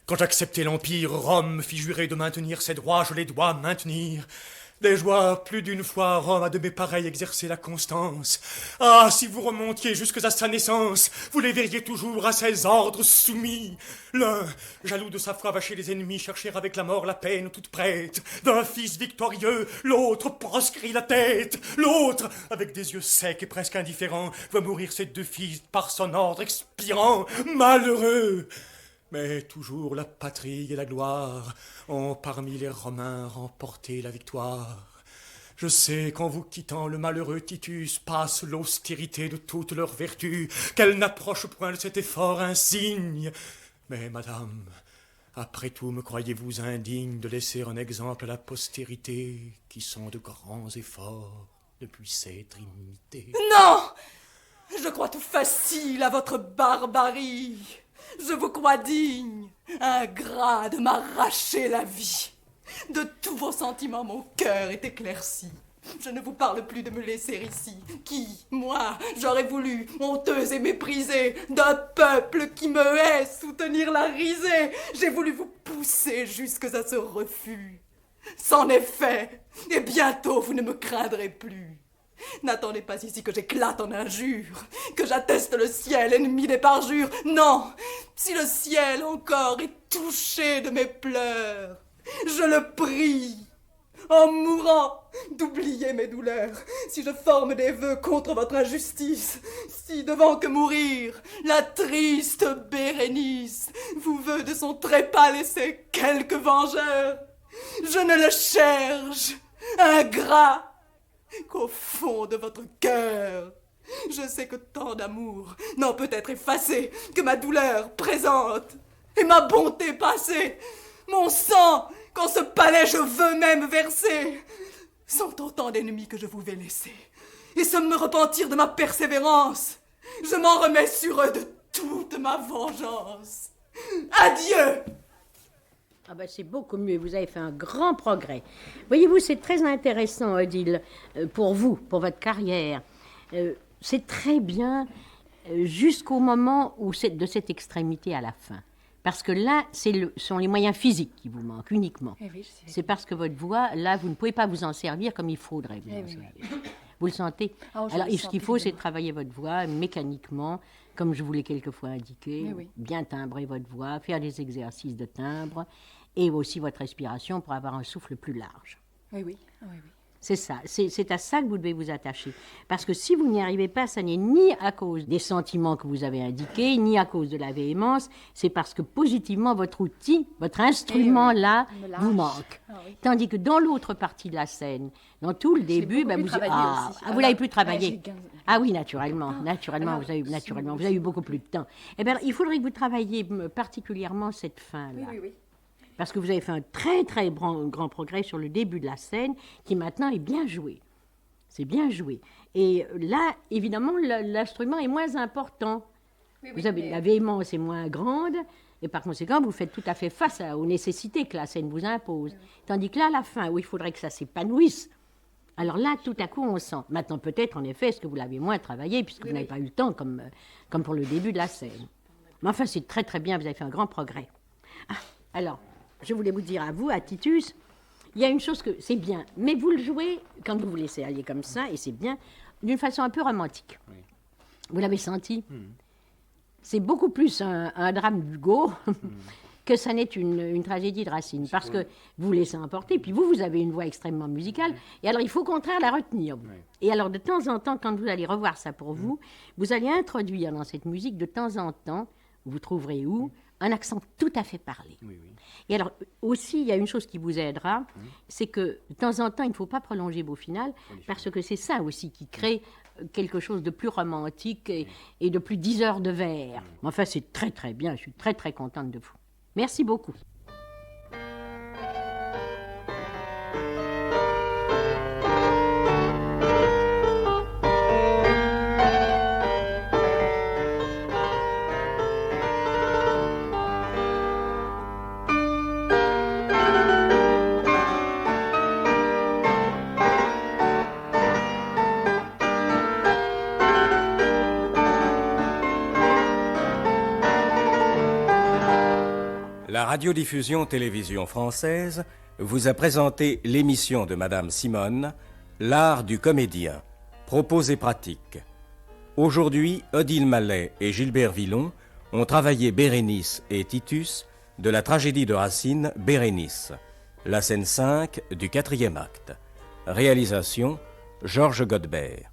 quand j'acceptai l'Empire, Rome me fit jurer de maintenir ses droits, je les dois maintenir. Des joies, plus d'une fois, Rome a de mes pareils exercé la constance. Ah, si vous remontiez jusque à sa naissance, vous les verriez toujours à ses ordres soumis. L'un, jaloux de sa foi, va chez les ennemis chercher avec la mort la peine toute prête. D'un fils victorieux, l'autre proscrit la tête. L'autre, avec des yeux secs et presque indifférents, va mourir ses deux fils par son ordre expirant. Malheureux! Mais toujours la patrie et la gloire ont parmi les Romains remporté la victoire. Je sais qu'en vous quittant le malheureux Titus passe l'austérité de toutes leurs vertus, qu'elle n'approche point de cet effort insigne. Mais madame, après tout me croyez-vous indigne de laisser un exemple à la postérité qui sont de grands efforts depuis s'être imités? Non! Je crois tout facile à votre barbarie. Je vous crois digne, ingrat de m'arracher la vie. De tous vos sentiments, mon cœur est éclairci. Je ne vous parle plus de me laisser ici. Qui, moi, j'aurais voulu, honteuse et méprisée, d'un peuple qui me hait, soutenir la risée. J'ai voulu vous pousser jusque à ce refus. C'en est fait, et bientôt vous ne me craindrez plus. N'attendez pas ici que j'éclate en injures, que j'atteste le ciel, ennemi des parjures. Non, si le ciel encore est touché de mes pleurs, je le prie, en mourant, d'oublier mes douleurs. Si je forme des vœux contre votre injustice, si devant que mourir, la triste Bérénice vous veut de son trépas laisser quelque vengeur, je ne le cherche, ingrat, qu'au fond de votre cœur, je sais que tant d'amour n'en peut être effacé, que ma douleur présente et ma bonté passée, mon sang qu'en ce palais je veux même verser, sont autant d'ennemis que je vous vais laisser. Et sans me repentir de ma persévérance, je m'en remets sur eux de toute ma vengeance. Adieu! Ah ben c'est beaucoup mieux, vous avez fait un grand progrès. Voyez-vous, c'est très intéressant, Odile, pour vous, pour votre carrière. C'est très bien jusqu'au moment où de cette extrémité à la fin. Parce que là, ce sont les moyens physiques qui vous manquent uniquement. Eh oui, c'est parce que votre voix, là, vous ne pouvez pas vous en servir comme il faudrait vous en servir. Vous le sentez? Alors, ce qu'il faut, c'est de travailler votre voix mécaniquement, comme je vous l'ai quelquefois indiqué, bien timbrer votre voix, faire des exercices de timbre, et aussi votre respiration pour avoir un souffle plus large. Oui. C'est ça, c'est à ça que vous devez vous attacher. Parce que si vous n'y arrivez pas, ça n'est ni à cause des sentiments que vous avez indiqués, ni à cause de la véhémence, c'est parce que positivement, votre outil, votre instrument là, vous manque. Tandis que dans l'autre partie de la scène, dans tout le début, vous l'avez plus travaillé. Ah oui, naturellement, vous avez eu beaucoup plus de temps. Eh bien, il faudrait que vous travailliez particulièrement cette fin-là. Oui. Parce que vous avez fait un très, très grand progrès sur le début de la scène, qui maintenant est bien joué. C'est bien joué. Et là, évidemment, l'instrument est moins important. Vous avez la véhémence est moins grande, et par conséquent, vous faites tout à fait face aux nécessités que la scène vous impose. Tandis que là, à la fin, où il faudrait que ça s'épanouisse, Alors là, tout à coup, on sent. Maintenant, peut-être, en effet, est-ce que vous l'avez moins travaillé, puisque vous n'avez pas eu le temps, comme pour le début de la scène. Mais enfin, c'est très très bien, vous avez fait un grand progrès. Ah, alors, je voulais vous dire à vous, à Titus, il y a une chose que c'est bien, mais vous le jouez quand vous vous laissez aller comme ça, et c'est bien, d'une façon un peu romantique. Oui. Vous l'avez senti? C'est beaucoup plus un drame d'Hugo que ça n'est une tragédie de Racine, parce que vous laissez emporter, puis vous avez une voix extrêmement musicale, et alors il faut au contraire la retenir. Et alors de temps en temps, quand vous allez revoir ça pour vous, vous allez introduire dans cette musique de temps en temps, vous trouverez où, un accent tout à fait parlé. Et alors aussi, il y a une chose qui vous aidera, c'est que de temps en temps, il ne faut pas prolonger vos finales, parce que c'est ça aussi qui crée quelque chose de plus romantique et de plus 10 heures de vers. Enfin, c'est très très bien, je suis très très contente de vous. Merci beaucoup. La radiodiffusion télévision française vous a présenté l'émission de Madame Simone, L'art du comédien, propos et pratiques. Aujourd'hui, Odile Mallet et Gilbert Villon ont travaillé Bérénice et Titus de la tragédie de Racine Bérénice, la scène 5 du 4e acte. Réalisation, Georges Godbert.